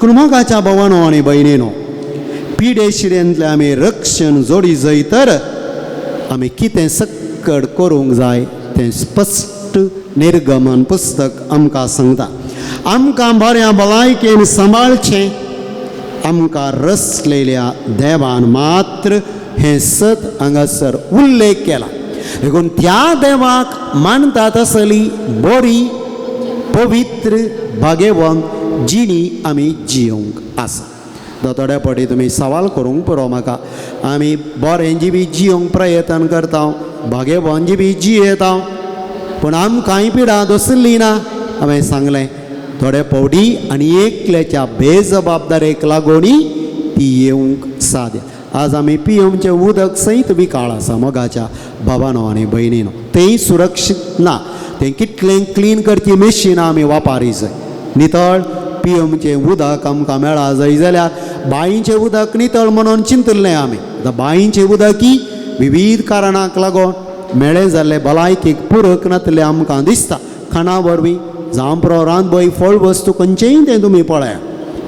देखून मोगाच्या भावानो आनी भयणीनो, पिडेशिरेंतले आमी रक्षण जोडी जय तर आमी कितें सक्कड करूंक जाय तें स्पश्ट निर्गमन पुस्तक आमकां सांगता. आमकां बऱ्या भलायकेन सांबाळचें आमकां रचलेल्या देवान मात्र हें सत हांगासर उल्लेख केला. देखून त्या देवाक मानतात असली बरी पवित्र भाग्यवान जिणी आमी जियोंक आसा. थोड्या फावटी तुमी सवाल करूंक पुरो म्हाका, आमी बरें जिवी जियोंक प्रयत्न करता, भाग्यवान जिवी जियेता, पूण आमकांय पिडा दसली ना. हांवें सांगलें थोडे फावटी आनी एकल्याच्या बेजबाबदारेक लागून ती येवंक साद्य. आज आमी पियोवचें उदक सयत विकाळ आसा मोगाच्या भावानो आनी भयणीनो. तेंय सुरक्षीत ना. तें कितलें क्लीन करची मशीनां आमी वापरी जाय. नितळ पियोवचें उदक आमकां मेळा जाय जाल्यार बांयचें उदक नितळ म्हणून चिंतलें आमी. आतां बांयचें उदकय विविध कारणांक लागून मेळ्ळें जाल्लें भलायकेक पुरक नातलें आमकां दिसता. खाणा वरवीं जावं प्रो रांदबय फळ वस्तू खंयचेंय तें तुमी पळया,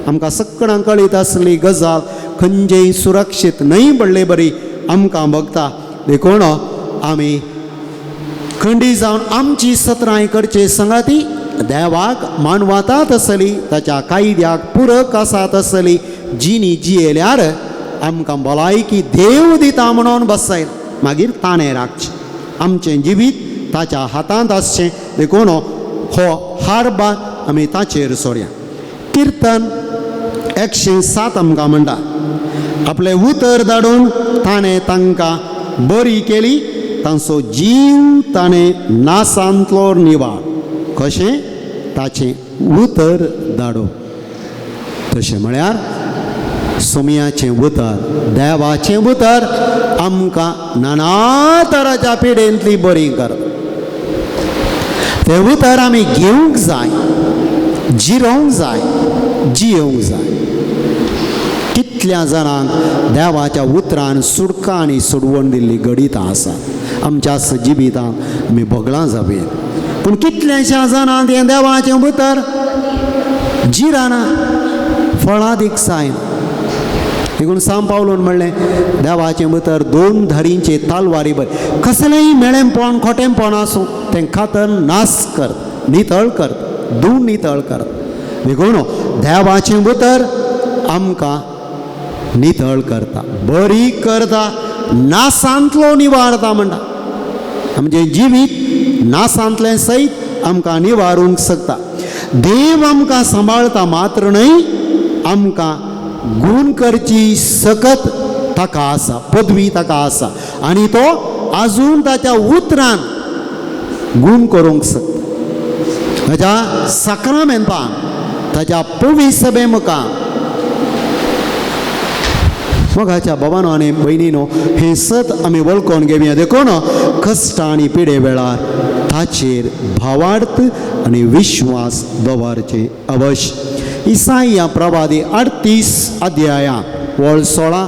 आमकां सगळ्यांक कळीत आसली गजाल खंयचेय सुरक्षीत न्हय पडले बरी आमकां भोगता. देखून आमी खंडी जावन आमची सत्राय करचे संगाती देवाक मानवतात आसली, ताच्या कायद्याक पुरक आसात आसली जिणी जियेल्यार आमकां भलायकी देव दिता म्हणून बसय. मागीर ताणें राखचें. आमचें जिवीत ताच्या हातांत आसचें. देखून हो हारबार आमी ताचेर सोडया. किर्तन 107 आमकां म्हणटा, आपलें उतर धाडून ताणें तांकां बरी केली, तांचो जीव ताणें नासांतलो निवाळ. कशें? ताचें उतर धाडून. तशें म्हळ्यार सोमयाचें उतर, देवाचें उतर आमकां नाना तराच्या पिडेंतली बरी करता. तें उतर आमी घेवंक जाय, जिरोवंक जाय, जियोवंक जाय. कितल्या जाणांक देवाच्या उतरान सुडका आनी सुडवण दिल्ली गडितां आसात आमच्या जिवितांत आमी भोगलां जावं. पूण कितल्याश्या जाणांक हें देवाचें उतर जिराना, फळादीक सायन. देखून सांग पावलोन म्हणलें देवाचें उतर 2 धारींचे तालवारी बरें. कसलेंय मेळेंपण खोटेंपण आसूं तें खातर नास कर, नितळ कर, धूळ नितळ कर. देखून देवाचें उतर आमकां नितळ करता, बरी करता, नासांतलो निवारता म्हणटा. आमचें जिवीत नासांतलें सयत आमकां निवारूंक शकता. देव आमकां सांबाळता मात्र न्हय, आमकां गूण करची सकत ताका आसा, पदवी ताका आसा. आनी तो आजून ताच्या उतरान गूण करूंक शकता. ताच्या साक्रामेंतान, ताच्या पवी सभे मुखार. मोगाच्या भावानो आनी भयणीनो, हें सत आमी वळखून घेवया. देखून कश्ट आनी पिडे वेळार ताचेर भावार्थ आनी विश्वास दवरचें अवश्य. इसाया प्रवादी 38 अध्यायां वळ 16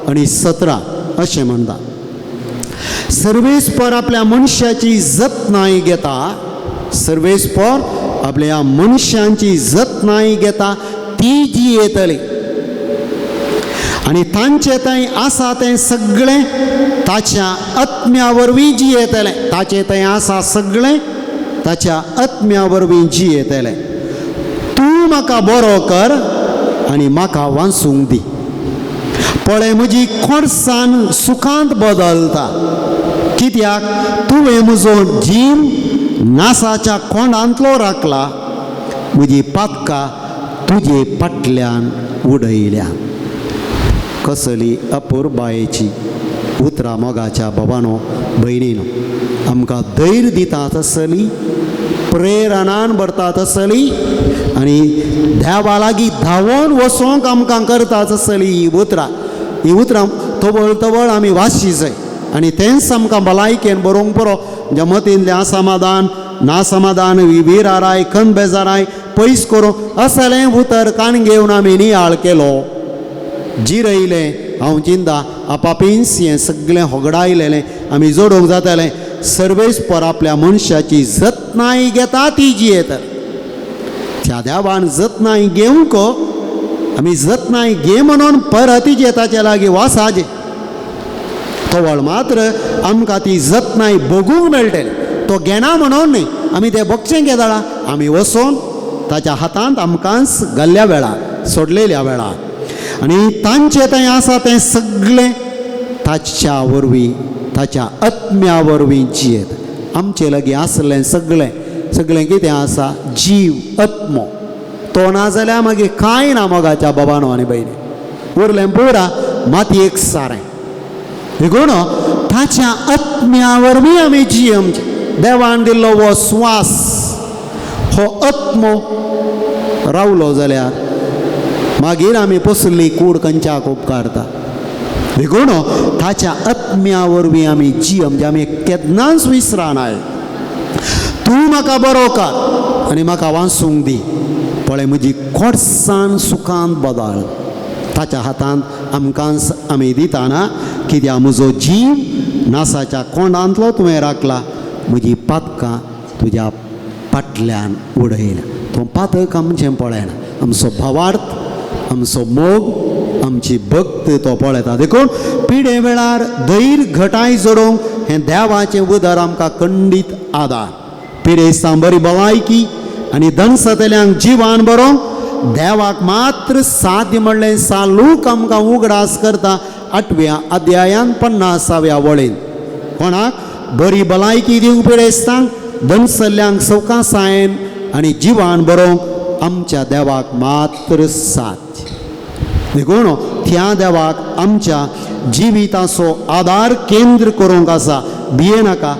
आनी 17 अशें म्हणटा, सर्वेस्पर आपल्या मनशाची जतनाय घेता, सर्वेस्पर आपल्या मनशांची जतनाय घेता, ती जी येतली आनी तांचे थंय आसा तें सगळें ताच्या आत्म्या वरवीं जियेतलें. ताचें थंय आसा सगळें ताच्या आत्म्या वरवीं जियेतलें. तूं म्हाका बरो कर आनी म्हाका वाचूंक दी. पळय म्हजी खोर्साण सुखांत बदलता, कित्याक तुवें म्हजो जीव नासाच्या कोंडांतलो राखला, म्हजी पातकां तुजे फाटल्यान उडयल्या. कसली अपुरबायेची उतरां मोगाच्या भावानो भयणीनो. आमकां धैर्य दितात आसली, प्रेरणान भरतात आसली आनी देवा लागीं धांवून वचोंक आमकां करतात आसली ही उतरां तवळ तवळ आमी वाचची जाय. आनी तेंच आमकां भलायकेन बरोवंक पुरो. ज्या मतींतलें असमाधान, नासमाधान, विराराय, खन बेजाराय पयस करूं असलें उतर कान घेवन आमी नियाळ केलो, जिरयलें, हांव चिंता आपापींच हें सगळें होगडायलेलें आमी जोडूंक जातालें. सर्वेस्पर आपल्या मनशाची जतनाय घेता, ती जियेत. त्या देवान जतनाय घेवंक आमी जतनाय घे म्हणून परतीचे ताचे लागीं वसाजे तो मात्र आमकां ती जतनाय बगूंक मेळटली तो घेना म्हणून न्ही आमी तें बक्षें घेताळा आमी वचोन ताच्या हातांत आमकांच घाल्ल्या वेळार सोडलेल्या वेळार आनी तांचें थंय आसा तें सगळें ताच्या वरवीं ताच्या आत्म्या वरवीं जियेत आमचे लागीं आसलें सगळें कितें आसा जीव आत्मो तो ना जाल्यार मागीर कांय ना मोगाच्या बाबानो आनी भयणी उरलें पुरा मातयेक सारें देखून ताच्या आत्म्या वरवीं आमी जियेवचें देवान दिल्लो हो स्वास हो आत्मो रावलो जाल्यार मागीर आमी पसरली कूड खंयच्याक उपकारता देखून ताच्या आत्म्या वरवीं आमी जियेवचें आमी केन्नाच विसरानाय तूं म्हाका बरो कर आनी म्हाका वाचूंक दी पळय म्हजी खोडसाण सुखांत बदल ताच्या हातांत आमकांच आमी दिताना कित्याक म्हजो जीव नासाच्या कोंडांतलो तुवें राखला म्हजी पातकां तुज्या फाटल्यान उडयला तो पातक आमचें पळयना आमचो भावार्थ आमचो मोग आमची भक्त तो पळयता देखून पिडे वेळार धैर्य घटाय जोडोवंक हें देवाचें उदर आमकां खंडीत आदार पिडेस्तां बरी भलायकी आनी धनसतल्यांक जिवान बरो देवाक मात्र साध्य म्हणलें सालूक आमकां उगडास करता 8व्या अध्यायान 50व्या वळेन कोणाक बरी भलायकी दिवंक पिडेस्तांक धनसल्ल्यांक सवकासायेन आनी जिवान बरोवंक आमच्या देवाक मात्र साध्य देखून त्या देवाक आमच्या जिविताचो आदार केंद्र करूंक आसा भियेनाका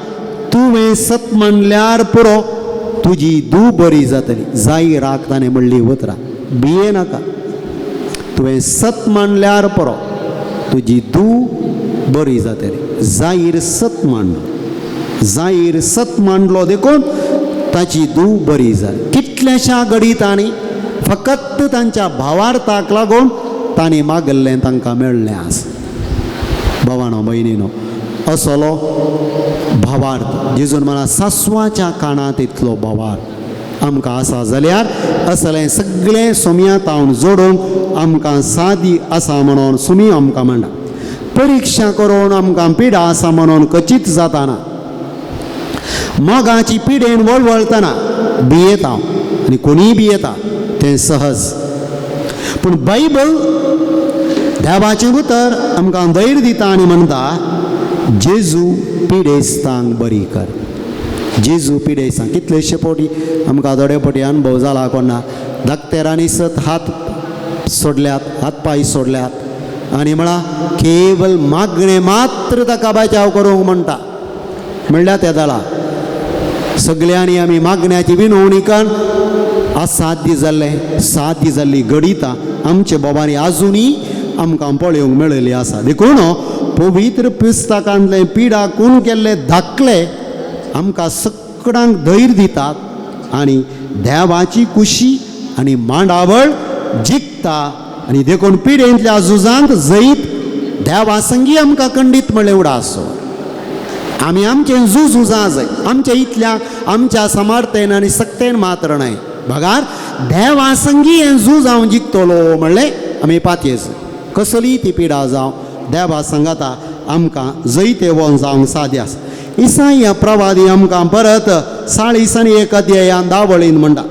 तुवें सत म्हणल्यार पुरो तुजी धूव बरी जातली जाई राग ताणें म्हणली उतरां भियेनाका तुवें सत म्हणल्यार पुरो तुजी धूव बरी जातली जाहीर सत मांडलो जाहीर सत मांडलो देखून ताची धूव बरी जाली कितल्याशा घडीतांनी फकत तांच्या भावार्थाक लागून तांणी मागल्लें तांकां मेळ्ळें आसा भावानो भयणीनो असलो भावार्थ जेजून म्हणा सासवाच्या कानांत इतलो भावार्थ आमकां आसा जाल्यार असलें सगळें सोम्या तावन जोडूंक आमकां सादी आसा म्हणून सुमी आमकां म्हणटा परिक्षा करून आमकां पिडा आसा म्हणून खचीत जाताना मोगाची पिडेन वळवळतना भियेता आनी कोणीय भियेता तें सहज पूण बायबल देवाचें उतर आमकां धैर्य दिता आनी म्हणटा जेजू पिडेस्तांक बरी कर जेजू पिडेस्तांक कितलेशे फावटी आमकां थोडे फावटी अनुभव जाला कोणा धाकटेरांनी सत हात सोडल्यात हात पांय सोडल्यात आनी म्हणा केवल मागणें मात्र ताका बचाव करूंक म्हणटा म्हणल्यार तें जाला सगळ्यांनी आमी मागण्याची विनवणी कर असाध्य जाल्लें साध्य जाल्ली घडिता आमचे बाबांनी आजुनी आमकां पळोवंक मेळिल्ली आसा देखून पवित्र पुस्तकांतले पिडा कोण केल्ले धाकले आमकां सगळ्यांक धैर्य दितात आनी देवाची कुशी आनी मांडावळ जिखता आनी देखून पिडेंतल्या झुजांत जैत देवा संगी आमकां खंडीत म्हणलें उडासो आमी आमचें झुजा जाय आमच्या इतल्याक आमच्या समर्थेन आनी सक्तेन मात्र न्हय भगार देवा संगी हें झूज हांव जिखतलो म्हणलें आमी पातयेस कसली ती पिडा जावं देवा सांगाता आमकां जैते वोन जावंक साद्य आसा इसाया प्रवादी आमकां परत 41 अध्यायान 10 वळीन म्हणटा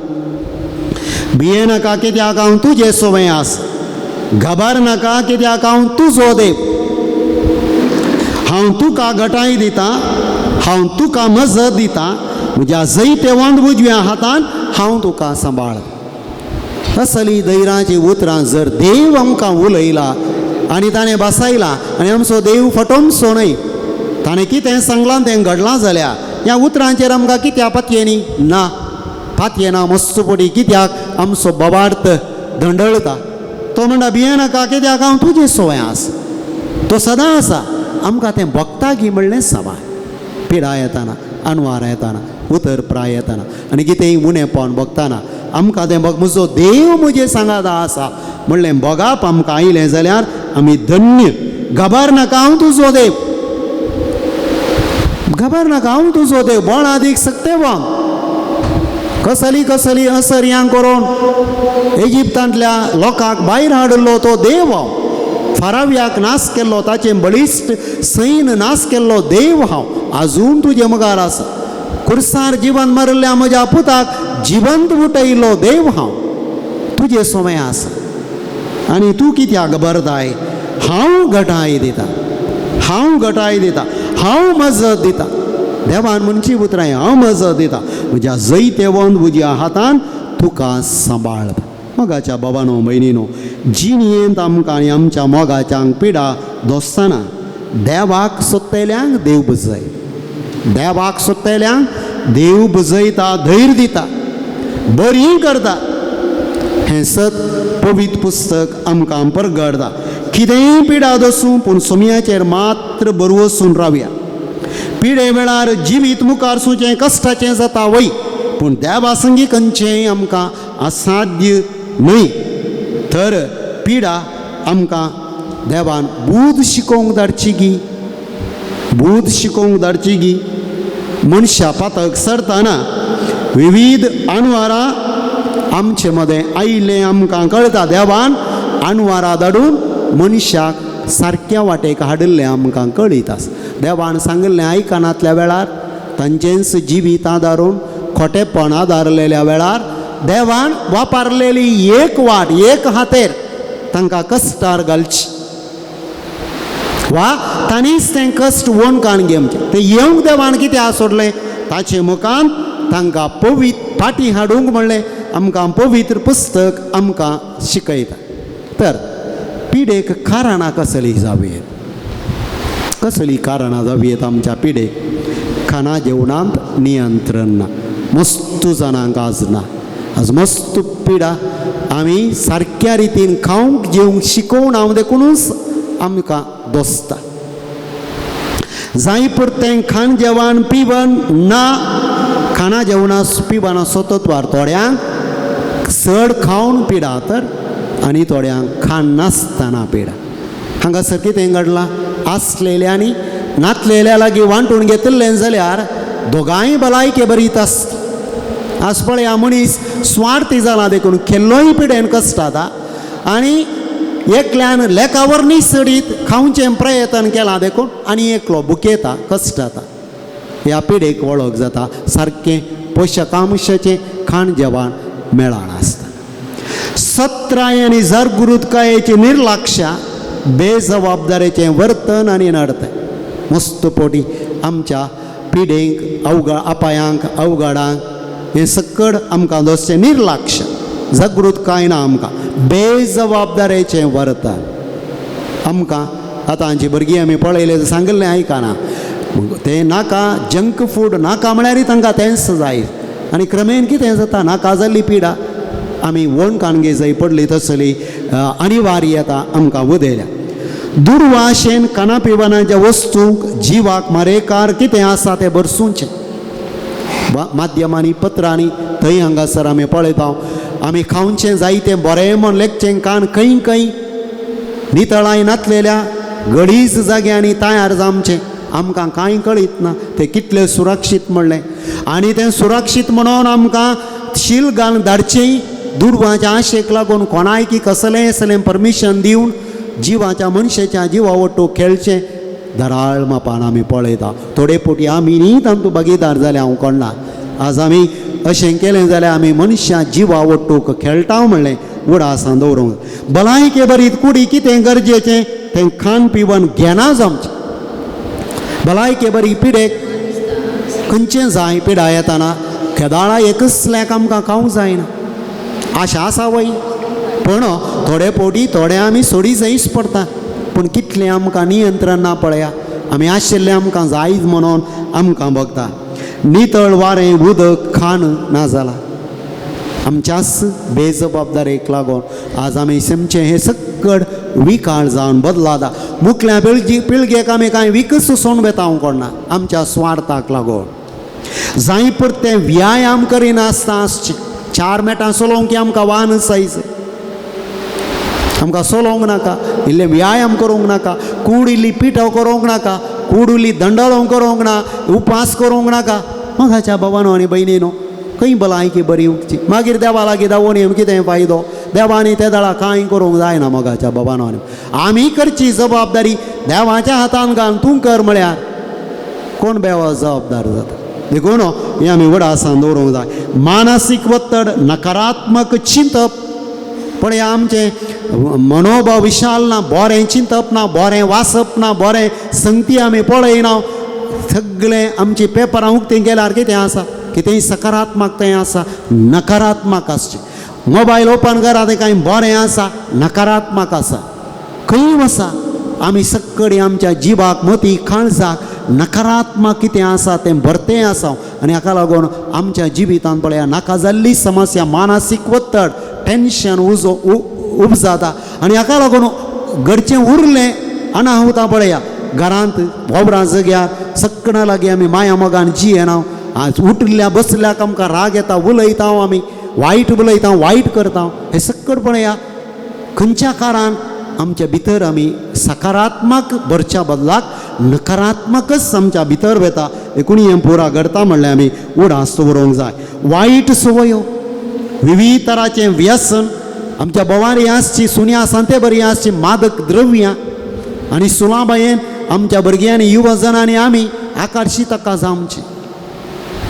भियेनाका कित्याक हांव तुजें सोवें आसा घाबरनाका कित्याक हांव तुजो देव हांव तुका घटाय दिता हांव तुका मजत दिता म्हज्या जैते वंद उजव्या हातान हांव तुका सांबाळ असली धैर्याची उतरां जर देव आमकां उलयला आनी ताणें बसयला आनी आमचो देव फटोमचो न्हय ताणें कितें सांगलां तें घडलां जाल्यार ह्या उतरांचेर आमकां कित्याक पातयेनी ना पातयेना मस्तपडी कित्याक आमचो बवार्थ धंडळता तो म्हणटा भियेनाका कित्याक हांव तुजें सोवें आसा तो सदां आसा आमकां तें भोगता की म्हणलें सवाय पिडा येताना अनवार येताना उतर प्राय येताना आनी कितेंय उणेंपण भोगताना आमकां तें भोग म्हजो देव म्हजे सांगाता आसा म्हणलें भोगाप आमकां आयलें जाल्यार आमी धन्य घाबरनाका हांव तुजो देव घाबरनाका हांव तुजो देव बोण आदीक सक्ते बोन कसली कसली असर्यां करून इजिप्तांतल्या लोकांक भायर हाडलो तो देव हांव. फाराव्याक नाश केल्लो, ताचे बळिश्ट सैन नाश केल्लो देव हांव आजून तुजे मुखार आसा. कुर्सार जिवन मरल्ल्या म्हज्या पुताक जिवंत उठयलो देव हांव तुजे समय आसा. आनी तूं कित्याक बरदाय? हांव घटाय दिता, हांव घटाय दिता, हांव मजत दिता. देवान मनची उतराय हांव मजत दिता. म्हज्या जैते वंत म्हज्या हातान तुका सांबाळता. मोगाच्या बाबानो भयणीनो, जिणेंत आमकां आनी आमच्या मोगाच्यांक पिडा दोस्ताना देवाक सोदतल्यांक देव बुजय. देवाक सोदतल्यांक देव बुजयता, धैर्य दिता, बरी करता. हें सत पवित्र पुस्तक आमकां परगडता. कितेंय पिडा दसूं पूण सुमयाचेर मात्र बरवसून रावया. पिडे वेळार जिवीत मुखार सुचें कश्टाचें जाता वय, पूण देवा संगी खंयचेंय आमकां असाध्य न्हय. तर पिडा आमकां देवान बूध शिकोवंक धाडची गी, बूध शिकोवंक धाडची गी. मनशा पातक सरतना विविध अणवारां आमचे मदें आयिल्लें आमकां कळटा. देवान अणवारां धाडून मनशाक सारक्या वाटेक हाडिल्लें आमकां कळीत आसा. देवान सांगिल्लें आयकनातल्या वेळार तांचेंच जिवीत आदारून खोटेपण आदारलेल्या वेळार देवान वापरलेली एक वाट, एक हातेर तांकां कश्टार घालची वा तांणीच तें कश्ट वणकान घेवचें. तें येवंक देवान कित्याक सोडलें? ताचे मुखान तांकां पवित्र फाटी हाडूंक म्हणलें. आमकां पवित्र पुस्तक आमकां शिकयता. तर पिडेक कारणां कसली जावीत? कसली कारणां जावीत आमच्या पिडेक? खाना जेवणांत नियंत्रण ना. मस्त जाणांक आज ना. आज मस्त पिडा. आमी सारक्या रितीन खावंक जेवंक शिकोवन हांव देखूनच आमकां दोसता. जाय पुरतें खाण जेवण पिवन ना. खाना जेवणा पिवना सतत वार. थोड्यांक चड खावन पिडा तर आनी थोड्यांक खाण नासतना पिडा. हांगासर कितें घडलां? आसलेल्यांनी नातलेल्या लागीं वांटून घेतलें जाल्यार दोगांय भलायके बरीत आसता. आज पळया मनीस स्वार्थी जाला देखून केल्लोय पिडेन कश्ट जाता आनी एकल्यान लेकावर निसडीत खावचें प्रयत्न केला देखून आनी एकलो भुकेता, कश्ट जाता. ह्या पिडेक वळख जाता सारकें पोशकांशाचें खाण जेवण मेळान आसता. सत्राय आनी जरगुरूतकायेची निर्लक्ष्य, बेजबाबदारेचें वर्तन आनी नडतें मस्त पोटी आमच्या पिडेक अपायांक अवघडांक हें सकड आमकां दोसचें निर्लक्ष्य, जागृतकाय ना आमकां, बेजबाबदारेचें वर्तन आमकां. आतांची भुरगीं आमी पळयलें सांगिल्लें आयकना. तें नाका जंक फूड नाका म्हळ्यारय तांकां तेंच जाय. आनी क्रमेन कितें जाता? नाका जाल्ली पिडा आमी वणकान घेवची पडली तसली अनिवार्यता आमकां उदेल्या. दुर्वाशेन खाना पिवनाच्या वस्तूंक जिवाक मारेकार कितें आसा तें भरसूंचें. माध्यमांनी पत्रांनी थंय हांगासर आमी पळयता. आमी खावचें जायतें बरें म्हण लेखचें कान खंय खंय नितळाय नातलेल्या गडीज जाग्यांनी तयार जावचें आमकां कांय कळीत ना. तें कितलें सुरक्षीत म्हणलें आनी तें सुरक्षीत म्हणून आमकां शील घालून धाडचें. दुर्वाच्या आशेक लागून कोणायकी कसलें असलें परमिशन दिवन जिवाच्या मनशाच्या जिवा वट्टू खेळचें धराळ मापान आमी पळयता. थोडे पोटी आमी न्ही तातूंत भागीदार जाले हांव कोणना. आज आमी अशें केलें जाल्यार आमी मनशा जिवा वट्टूक खेळटा म्हणलें उडासां दवरूंक. भलायके बरीत कुडी कितें गरजेचें तें खाण पिवन घेना जमचें. भलायके बरी पिडेक खंयचें जाय पिडा येताना केदाळा एकसल्याक आमकां खावंक जायना. आशा आसा वय पण थोडे पोटी थोडे आमी सोडी जायच पडटा. पूण कितलें आमकां नियंत्रण ना पळया. आमी आशिल्लें आमकां जायच म्हणून आमकां भोगता. नितळ वारें उदक खाण ना जालां. आमच्याच बेजबाबदारेक लागून आज आमी समचें हें सकड विकाळ जावन बदलाता. मुखल्या पिळगेक आमी कांय विकस सोन बेतांव कोणना आमच्या स्वार्थाक लागून. जाय पुरतें व्यायाम करिनासता आसचें. 4 मेटां चलोवंक की आमकां वाहन जायच. आमकां चलोवंक नाका, इल्लें व्यायाम करूंक नाका, कूड इल्ली पिठो करूंक नाका, कूड इल्ली दंडलो करूंक ना, उपास करूंक नाका. मोगाच्या बाबानो आनी भयणीनो खंय भलायकी बरी उठची मागीर देवा लागीं धांवून येवन कितें फायदो देवानी त्या दाळा कांय करूंक जायना मोगाच्या बाबानो आमी करची जबाबदारी देवाच्या हातान घालून तूं कर म्हळ्यार कोण बेवा जबाबदार जाता देखून हे आमी वडासान दवरूंक जाय मानसीक वत्तड नकारात्मक चिंतप पण हे आमचें मनोभाव विशाल ना बरें चिंतप ना बरें वाचप ना बरें संगती आमी पळयना सगळें आमची पेपरां उक्तीं गेल्यार कितें आसा कितेंय सकारात्मक तें आसा नकारात्मक आसचें मोबायल ओपन करा तें कांय बरें आसा नकारात्मक आसा खंय वसा आमी सक्कडी आमच्या जिवाक मती काळजाक नकारात्मक कितें आसा तें भरतें आसा आनी हाका लागून आमच्या जिवितांत पळया नाका जाल्ली समस्या मानसीक वत्तड टेन्शन उब जाता आनी हाका लागून घरचें उरलें अनाहुता पळया घरांत वावरां जग्यार सक्कणा लागीं आमी माया मोगान जियेना आज उठल्या बसल्याक आमकां राग येता उलयता आमी वायट उलयता वायट करता हें सक्कड पळया खंयच्या कारान आमच्या भितर आमी सकारात्मक भरच्या बदलाक नकारात्मकच आमच्या भितर वेता देखून हें पुरा घडता म्हणल्यार आमी उडास दवरूंक जाय वायट संवयो विविध तरांचें व्यसन आमच्या बोवारी आसची सुन्या सांते बरी आसची मादक द्रव्यां आनी सुलाबायेन आमच्या भुरग्यांनी युवजनांनी आमी आकर्शीत जावचें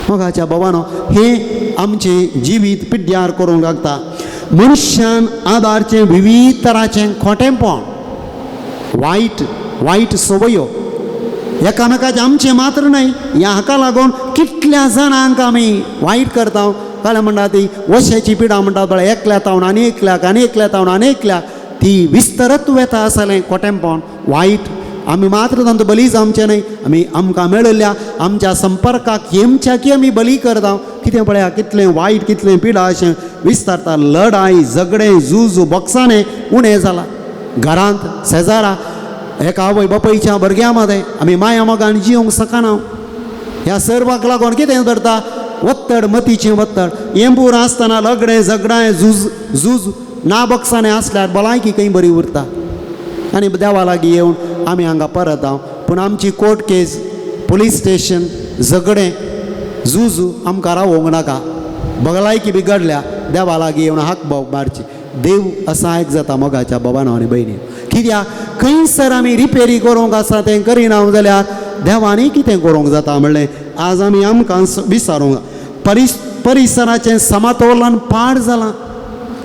मोगाच्या बाबानो हे आमचें जिवीत पिड्ड्यार करूंक लागता मनशान आदारचें विविध तरांचें खोटेंपण वायट संवयो एकामेकाचें आमचें मात्र न्हय ह्या हाका लागून कितल्या जाणांक आमी वायट करता जाल्यार म्हणटा ती वशाची पिडा म्हणटा पळय एकल्या तावन आनी एकल्याक आनी एकल्या तावन आनी एकल्याक ती विस्तरत वेता आसलें खोटेंपण वायट आमी मात्र तांचो बली जावचें न्हय आमी आमकां मेळिल्ल्या आमच्या संपर्काक येमच्याकी आमी बली करता कितें पळया कितलें वायट कितलें पिडा अशें विस्तारता लढाई झगडें झूज बॉक्सांनी उणें जालां घरांत शेजारा एका आवय बापायच्या भुरग्यां मदें आमी माया मोगान जिवंक शकना ह्या सर्वाक लागून कितें करता वत्तड मतीचें वत्तड येंबूर आसतना लग्डें झगडां झूज ना बॉक्सांनी आसल्यार भलायकी खंय बरी उरता आनी देवा लागीं येवन आमी हांगा परत पूण आमची कोर्ट केस पुलीस स्टेशन झगडें झूज आमकां रावोंक नाका भलायकी बिगडल्या देवा लागीं येवन हाक बोग मारची देव असायक जाता मोगाच्या बाबानो आनी भयणी कित्याक खंयसर आमी रिपेरी करूंक आसा तें करिना जाल्यार देवानी कितें करूंक जाता म्हणलें आज आमी आमकां विचारूंक परिसराचें समतोलन पाड जालां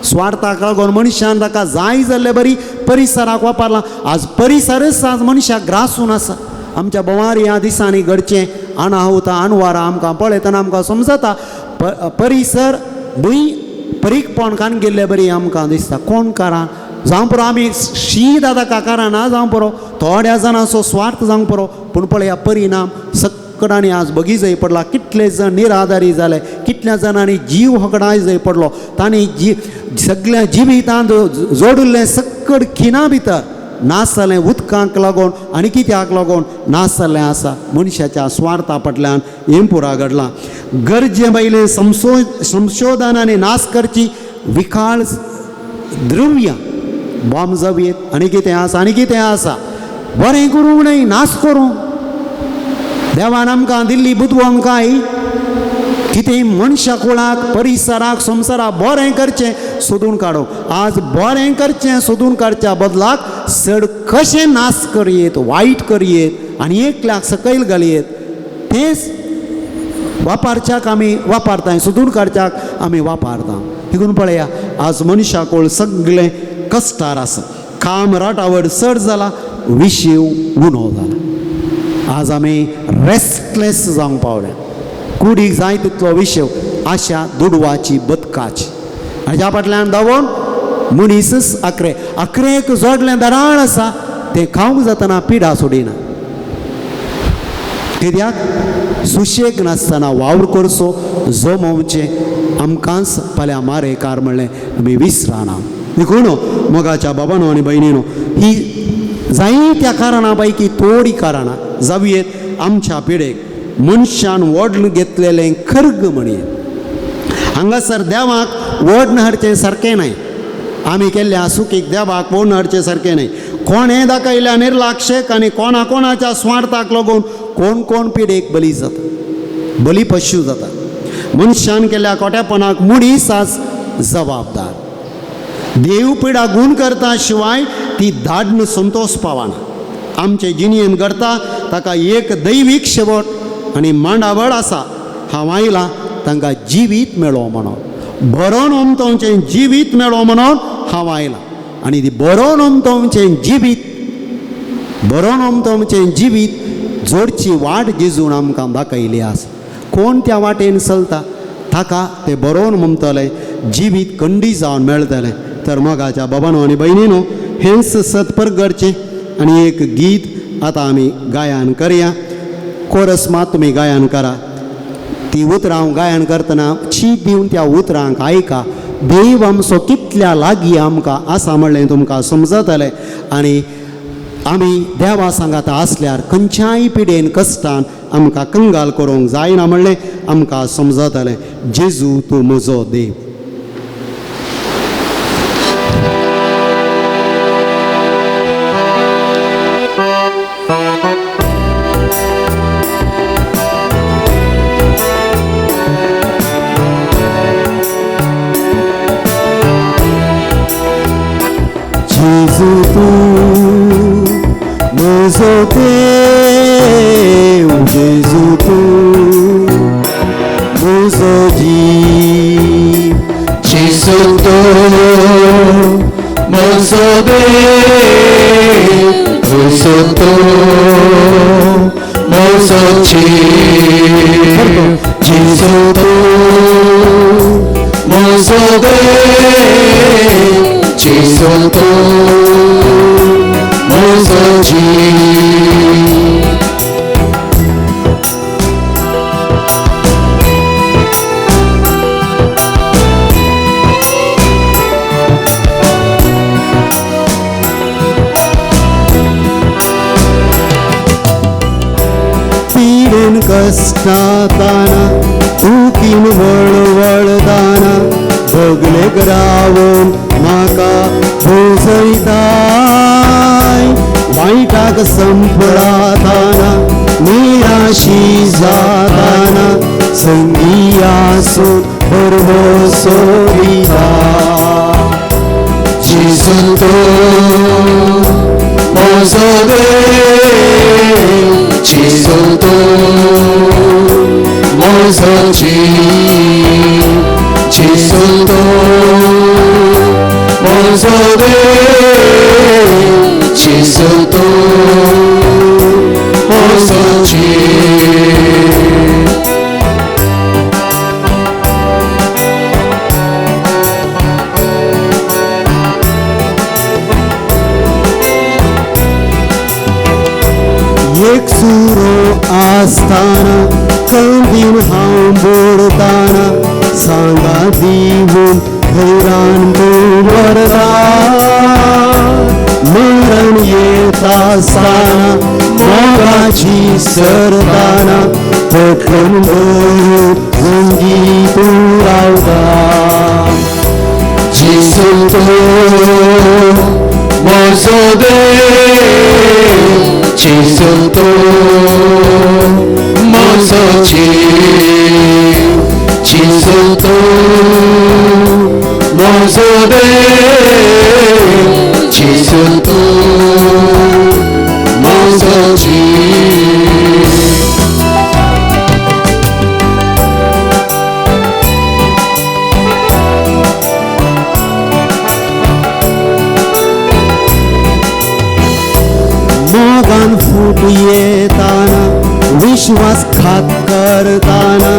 स्वार्थाक लागून मनशान ताका जाय जाल्ले बरी परिसराक वापरलां आज परिसरच आज मनशाक ग्रासून आसा आमच्या बोवारी ह्या दिसांनी घडचें अनाहुतां अनवरां आमकां पळयतना आमकां समजता परिसर भूंय परीकपण कान गेल्ले बरी आमकां दिसता कोण कारां जावं पुरो आमी शीत आतां काकारां ना जावं पुरो थोड्या जाणांचो स्वार्थ जावंक पुरो पूण पळया परिणाम सकडांनी आज बगी जंय पडला कितले जण निराधारी जाले कितल्या जाणांनी जीव हकडाय जंय पडलो तांणी सगळ्या जिवितांत जोडिल्लें सक्कड खिना भितर नास जालें उदकांक लागून आनी कित्याक लागून नास जाल्लें आसा मनशाच्या स्वार्था फाटल्यान हें पुरा घडलां गरजे भायलें संशोधनांनी नाश करची विखाळ द्रव्यां बॉम्ब जावयेत आनी कितें आसा बरें करूंक न्हय नाश करूं देवान आमकां दिल्ली बुदवंक काय कितें मनशा कुळाक परिसराक संवसाराक बरें करचें सोदून काडूंक आज बरें करचें सोदून काडच्या बदलाक चड कशें नाश करयेत वायट करयेत आनी एकल्याक सकयल घालयेत तेंच वापरच्याक आमी वापरताय सोदून काडच्याक आमी वापरता देखून पळया आज मनशा कोळ सगळें कश्टार आसा काम राटावड चड जाला विशीव उणो जाला आज आमी रेस्टलेस जावंक पावल्या कुडीक जाय तितलो विशव आशा दुडवाची बदकाची हाज्या फाटल्यान धांवून मनीसच अकरेक जोडलें दराळ आसा तें खावंक जातना पिडा सोडिना कित्याक सुशेग नासतना वावर करचो जमोवचें आमकांच फाल्यां मारेकार म्हणलें आमी विसराना देखून मोगाच्या बाबानो आनी भयणीनो ही जायत्या कारणां पैकी थोडी कारणां जावयेत आमच्या पिडेक मनशान वडल घेतलेलें खर्ग म्हणयेत हांगासर देवाक वडन हाडचें सारकें न्हय आमी केल्ल्या सुखीक देवाक वडन हाडचें सारकें न्हय कोणें दाखयल्या निर्लाक्षेक आनी कोणाच्या स्वार्थाक लागून कोण पिडेक बली जाता बली पशू जाता मनशान केल्या खोटेपणाक मुडीसाच जबाबदार. देव पिडा गुण करता शिवाय ती धाडण संतोष पावना. आमचे जिणेन करता ताका एक दैवीक शेवट आनी मांडावळ आसा. हांव आयलां तांकां जिवीत मेळो म्हणून, बरो नमतोवचें जिवीत मेळो म्हणून हांव आयलां. आनी ती बरो नमतोवचें जिवीत जोडची वाट जेजून आमकां दाखयली आसा. कोण त्या वाटेन चलता ताका तें बरोवन म्हणटलें जिवीत खंडी जावन मेळटलें. तर मोगाच्या बाबांनो आनी भयणीनो, हेंच सत्पर करचें. आनी एक गीत आतां आमी गायन करया. कोरस मात तुमी गायन करा. ती उतरां हांव गायन करतना चीत दिवन त्या उतरांक आयका. देव आमचो कितल्या लागीं आमकां आसा म्हणलें तुमकां समजतलें. आनी आमी देवा सांगात आसल्यार खंयच्याय पिडेन कश्टान आमकां कंगाल करूंक जायना म्हणलें आमकां समजतलें. जेजू तूं म्हजो देव. जेजू तूं म्हजो देव. जेजू तूं म्हजो जीव. जेजू तूं म्हजो देव. जेजू तूं म्हजो जीव. जेजू तूं म्हजो देव. जेजू तूं म्हजो जीव. पिडेन कश्टाताना दुखीन वळवळताना भगलेक रावून म्हाका भोजयताय. वायटाक संपळाताना निराशी जाताना संगी आसून बरो सोडिता. जेजू तूं म्हजो देव. जेजू तूं म्हजो जीव. जेजू तूं म्हजो देव. जेजू तूं म्हजो जीव. एक सुरो आसताना कंदीन हांव बोडताना सांगा दिवून हैरान दवरता. मरण येता आसताना मोगाची सरताना पटकन भरून संगी तूं रावता. जेजू तूं म्हजो देव. जेजू तूं म्हजो जीव. जेजू तूं म्हजो देव. जेजू तूं म्हजो जीव. मोगान फूट येताना विश्वासघात करताना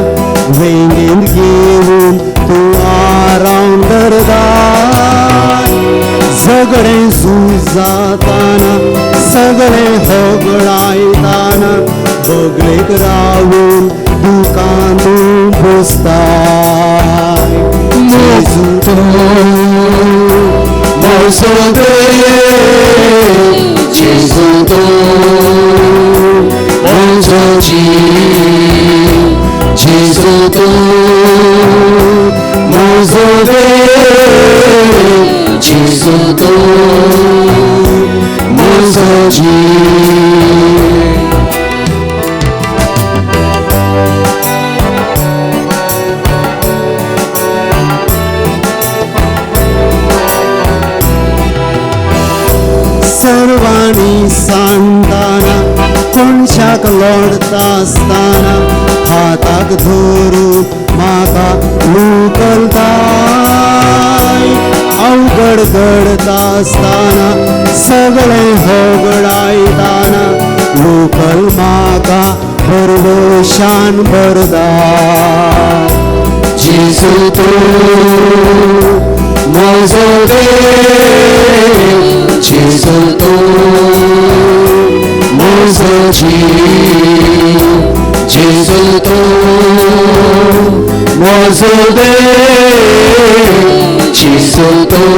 वेंगेन घेवन तूं आराम करता. सगळें झुजाताना सगळें होगळायताना बगलेक रावून दुकान तूं बसताय. जेजू तूं म्हजो देव. जेजू तूं म्हजो जीव. जेजू तूं म्हजो देव. जेजू तूं म्हजो जीव. देवानी सांगताना कोणशाक लोडता आसताना हाताक धरून म्हाका उखलताय अवघड घडता आसताना सगळें होगडायताना उखल म्हाका परवशान भरता जेजू तूं म्हजो देव जेजू तूं म्हजो जीव जेजू तूं म्हजो देव जेजू तूं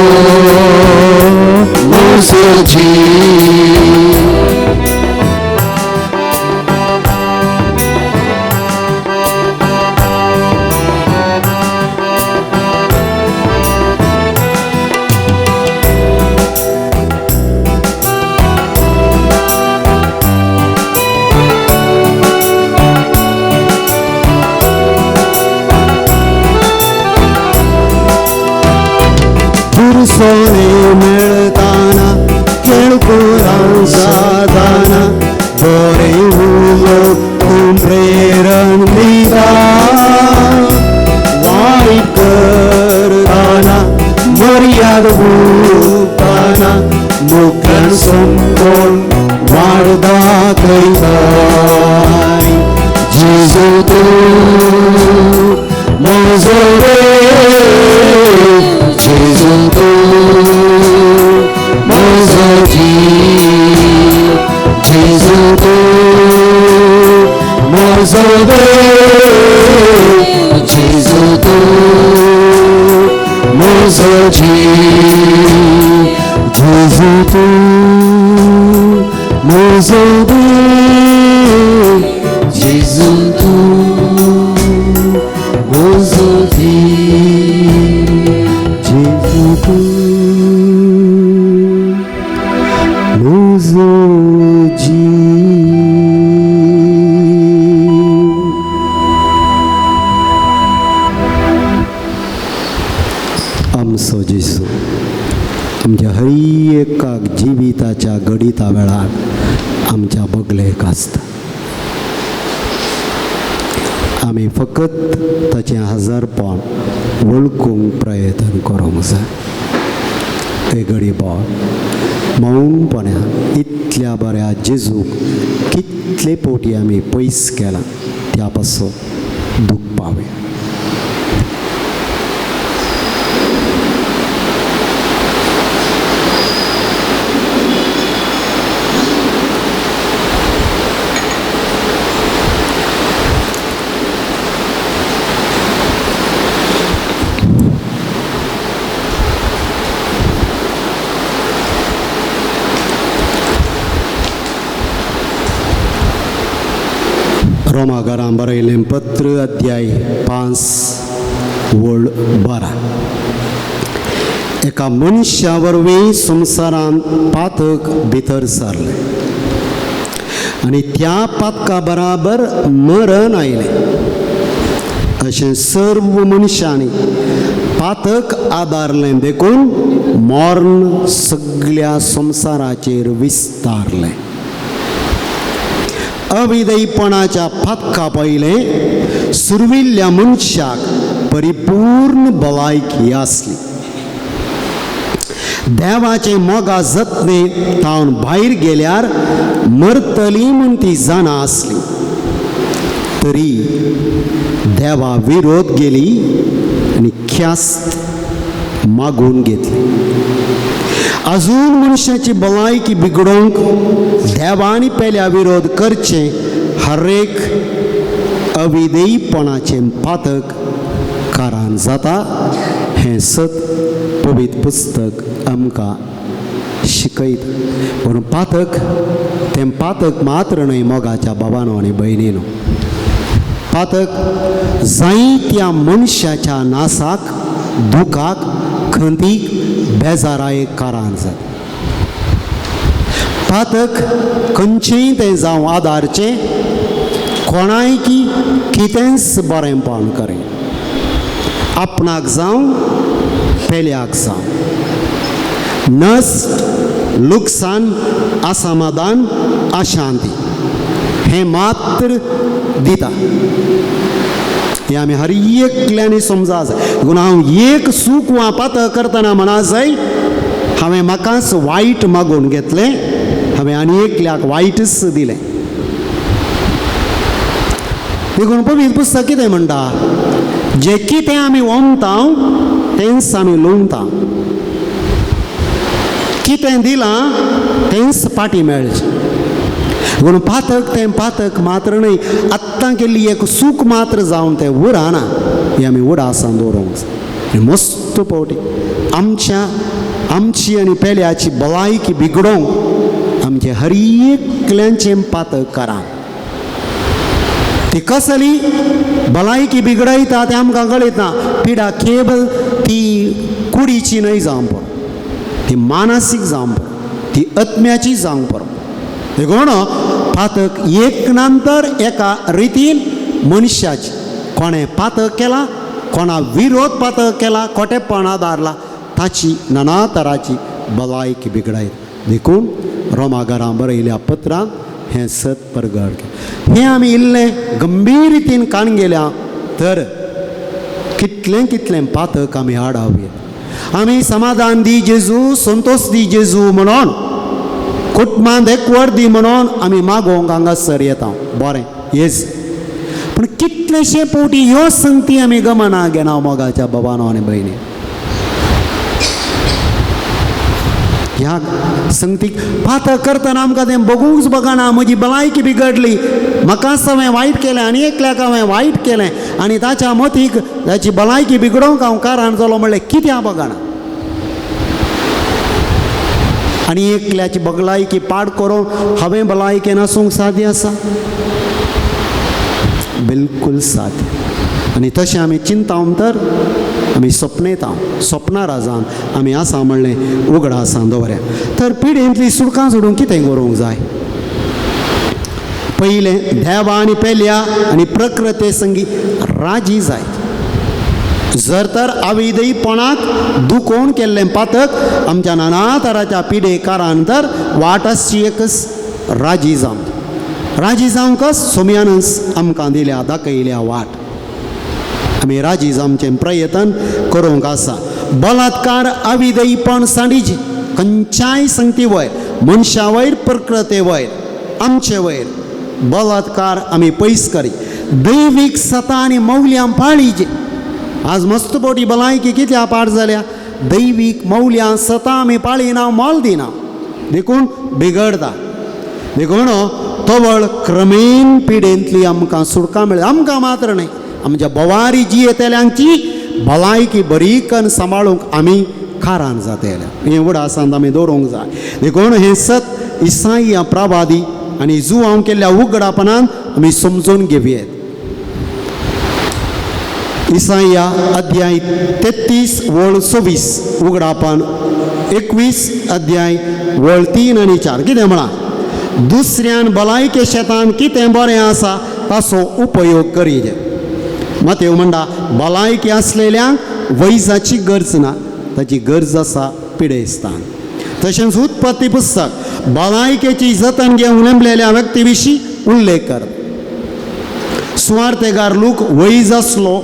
म्हजो जीव सोने मेळताना खेळकुरां जाताना बरे उलोक तूं प्रेरण दिता वायट करताना मर्याद उरताना मुख्यान समजून वाड दाखयताय जेजू तूं म्हजो देव जेजू तूं म्हजो जीव जेजू तूं म्हजो देव जेजू तूं म्हजो जीव जेजू तूं म्हजो देव जेजू तूं म्हजो जीव जेजू म्हजो जीव आमचो जेजू आमच्या हर एकाक जिविताच्या घडिता वेळार आमच्या बगलेक आसता आमी फकत ताचें हजारपण वळखूंक प्रयत्न करूंक जाय ते घडी बोड मौनपणान इतल्या बऱ्या जेजूक कितले पोटी आमी पयस केलां त्या पासून दूख पावया रोमाकारां बरयलें पत्र अध्याय 5 वळ 12 एका मनशा वरवीं संवसारांत पातक भितर सरलें आनी त्या पातका बराबर मरण आयलें अशें सर्व मनशांनी पातक आदारलें देखून मरण सगळ्या संवसाराचेर विस्तारलें अविधेयपणाच्या फातका पयलें सुरविल्ल्या मनशाक परिपूर्ण भलायकी आसली देवाचें मोगा जतने तावन भायर गेल्यार मरतली म्हूण ती जाणा आसली तरी देवा विरोध गेली आनी ख्यास्त मागून घेतली अजून मनशाची भलायकी बिगडोवंक देवानी पेल्या विरोध करचें हर एक अविधेयपणाचें पातक कारण जाता हें सत पवित्र पुस्तक आमकां शिकयता पूण पातक तें पातक मात्र न्हय मोगाच्या बाबांनो आनी भयणीनो पातक जायत्या मनशाच्या नासाक दुखाक खंतीक बेजारायेक कारण जाता पातक खंयचेंय तें जावं आदारचें कोणाय की कितेंच बरेंपण करें आपणाक जावं पेल्याक जावं नस्ट लुकसाण असमाधान अशांती हे मात्र दिता हे आमी हर एकल्यानी समजा जाय देखून हांव एक सूख वा पातळ करतना म्हणा जाय हांवें म्हाकाच वायट मागून घेतलें हांवें आनी एकल्याक वायटच दिलें देखून पवित्र पुस्तक कितें म्हणटा जें कितें आमी वोमता तेंच आमी लोंवता कितें दिलां तेंच पाटी मेळचें देखून पातक तें पातक मात्र न्हय आत्तां केल्ली एक सूख मात्र जावन तें उराना हें आमी उडासान दवरूंक जाय मस्त पावटी आमची आनी पेल्याची भलायकी बिगडोवंक आमचे हर एकल्यांचें पातक करा ती कसली भलायकी बिगडयता तें आमकां कळयता पिडा केवळ ती कुडीची न्हय जावंक पुरो ती मानसीक जावंक पुरो ती आत्म्याची जावंक पुरो देखून पातक एक नंतर एका रितीन मनशाची कोणें पातक केला कोणा विरोध पातक केला खोटेपणा दारला ताची नाना तराची भलायकी बिगडयता देखून रोमाघरां बरयल्या पत्रांत हें सत परगड हें आमी इल्लें गंभीर रितीन काण गेल्या तर कितलें पातक आमी आडावया आमी समाधान दी जेजू संतोश दी जेजू म्हणून कुटुंबांत एकवट दी म्हणून आमी मागोवंक हांगासर येता बरें येस पूण कितलेशे फावटी ह्यो संगती आमी गमना घेना मोगाच्या बाबानो आनी भयणी ह्या संगतीक पातक करतना आमकां तें बगूंकच बगना म्हजी भलायकी बिगडली म्हाकाच हांवें वायट केलें आनी एकल्याक हांवें वायट केलें आनी ताच्या मतीक ताची भलायकी बिगडोवंक हांव कारण जालो म्हणलें कित्याक बगना आनी एकल्याची भलायकी पाड करून हांवें भलायकेन आसूंक साध्य आसा बिलकूल साध्य आनी तशें आमी चिंतावन तर आमी सपनयता सपनां राजान आमी आसा म्हणलें उगडा आसा दवऱ्या तर पिडेंतली सुडकां सोडून कितें करूंक जाय पयलें देवा आनी पेल्या आनी प्रकृते संगी राजी जाय जर तर अविधयपणाक दुखोवन केल्लें पातक आमच्या नाना तराच्या पिडेकारान तर वाट आसची एकच राजी जावंकच सोम्यानच आमकां दिल्या दाखयल्या वाट आमी राजी जावचें प्रयत्न करूंक आसा बलात्कार अविधयपण साडीचे खंयच्याय संगती वयर मनशा वयर प्रकृते वयर आमचे वयर बलात्कार आमी पयस करी दैवीक सता आनी मौल्यां पाळीचे आज मस्त पोटी भलायकी कित्या पाड जाल्या दैवीक मौल्यां सता आमी पाळिना मोल दिना देखून बिगडटा देखून तवळ क्रमेन पिडेंतली आमकां सुडकां मेळ्ळी आमकां मात्र न्हय आमच्या बोवारी जी येतल्यांची भलायकी बरी करून सांबाळूंक आमी खारान जातले हें उडासांत आमी दवरूंक जाय देखून हें सत इसाया प्रवादी आनी जू हांव केल्ल्या उगडापणान आमी समजून घेवया इसाया अध्याय 33 वळ 26 उगडापण 21 अध्याय वळ 3 आनी 4 कितें म्हणा दुसऱ्यान भलायके शेतान कितें बरें आसा ताचो उपयोग करीत मातेव म्हणटा भलायकी आसलेल्यांक वैजाची गरज ना ताची गरज आसा पिडेस्तान तशेंच उत्पत्ती पुस्तक भलायकेची जतन घेवंक नेमलेल्या व्यक्ती विशीं उल्लेख कर सुवार्थेगार लूक वैज आसलो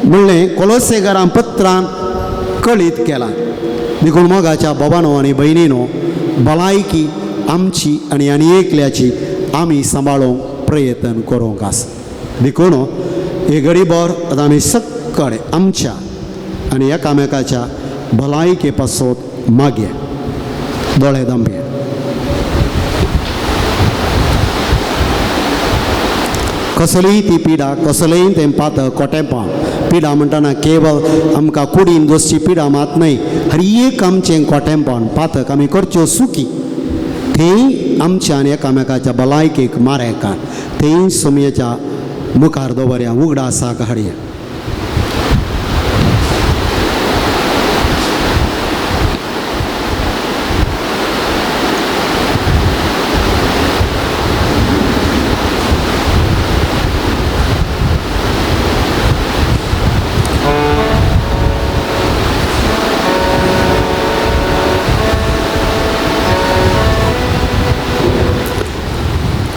म्हणलें कोलोसेकारां पत्रान कळीत केलां देखून मोगाच्या बाबांनो आनी भयणीनो भलायकी आमची आनी आनी एकल्याची आमी सांबाळूंक प्रयत्न करूंक आसा देखून हे घडीभर आतां आमी सक्कळे आमच्या आनी एकामेकाच्या भलायके पासत मागया दोळे धांपया कसलीय ती पिडा कसलेंय तें पातळ कोटेपण पिडा म्हणटना केवळ आमकां कुडीन दोसची पिडा मात न्हय हर एक आमचें कोटेपण पातक आमी करच्यो सुखी थंय आमच्या आनी एकामेकाच्या भलायकेक मारेकार थंय सोमयेच्या मुखार दवरया उगडा आसा हाडया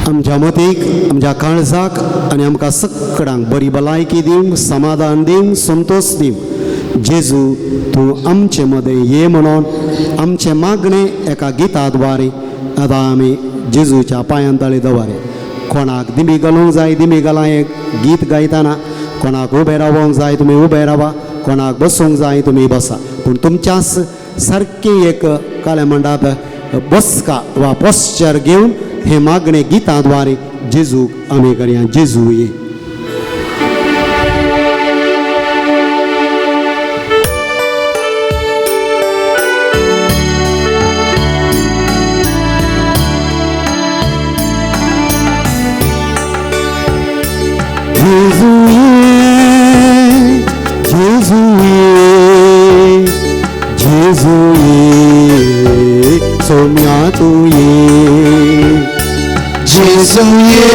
आमच्या मतीक आमच्या काळजाक आनी आमकां सगळ्यांक बरी भलायकी दिवंक समाधान दिवंक संतोश दिवंक जेजू तूं आमचे मदें ये म्हणून आमचें मागणें एका गिता द्वारे आतां आमी जेजूच्या पांयां तळी दवरे कोणाक दिमी घालूंक जाय दिमी घाला हें गीत गायतना कोणाक उबें रावोंक जाय तुमी उबें रावा कोणाक बसूंक जाय तुमी बसा पूण तुमच्याच सारकी एक काले म्हणटात बसका वा पोस्चर घेवन हे मागणे गितांद्वारे जेजूक आमी करया जेजू ये जेजू ये जेजू ये जेजू ये सोम्या तू ये जेजू ये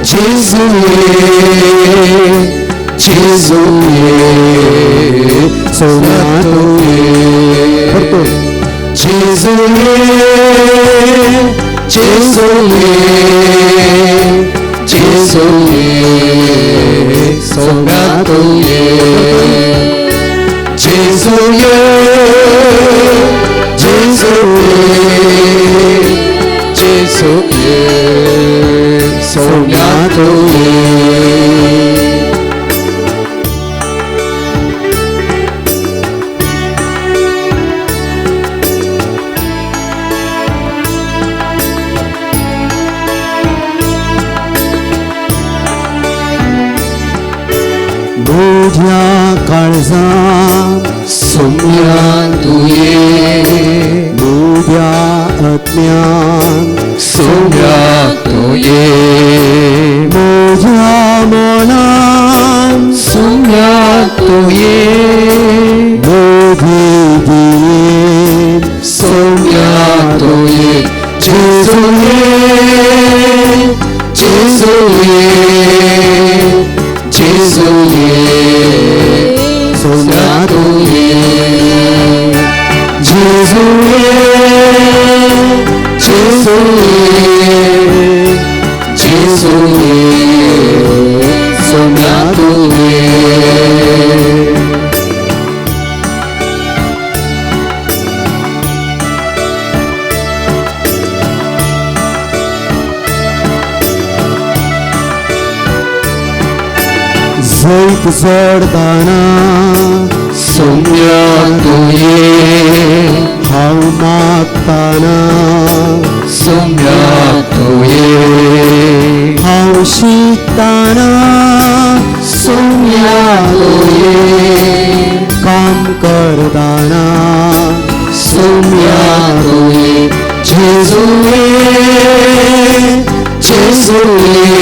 जेजू ये जेजू ये सोम्या तू ये करतो जेजू ये जेजू ये जेजू ये सोम्या तू ये जेजू ये जेजू ये जेजू ये सोम्या तू ये तुझ्या काळजात सोम्या तू ये तुझ्या अज्ञान सोम्या तू ये तुझ्या मनान सोम्या तू ये तुझी जियेन सोम्या तू ये जेजू ये जेजू ये जेजू ये सोम्या तू ये जेजू ये जेजू ये जेजू ये सोम्या तू ये जैत जोडताना सोम्या तू ये हांव मागताना सोम्या तू ये हांव शिकताना सोम्या तू ये काम करताना सोम्या तू ये जेजू ये जेजू ये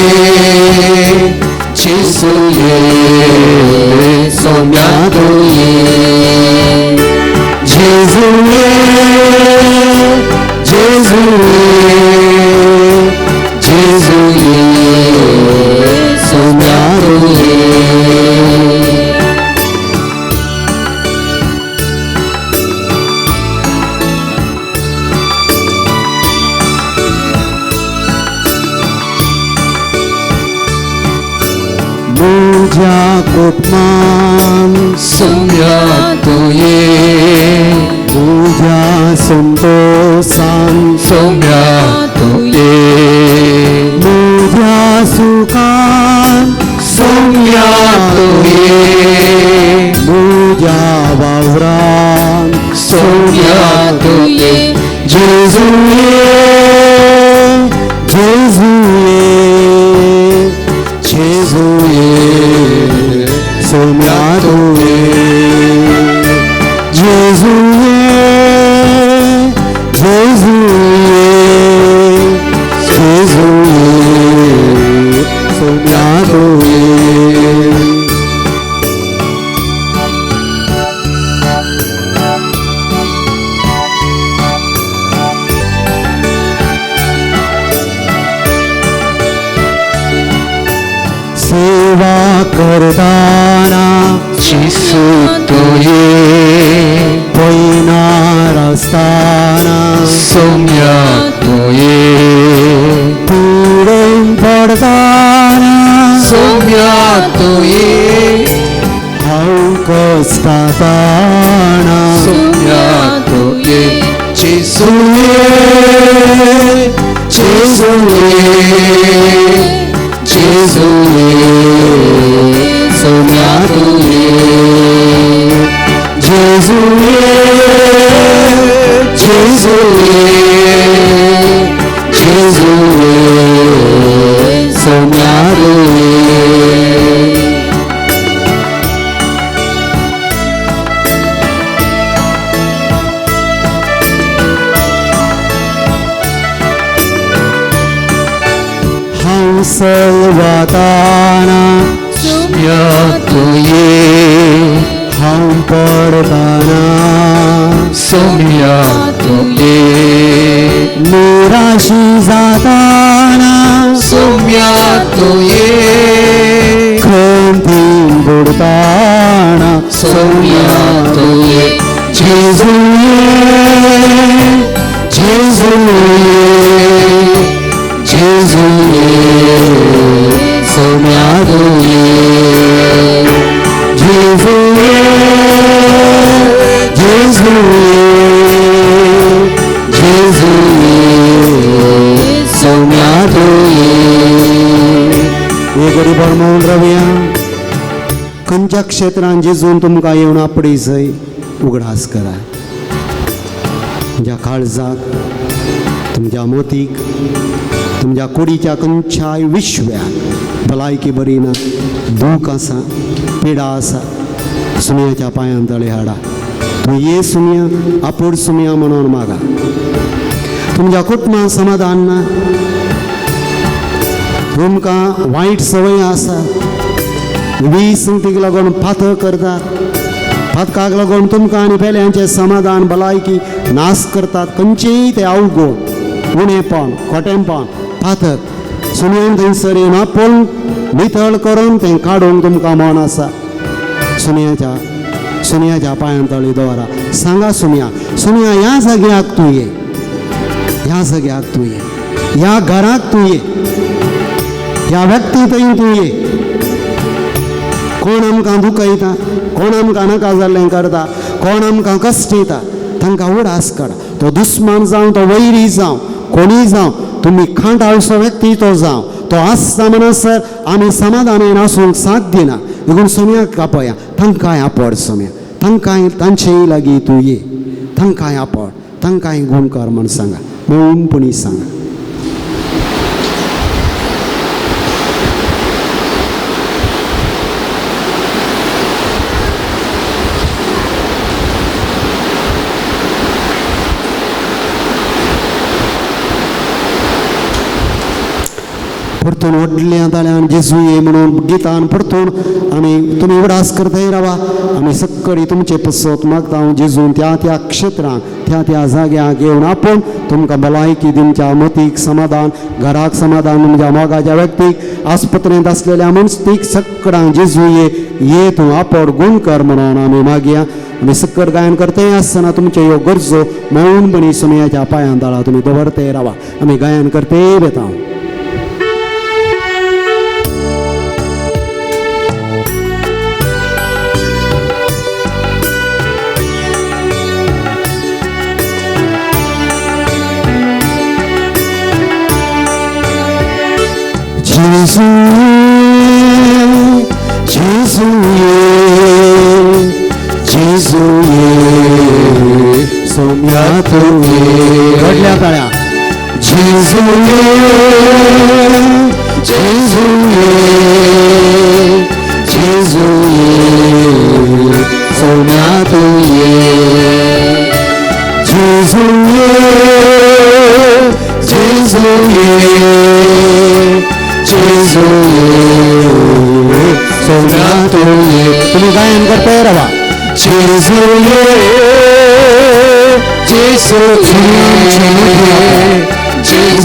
जेजू ये सोम्या तू ये जेजू ये जेजू ये जेजू ये सोम्या तू ये तुझ्या कुटुंबान सोम्या तू ये तुझ्या संतोषान सोम्या तू ये तुझ्या सुखान सोम्या तू ये तुझ्या वावरान सोम्या तू ये जेजू ये जेजू ये जेजू ये सोम्या तू ये जेजू ये जेजू ये जेजू ये सोम्या तू ये सेवा करताना जेजू तू ये पयनार आसताना सोम्या तू ये सोम्या तुये हांव कस्ताताना सोम्या तुये जेजुये जेजुये जेजुये सोम्या तुये जेजुये जेजुये जेजुये सोम्या तुये हांव सलवाताना सोम्या तुये हांव पडताना सोम्या तुये निराशी जाताना सोम्या तुये खंतीन बुडताना सोम्या तुये जेजुये जेजुये जेजुये सोम्या तुये जेजुये जेजुये जेजुये सोम्या तुये हे गरीब म्हणून रवया खंयच्या क्षेत्रांत जेजून तुमकां येवन आपणीचय उगडास करा. तुमच्या काळजाक तुमच्या मोतीक तुमच्या कुडीच्या खंयच्याय विश्व्यात भलायकी बरी ना दूख आसा पिडा आसा सुमयाच्या पांयां तळे हाडा. तूं ये सुमया आपूण सुमया म्हणून मागा. तुमच्या कुटुंबांत समाधान ना तुमकां वायट संवय आसा विसंगतीक लागून फातर करतात फातकाक लागून तुमकां आनी पेल्यांचें समाधान भलायकी नाश करतात खंयचेय ते अवगुण उणेपण खोटेंपण फातर सुमयान थंयसर येवन आपूण नितळ करून तें काडूंक तुमकां मन आसा. सुमयाच्या पांयां तळी दवरा. सांगा सुमया ह्या जाग्याक तूं ये ह्या जाग्याक तूं ये ह्या घराक तूं ये ह्या व्यक्ती थंय तूं ये. कोण आमकां दुखयता कोण आमकां नाका जाल्लें करता कोण आमकां कश्टयता तांकां उडास काडा. तो दुस्मान जावं तो वैरी जावं कोणीय जावं तुमी खांटाळचो व्यक्ती तो जावं तो आसता म्हणसर आमी समाधानान आसूंक साध्य ना. देखून सुमयाक आपया तांकांय आपड सुमया तांकांय तांचेय लागीं तूं ये तांकांय आपड तांकांय गूण कर म्हण सांगा मौनपणी सांगा. परतून व्हडल्या ताळ्यान जेजू ये म्हणून गितान परतून आमी तुमी उडास करताय रावा. आमी सक्कळी तुमचे पसत मागता जेजून त्या त्या क्षेत्रांत त्या त्या जाग्याक येवन आपूण तुमकां भलायकी तुमच्या मतीक समाधान घराक समाधान तुमच्या मोगाच्या व्यक्तीक आस्पत्रेंत आसलेल्या मनस्तीक सक्कळांक जेजू ये तूं आपड गूण कर म्हणून आमी मागया. आमी सक्कड गायन करताय आसतना तुमच्यो ह्यो गरजो मौनपणी सुमयाच्या पांयां तळा तुमी दवरताय रावा. आमी गायन करते बेता. जेजुये सोम्या तुये व्हडल्या ताळ्या जेजुये जेजुये जेजुये सोम्या तुये जेजुये जेजुये जेजुये सोम्या तुये. तुम्ही गायन करताय रावा. जेजुये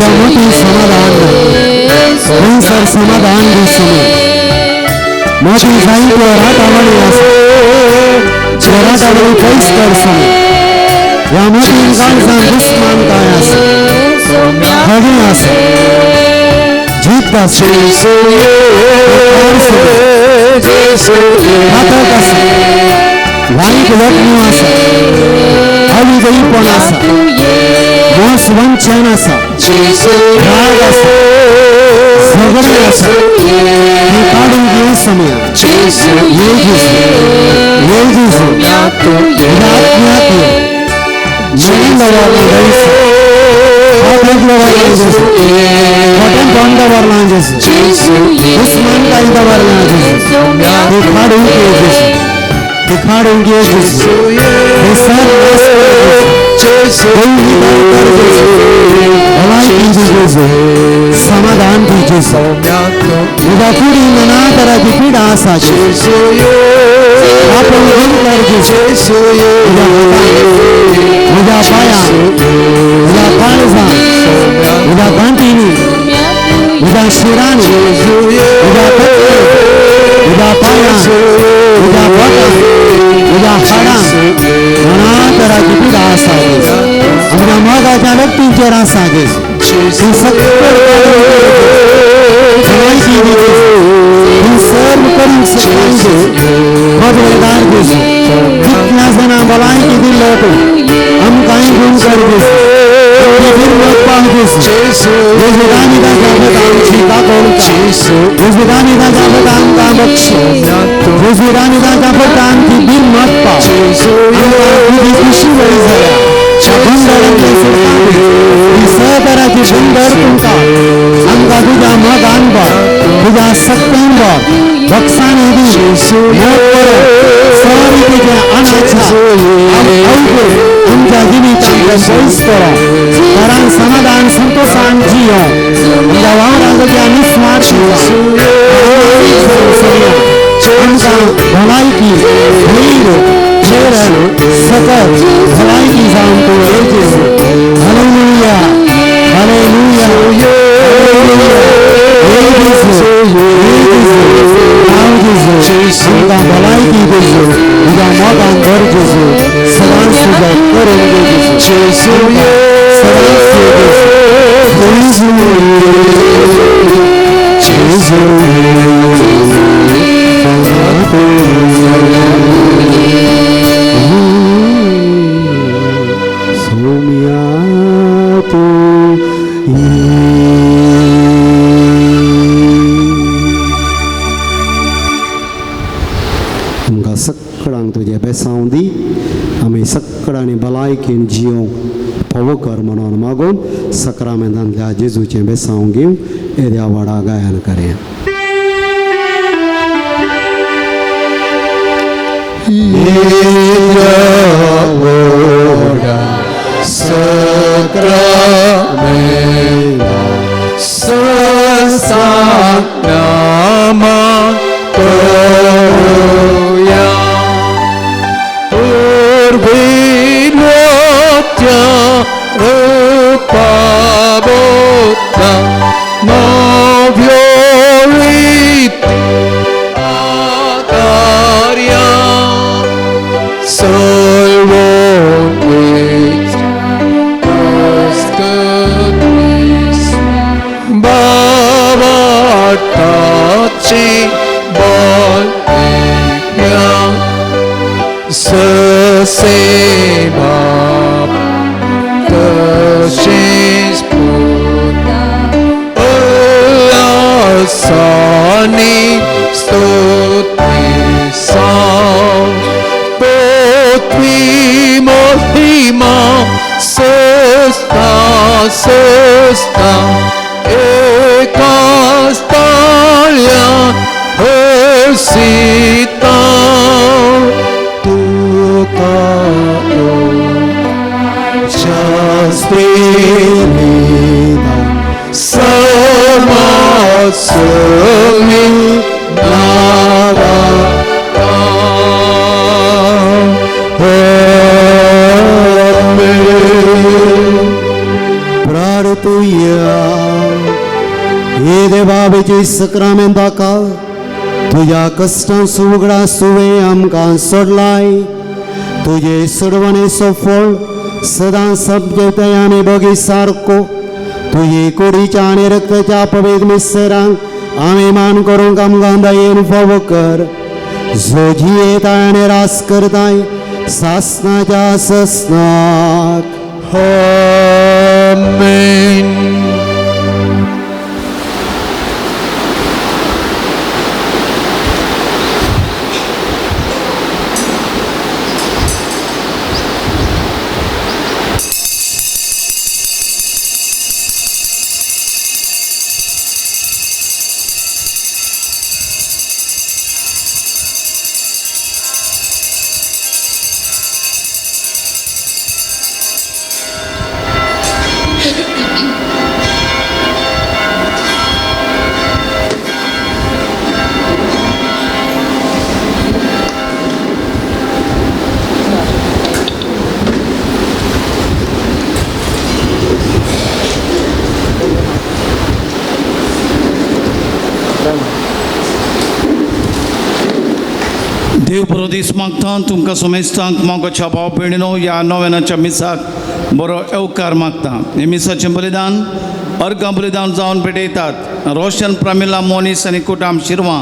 मोठी समाधान संसार समाधान दिसून मोठी जायतो राटावळी आसा राटावळी पयस करसून ह्या मोठी काळजान दुस्मान काय आसा खडी आसा जीत आसा 예수의 घातक आसा वाईट वटणू आसा अविजयीपण आसा मोस वंचन आसा राग आसा झगडे आसा हे काढून घे समय येजूस नवीन लवारला जायचं हातात लवारला जायचं हॉटेल बंदावरला जायचं उस्मान कायदावरला जायचं हे काढून घे हे काढून घे हे समाधान दीजिए उदा पूरी मना तरह की पीड़ा आशा आपण उदा पाया उदा काळजा उदा कांतीनी उदा शिरानी उदा उदा पाया उदा बटा उदा हाडा मना तरह की पीड़ा आशा अपना मागाच्या व्यक्तींचेर आशा घे सर्व करून सकाळचे भगवदार दिसो कितना जना बलाई की दिल लोटो हम काई गुण कर दिसो फिर मत पाह दिसो रोजगानी दा जाबत आमची का कोणता रोजगानी दा जाबत आम का बक्षी रोजगानी दा जाबत आमची बिन मत पा खुदी खुशी वळी झाला बंदरांचे सुखाने सहकाराची बंदर तुमका आमका तुझ्या मगांवर तुझ्या सत्यांवर बक्षाने दी सहरीतीचे अनाच्छा आमच्या जिवितांचे सोयीस करा कारण समाधान संतोषान जियो आमच्या वावरांच्या निस्वार्थ आमका भलायकी धैर्य प्रेरण सकल भलायकी जाऊन तो येजेसु हालेलुया हालेलुया आमका भलायकी देजो उदा मगान भर जेजो सदान सुजा करून जेजो सदान आमकां सगळ्यांक तुजे बेसावंदी आमी सगळ्यांनी भलायकेन जियोंक फावो कर म्हणून मागून सक्रामेंतांतल्या जेजूचें बेसांव घेवन येद्या वाडा गायन करें सक्रामेंताका तुझ्या कष्टां सुवगडा सुवे आमकां सोडलाय तुझे सोडवणेचो फळ सदां सबजेताय आमी बगी सारको तुझी कुडीच्या आणि रक्ताच्या पवित्र मिसरांक आम्ही मान करूंक आमकां दयेन फावो कर. जो जियेता आनी रास करताय सासनाच्या ससनाक. Amen. देव बरोदीस मागता तुमकां सोमेस्तांक मोगाच्या भाव भयणीनो ह्या नव्यानाच्या मिसाक बरो येवकार मागता. हे मिसाचें बलिदान अर्गां बलिदान जावन पेटयतात. रोशन प्रमिला मोनीस आनी कुटाम Shirva,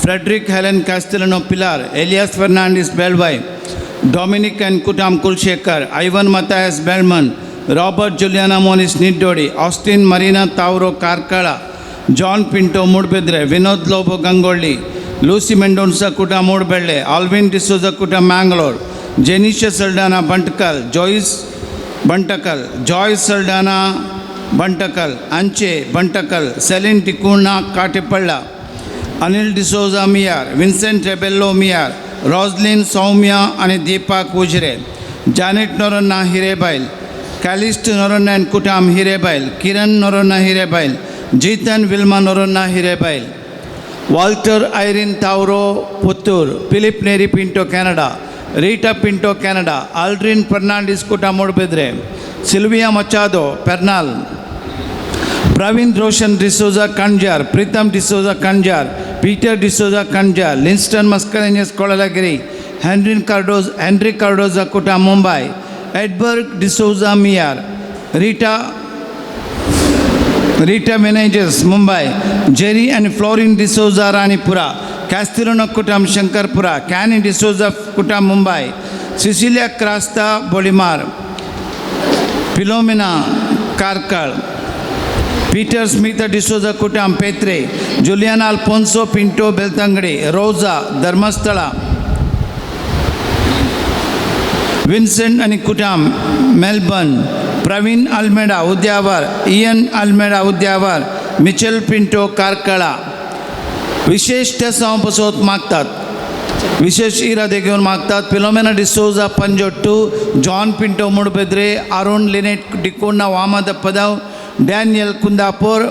Frederick Helen Castelino Pilar, Elias Fernandes Belvai, Dominic एन कुटाम Kulshekar, Ivan Mathias Belman, Robert Juliana Monis Niddodi, Austin Marina Tauro Karkala, John Pinto Moodbidri, Vinod Lobo Gangolli, Lucy Mendonca कुटा मूडबेಳ್ಳೆ, आल्विन डिसोजा कुटा मैंगलोर, जेनिशा सल्डाना बंटकल, जॉयस सल्डाना बंटकल, अंचे बंटकल, सेलिन टिकुना काटेपल्ला, अनिल डिसोजा मियार, विन्सेंट रेबेल्लो मियार, रॉजलिन सौम्या आणि Deepak Ujire, Janet Noronha Hirebail, Calist Noronha कुटाम हिरेबाईल, Kiran Noronha Hirebail, Jeetan Wilma Noronha Hirebail, Walter Irene Tauro Puttur, Philip Neri Pinto Canada, Rita Pinto Canada, Aldrin Fernandes कुटा Moodbidri, Sylvia Machado Pernal, Praveen Roshan D'Souza Kanjar, Preetam D'Souza Kanjar, Peter D'Souza Kanjar, Linston Mascarenhas Kolalgiri, Henry Cardoza कुटा Mumbai, Edberg D'Souza Miyar, Rita Menezes Mumbai, Jerry and Florine D'Souza Ranipura, Castelino कुटाम Shankarpura, Kenny D'Souza कुटा Mumbai, Cecilia Crasta Bolimar, Philomena Karkal, Peter Smith D'Souza कुटाम पेत्रे, Juliana Alphonso Pinto Belthangady, Rosa Dharmasthala, Vincent आणि कुटाम Melbourne, Praveen Almeida Udyavar, Ian Almeida Udyavar, Michelle Pinto Karkala. विशेष त्या बसवत मागतात, विशेष इरादे घेऊन मागतात. Philomena D'Souza Panjottu, John Pinto Moodbidri, Arun Lynette डिकोना वामद पदव, डॅनियल कुंदापूर,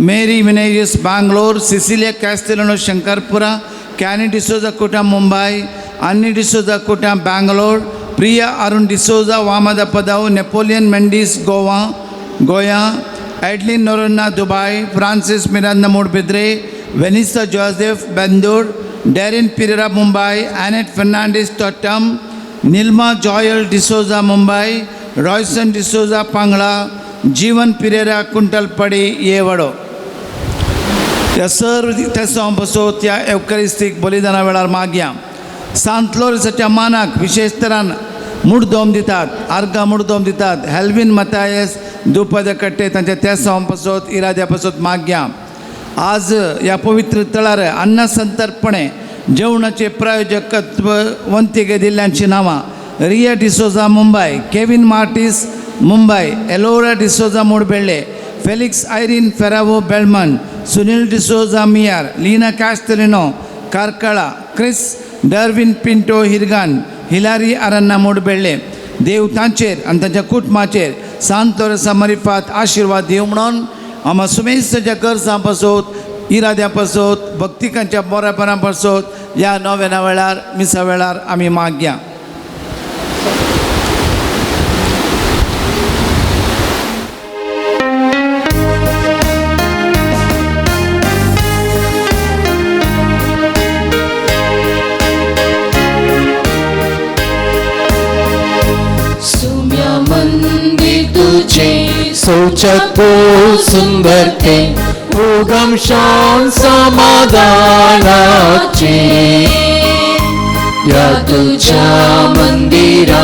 मेरी विनेजियस बैंगलोर, सिसिलिया कॅस्टेलिनो शंकरपुरा, कॅनी डिसोजा कुटा मुंबई, अन्नी डिसोजा कुटा बैंगलोर, प्रिया अरुण डिसोजा वामद पदव, नेपोलियन मेंडिस गोया, Adeline Noronha Dubai, Francis Miranda Moodbidri, वेनिसा Joseph Bendur, Darren Pereira Mumbai, Annette Fernandes टोटम, निल्मा जॉयल डिसोजा मुंबई, रॉयसन डिसोजा पांगळा, जीवन पिरेरा कुंटलपडी येवडो. ह्या सर्व त्या बसोत ह्या एवकरिस्तीक बलिदाना वेळार मागया. सांत लोरिसाच्या मानाक विशेष तरान मुडदोम दितात, आर्गां मुडदोम दितात. हेल्विन मतायस दुपद कट्टे तांच्या त्या बसोत इराद्या बसोत मागया. आज या पवित्र तळार अन्न संतर्पणे जेवणाचे प्रायोजकत्व वंतिके दिल्ल्यांची नावां: Riya D'Souza Mumbai, Kevin Martis Mumbai, Ellora D'Souza Moodubelle, Felix Irene Ferrao Belman, Sunil D'Souza Miyar, Leena Castelino Karkala, Chris Darwin Pinto Hirgan, Hilary Aranha Moodubelle. देव तांचेर आनी तांच्या कुटुंबाचेर सांत लोरेसा मरिफात आशिर्वाद दिवं म्हणून आम्हा सुमेस्तच्या गरजां पासत, इराद्या पासत, भक्तिकांच्या बरोबरां पासत ह्या नव्याना वेळार मिसा वेळार आमी मागया. सोच्यात सुंदर ते उगम शान समाधानाचे या तुझ्या मंदिरा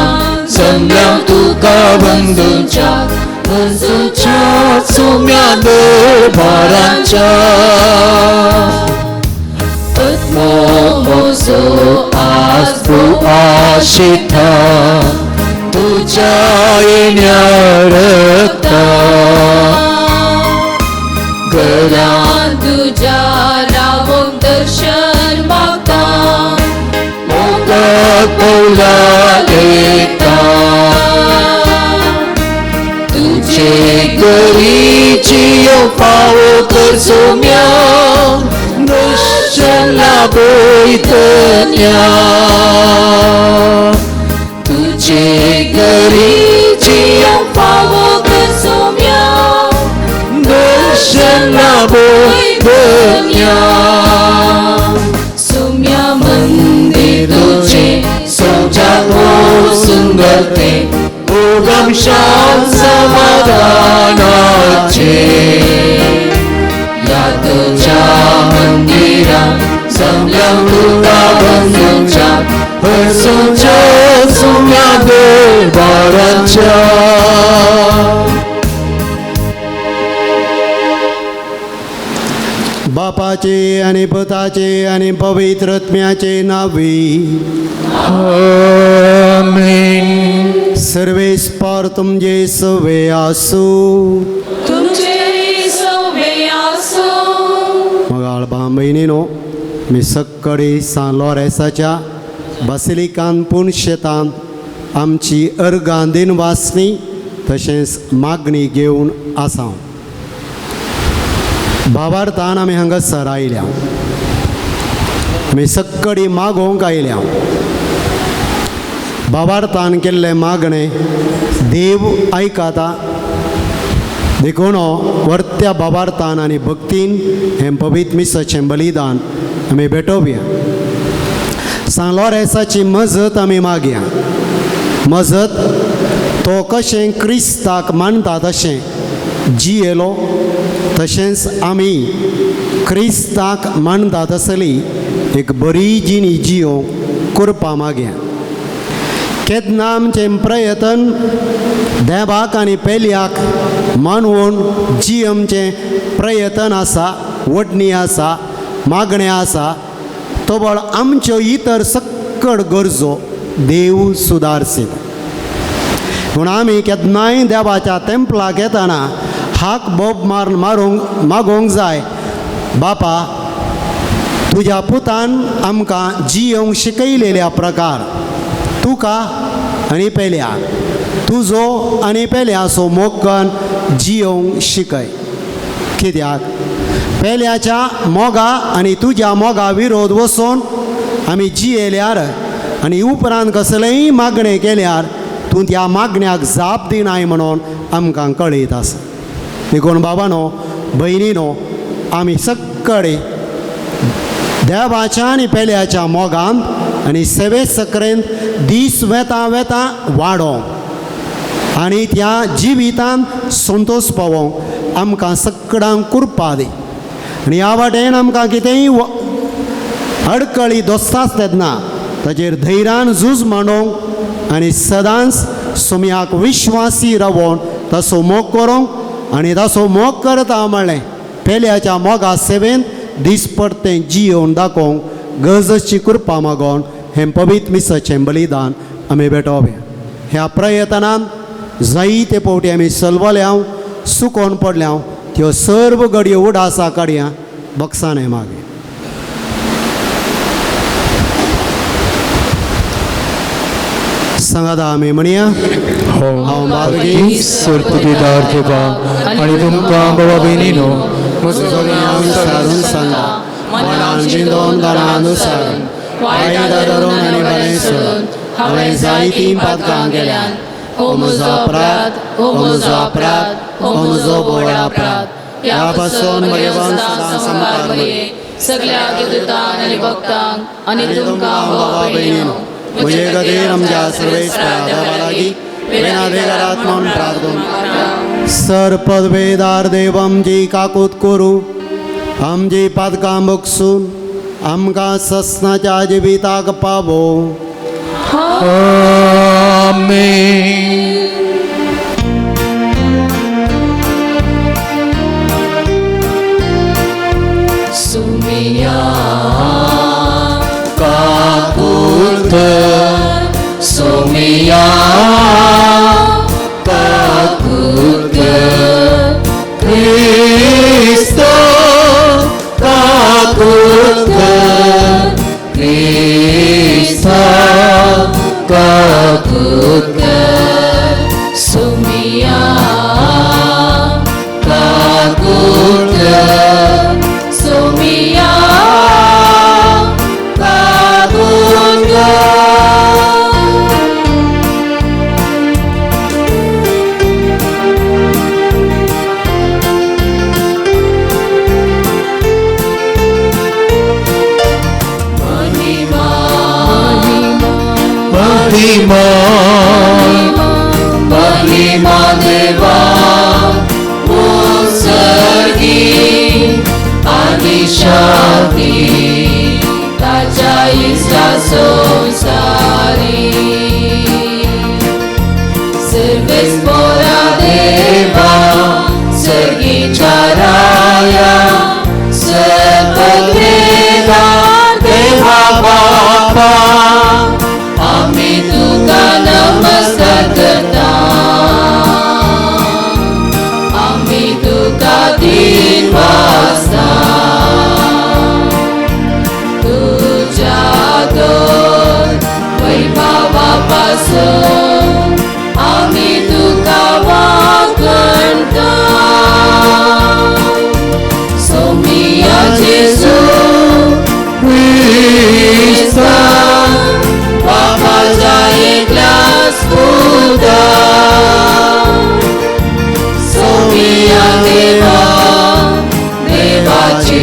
जमल्या तुका बंधूच्या बंधूच्या सोम्या दरबारांच्या मोसो आज आशिता तुझ्या येण्या रक्ता घरात तुझ्या रावून दर्शन मागता कौला येता तुझे करीची पावो कर सोम्या दर्शन लाभोइतन्या तुझे करीची पावो कर सोम्या दर्शन लाभोइतन्या सोम्या मंदिर तुझे सोजागो सुंदर ते उगम शान समाधानाचे या तुझ्या मंदिरा जमल्या तुका बंधूच्या हसूच्या सोम्या दरबारांच्या बापाचे आणि पुताचे आणि पवित्र आत्म्याचे नावे आमेन सर्वेस पार तुमचे सवे आसू तुमचे सवे आसो मगाळ बहिणीनो मी सक्कडे सान लॉरेसाच्या बासिलिकान पुणशेतान आमची अर्गां दिन वाचणी तशेंच मागणी घेवन आसां भावार्थान आमी हांगासर आयल्या आमी सक्कडी मागोवंक आयल्या भावार्थान केल्ले मागणे देव आयकाता देखून वर्त्या भावार्थान आनी भक्तीन हें पवित्र मिसाचें बलिदान आमी भेटोवया सान लॉरेसाची मजत आमी मागया मजत तो कशें क्रिस्ताक मानता तशें जियेलो तशेंच आमी क्रिस्ताक मानता तसली एक बरी जिणी जियो करपा मागया केन्ना आमचें प्रयत्न देवाक आनी पेल्याक मानवून जी आमचें प्रयत्न आसा वडणी आसा मागणे आसा तोबळ आमच्यो इतर सक्कड गरजो देव सुदारसीत म्हूण आमी केन्नाय देवाच्या तेंपलाक येताना हाक बोब मागोवंक जाय बापा तुज्या पुतान आमकां जियोंक शिकयलेल्या प्रकार तुका आनी पेल्याक तुजो आनी पेल्याचो मोगन जियोंक शिकय कित्याक पेल्याच्या मोगा आनी तुज्या मोगा विरोध वचोन आमी जियेल्यार आनी उपरांत कसलेय मागणे केल्यार तूं त्या मागण्याक जाप दिनाय म्हणून आमकां कळयत आसा देखून बाबानो भयणीनो आमी सक्कडे देवाच्या आनी पेल्याच्या मोगान आनी सेवे सकरेंत दीस वेता वेता वाडोवंक आनी त्या जिवितांत संतोश पावोवंक आमकां सक्कडांक कुरपा दी आनी ह्या वाटेन आमकां कितेंय अडकळी दोस्तास तेन्ना ताचेर धैर्यान झूज मांडोवंक आनी सदांच सुमयाक विश्वासी रावोन तसो मोग करूंक आनी तसो मोग करता म्हणलें पेल्याच्या मोगा सेवेंत दिसपडतें जियोवन दाखोवंक गरजेची कृपा मागोवन हें पवित्र मिसाचें बलिदान आमी भेटोवया ह्या प्रयत्नान जायते फावटी आमी सलवल्या सुकोवन पडल्या त्यो सर्व घडयो उडासा काडया बक्षाने मागे सांगात आमी म्हणया हांव मागीं सुरपुतीदार तुका आनी तुमकां बाबा भयणीनो सारून सांगा मनान जिंदोन दानानुसार वायट धरून आनी बरें सोडून हांवें जायतीं पातकां केल्यान हो म्हजो अपराध हो म्हजो अपराध हो म्हजो बोड अपराध ह्या पासून म्हजे वंश संस्कार बरे सगळ्या दुतांक आनी भक्तांक आनी तुमकां बाबा भयणीनो म्हजे खातीर आमच्या सर्वेस्परा देवा लागीं विनाधिकारात म्हूण प्रार्थना सरपदवेदार देवम जी काकुत करू आमची पातकां बगसून आमकां ससनाच्या जिविताक पावो. आमेन. सुमिया काकुत सोमिया काकुत Cristo काकुत Cristo काकुत सुमिया काकुत सुमिया काकुत महिमा महिमा देवा उत्सर्गी आणि शांती ताच्या इष्टा संसारी सर्वेस पोरा देवा सर्गीच्या राया सर्ववेदा देवा बापा आम्ही तुका नमस्कार करता आम्ही तुका दिन वाजता तुझ्या दोन वैभवापासून आम्ही तुका वागणता सोमिया जेसू Cristo बाबाच्या एकल्यास पुता सोमिया देवा देवाची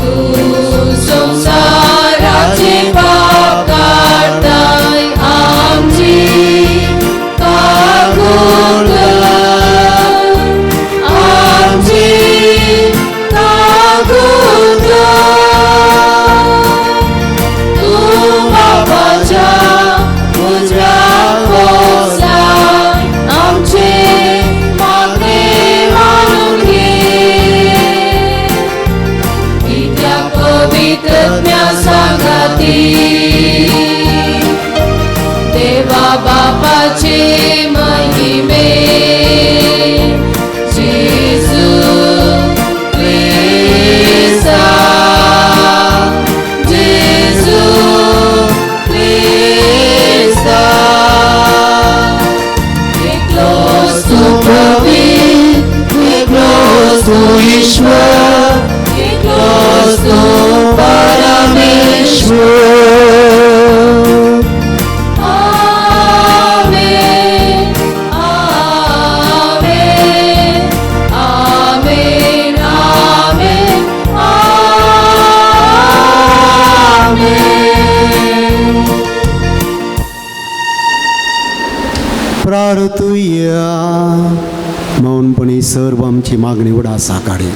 तू संसाराचे पाप काढताय आमची काकूट आमची काकूट तू बाबाच्या उजव्या कोसळाय आमचे मागणे मानून घे त्या पवित्रज्ञा सांगती देवा बापाचे महिमे जेसू ख्रिस्ता जेसू ख्रिस्ता we close to पवित्र we close to Ishwar we close to परमेश्वर आमेन आमेन आमेन आमेन आमेन प्रार्थूया मौनपणे सर्व आमची मागणी उडा साकाडे.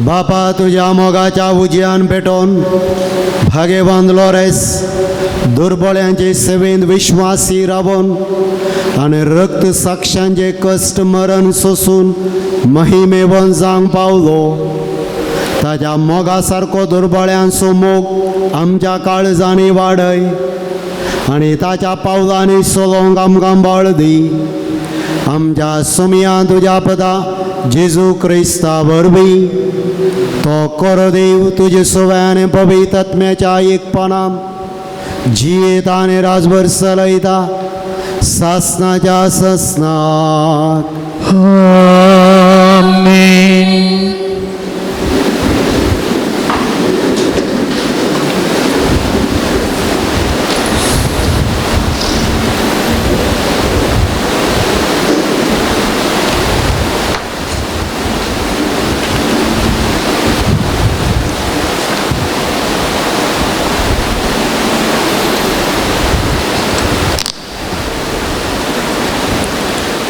बापा तुझ्या मोगाच्या उजयान पेटोवन भागे बांदलो रेस दुर्बळ्यांचे सेवेंत विश्वासी राबोन आनी रक्त साक्षांचे कश्ट मरण सोसून महिमे वंजांक पावलो. ताच्या मोगा सारको दुर्बळ्यांचो मोग आमच्या काळजांनी वाडय आनी ताच्या पावलांनी चलोवंक आमकां बळ दी. आमच्या सुमिया तुज्या पदा जेजू क्रिस्ता वरवीं तो कोरो देव तुजे सुव्यान पवित्र आत्म्याच्या एकपणान जियेता आनी राजभर चलयता सासनाच्या ससनाक. आमेन.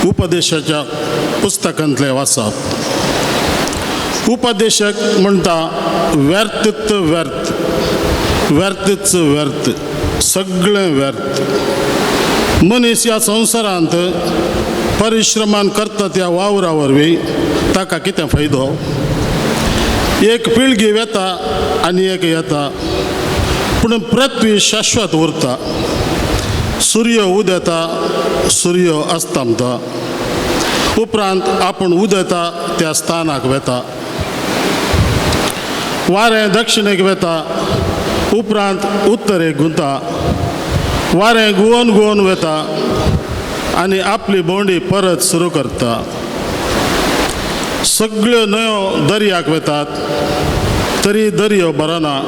उपदेशाच्या पुस्तकांतले वाचप. उपदेशक म्हणटा व्यर्थच व्यर्थ, व्यर्थच व्यर्थ, सगळें व्यर्थ. मनीस ह्या संवसारांत परिश्रमान करता त्या वावरा वरवीं ताका कितें फायदो? एक पिळगी वेता आनी एक येता, पूण पृथ्वी शाश्वत उरता. सूर्य उदेता, सूर्य अस्तमता, उपरांत आपूण उदेता त्या स्थानाक वेता. वारें दक्षिणेक वेता, उपरांत उत्तरेक घुंवता. वारें घुंवन घुंवन वेता आनी आपली भोंवडी परत सुरू करता. सगळ्यो न्हंयो दर्याक वेतात, तरी दर्यो भरना.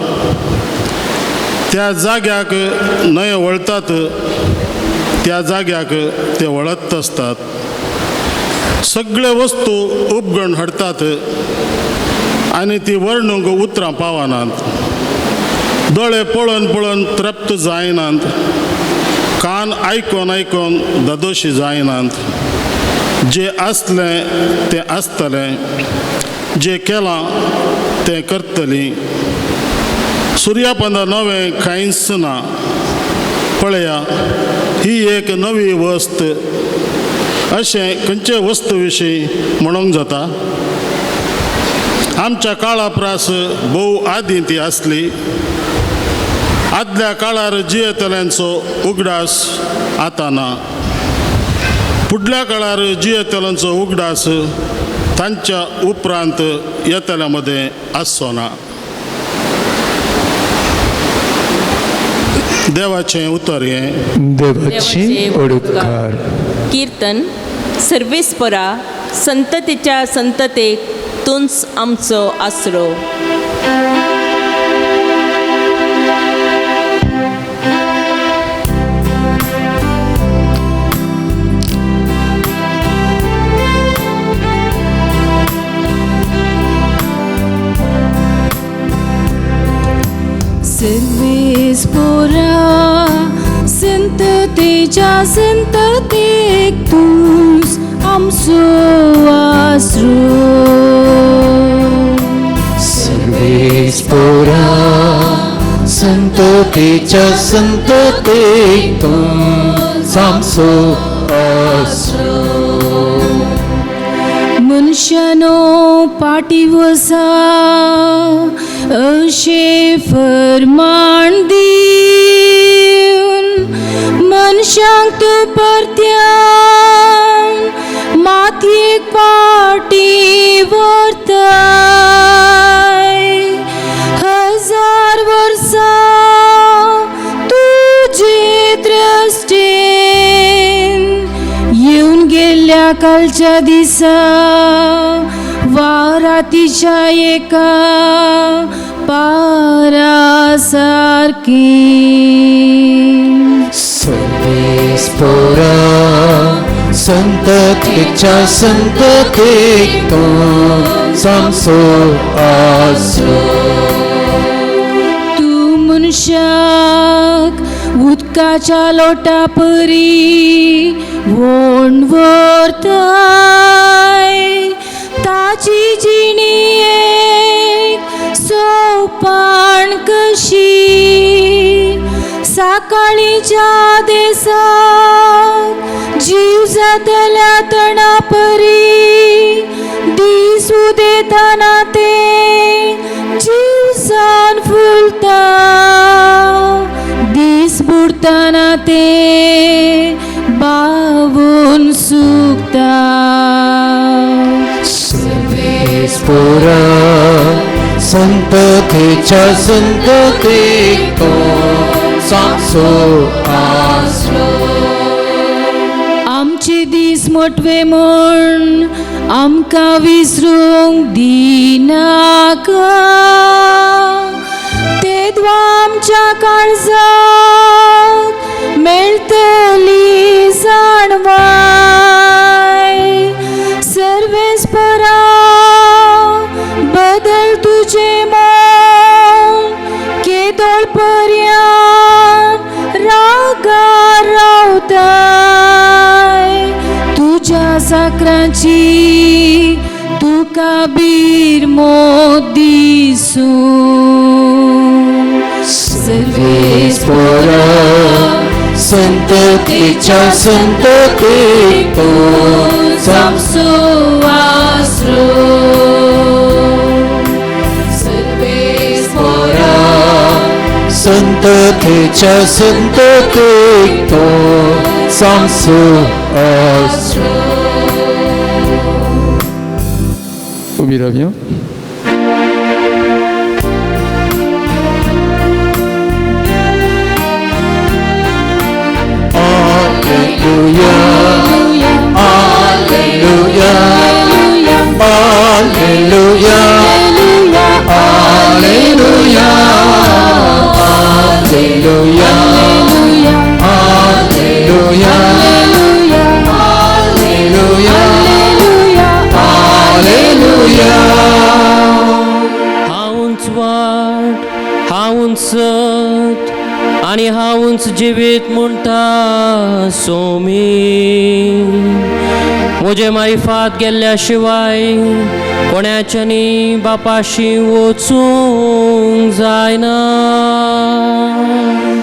त्या जाग्याक न्हंयो वळटात, त्या जाग्याक ते वळत आसतात. सगळे वस्तू उपगण हाडटात आनी ती वर्णूंक उतरां पावनात. दोळे पळोवन पळोवन तृप्त जायनात, कान आयकोन आयकोन ददोशी जायनात. जे आसलें तें आसतलें, जें केलां तें करतलीं. सुर्यापंदा नवें कांयच ना. पळया, ही एक नवी वस्त. अशें खंयचे वस्तू विशीं म्हणूंक जाता? आमच्या काळा प्रास भोव आदीं ती आसली. आदल्या काळार जियेतल्यांचो उगडास आतां ना. फुडल्या काळार जियेतल्यांचो उगडास तांच्या उपरांत येतल्या मदें आसचो ना. देवाचें उतर हें. देवाची ओडकार. कीर्तन सर्वेस्परा संततेच्या संततेक तुंच आमचो आसरो. सर्वेस्परा संततेच्या संततेक तुंच आमचो आसरो. सर्वेस्परा संततेच्या संततेक तुंच आमचो आसरो. मनशानो पाटिवसा अशे फरमान दिवन मनशांक तूं परत्यान मातयेक पाटी व्हरताय. 1000 वर्सां तुजे दृश्टेन येवन गेल्ल्या कालच्या दिसा वा रातीच्या एका पारा सारकी. सर्वेस्परा संततेच्या संततेक तुंच आमचो आसरो. तूं मनशाक उदकाच्या लोटा परी व्होण व्हरताय. ताची जिणी एक सोपाण कशी. सकाळीच्या देसाक जीव जातल्या तणा परी दीस उदेताना ते जीवसान फुलता. दीस बुडताना ते बावून सुकता. सर्वेस्परा संततेच्या संततेक तुंच आमचो आसरो. आमचे दीस मोटवे म्हण आमकां विसरूंक दिनाका. तेद्वा आमच्या काळजाक मेळटली जाणवाय. सर्वेस्परा बदल तुजे मन केदोळ पर्यंत रागार रावताय. तुज्या पाखरांची तुका बीर मोग दिसू सर्वेस्परा संततीच्या संततीक तो आमचो आसरो सर्वेस्परा संततीच्या संततीक तो आमचो आसरो. उभी राहूया. Hallelujah, Hallelujah, Hallelujah, Hallelujah, Hallelujah, Hallelujah, Hallelujah. हांवूच वाट हांवूच सत आनी हांवूच जिवीत म्हणटा सोमी म्हजे मारिफात गेल्ल्या शिवाय कोणाच्यानी बापाशी वचूंक जायना.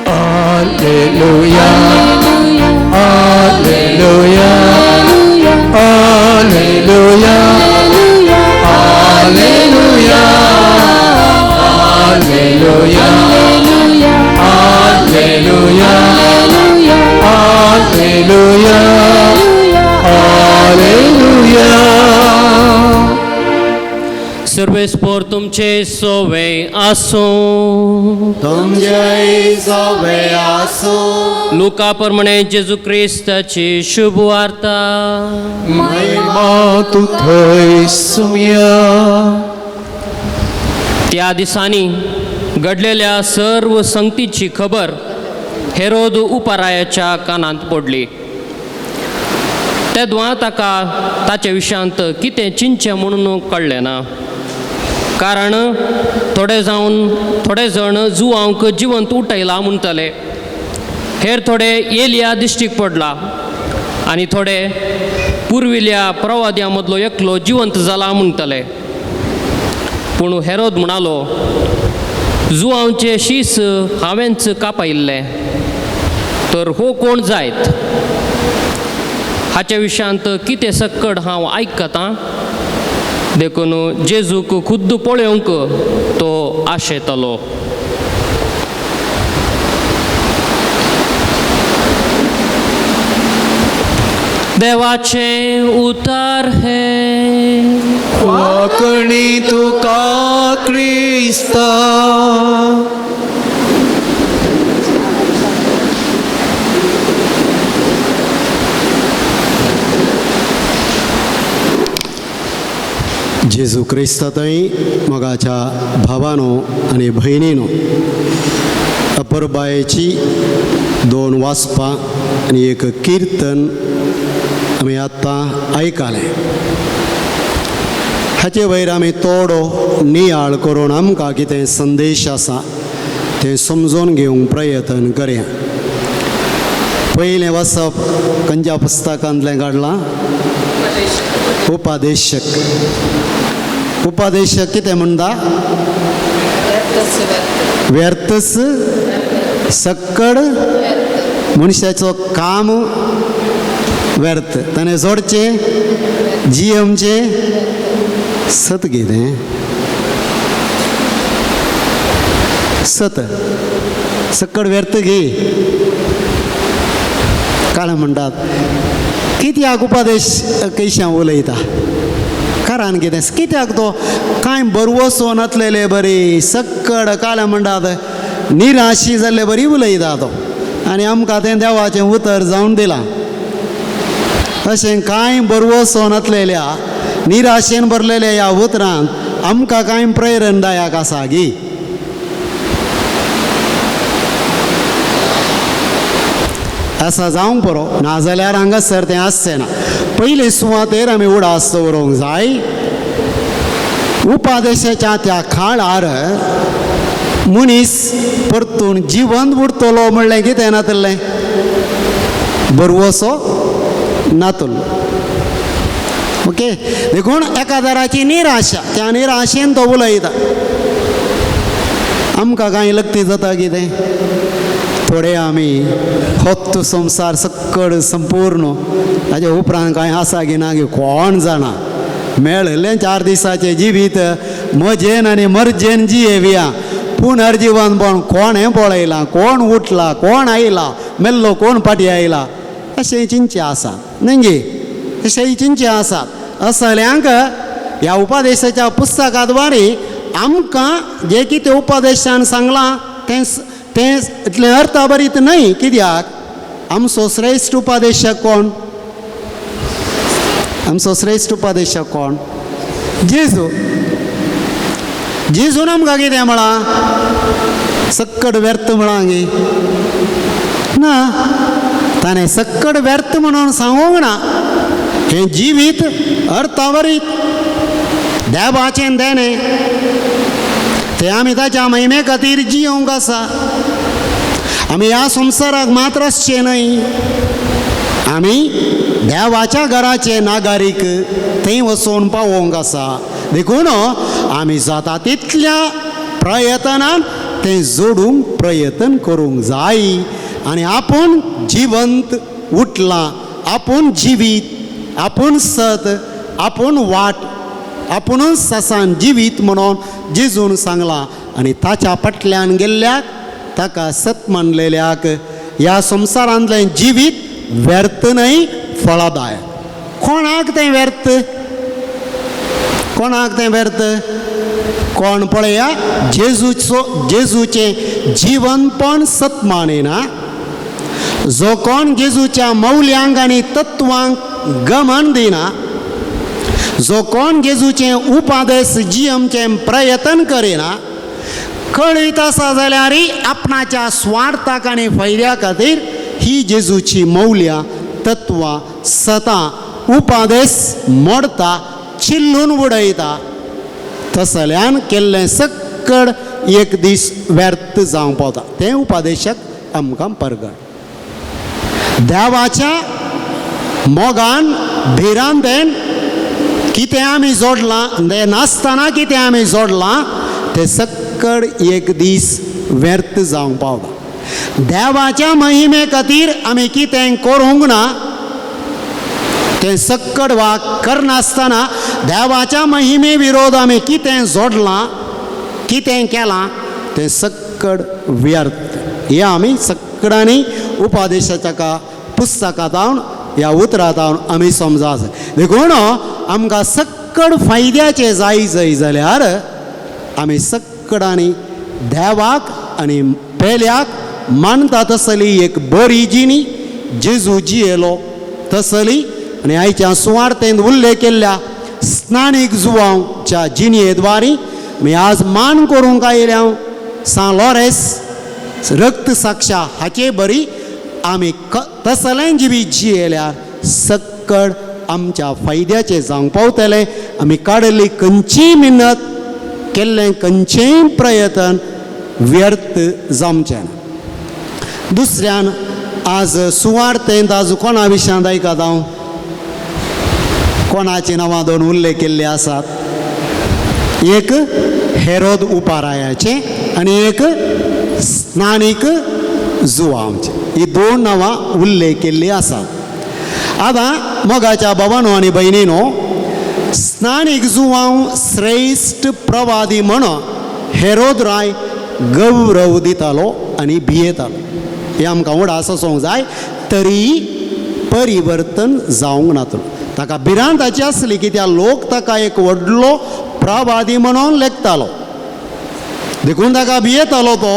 Hallelujah, Hallelujah, Hallelujah, Hallelujah, Hallelujah, Hallelujah, Hallelujah, Hallelujah. सर्वेस्पोर तुमचे सोवे आसूं. तुमचे सवे आसो लुका प्रमाणे जेजू क्रिस्ताची शुभ वार्ता. महिमा तू थंय सुमया. त्या दिसांनी घडलेल्या सर्व संगतीची खबर हेरोद उपारायाच्या कानांत पडली. तेदवा ताका ताचे विशयांत कितें चिंतचें म्हणून कळ्ळें ना. कारण थोडे जण जुवांक जिवंत उठयला म्हणटले, हेर थोडे एलिया दिश्टीक पडला आनी थोडे पुर्विल्ल्या प्रवाद्यां मदलो एकलो जिवंत जाला म्हणटले. पूण हेरोद म्हणालो, जुवांचे शीस हांवेंच कापायिल्ले, तर हो कोण जायत? हाच्या विशयांत कितें सक्कड हांव आयकतां. देखून जेजूक खुद्द पळोवंक तो आशेतलो. देवाचे उतार हे वाकणी तुका क्रिस्ता. जेजू क्रिस्तातय मोगाच्या भावानो आनी भयणीनो, अपर्बायेची 2 वाचपां आनी एक किर्तन आमी आतां आयकलें. हाचे वयर आमी थोडो नियाळ करून आमकां कितें संदेश आसा तें समजून घेवंक प्रयत्न करया. पयलें वचप खंयच्या पुस्तकांतलें काडलां? उपादेशक. उपादेशक कितें म्हणटा? व्यर्थच सक्कड मनशाचो काम व्यर्थ. ताणें जोडचें जीएमचें सत कितें? सत सक्कड व्यर्थ घे काळ म्हणटात. कित्याक उपादेश कैशां उलयता? कारण कित्याक तो कांय बरवसो नातलेले बरी सक्कड काल म्हणटात निराशी जाल्ले बरी उलयता तो. आनी आमकां तें देवाचें उतर जावन दिलां. अशें कांय बरवसो नातलेल्या निराशेन भरलेल्या ह्या उतरांत आमकां कांय प्रेरणादायक आसा गी. आसा जावंक पुरो, नाजाल्यार हांगासर तें आसचें ना. पयले सुवातेर आमी उडास दवरूंक जाय. उपादेशाच्या त्या काळार मनीस परतून जिवंत उरतलो म्हणलें कितें नातलें? बरवसो नातलो. ओके देखून एकादाराची निराशा त्या निराशेन तो उलयता आमकां कांय लक्ती जाता कितें थोडे आमी होत संवसार सक्कड संपूर्ण ताचे उपरांत कांय आसा की ना की कोण जाणा मेळिल्लें 4 दिसाचें जिवीत मजेन आनी मर्जेन जियेवया पुनर्जीवन पण कोण हें पळयलां कोण उठला कोण आयला मेल्लो कोण फाटीं आयला अशें चिंचे आसा न्ही अशेंय चिंचे आसात असल्यांक ह्या उपदेशाच्या पुस्तकाद्वारे आमकां जे कितें उपदेशान सांगलां तें इतलें अर्थभरीत न्हय कित्याक आमचो श्रेश्ठ उपदेशक कोण आमचो श्रेश्ठ उपदेशक कोण जेजू जेजून आमकां कितें म्हळां सक्कड व्यर्थ म्हळां गे ना ताणें सक्कड व्यर्थ म्हणून सांगूंक ना हें जिवीत अर्थभरीत देवाचें देणें तें आमी ताच्या महिमे खातीर जियोंक आसा आमी ह्या संवसाराक मात्र आसचे न्हय आमी देवाच्या घराचे नागरीक थंय वचून पावोंक आसा देखून आमी जाता तितल्या प्रयत्नान तें जोडूंक प्रयत्न करूंक जाय आनी आपूण जिवंत उठलां आपूण जिवीत आपूण सत आपूण वाट आपुणूच सासान जिवीत म्हणून जेजून सांगलां आनी ताच्या फाटल्यान गेल्ल्याक ताका सत मानलेल्याक ह्या संवसारांतलें जिवीत व्यर्थ न्हय फळदाय कोणाक तें व्यर्थ कोणाक तें व्यर्थ कोण पळया जेजूचें जीवनपण सत मानिना जो कोण जेजूच्या मौल्यांक आनी तत्वांक गमन दिना जो कोण जेजूचें उपादेश जियेवचें प्रयत्न करिना कळीत आसा जाल्यारय आपणाच्या स्वार्थाक आनी फायद्या खातीर ही जेजूची मौल्यां तत्वां सतां उपादेश मोडता चिल्लून उडयता तसल्यान केल्लें सक्कड एक दीस व्यर्थ जावंक पावता तें उपादेशक आमकां परगट देवाच्या मोगान भिरांतेन कितें आमी जोडलां तें नासतना कितें आमी जोडलां तें सक्कड एक दीस व्यर्थ जावंक पावता देवाच्या महिमे खातीर आमी कितें करूंक ना तें सक्कड वा करनासतना देवाच्या महिमे विरोध आमी कितें जोडलां कितें केलां तें सक्कड व्यर्थ हें आमी सक्कडांनी उपादेशाच्या पुस्तकांत ह्या उतरांत आमी समजा देखून आमकां सक्कड फायद्याचें जाय जाल्यार आमी सक्कडांनी देवाक आनी पेल्याक मानता तसली एक बरी जिणी जेजू जियेलो तसली आनी आयच्या सुवार्थेंत उल्लेख केल्ल्या स्नानीक जुवांच्या जिणयेद्वारे आमी आज मान करूंक आयल्या सान लॉरेस रक्त साक्षा हाचे बरी आमी तसलें जिवीत जियेल्यार सक्कड आमच्या फायद्याचें जावंक पावतलें आमी काडिल्ली खंयचीय मिनत केल्लें खंयचेंय प्रयत्न व्यर्थ जावचें ना दुसऱ्यान आज सुवार्थेंत आज कोणा विशयांत आयकात हांव कोणाची नांवां दोन उल्लेख केल्ले आसात एक हेरोद उपारायाचें आनी एक स्नानीक जुवांचें ही दोन नांवां उल्लेख केल्लीं आसात आतां मोगाच्या भावांनो आनी भयणीनो स्नानीक जुवांव श्रेश्ठ प्रवादी म्हणून हेरोद राय गौरव दितालो आनी भियेतालो हें आमकां उडा सोंसोंक जाय तरी परिवर्तन जावंक नातलो ताका भिरांत ताची आसली कित्याक लोक ताका एक व्हडलो प्रवादी म्हणून लेखतालो देखून ताका भियेतालो तो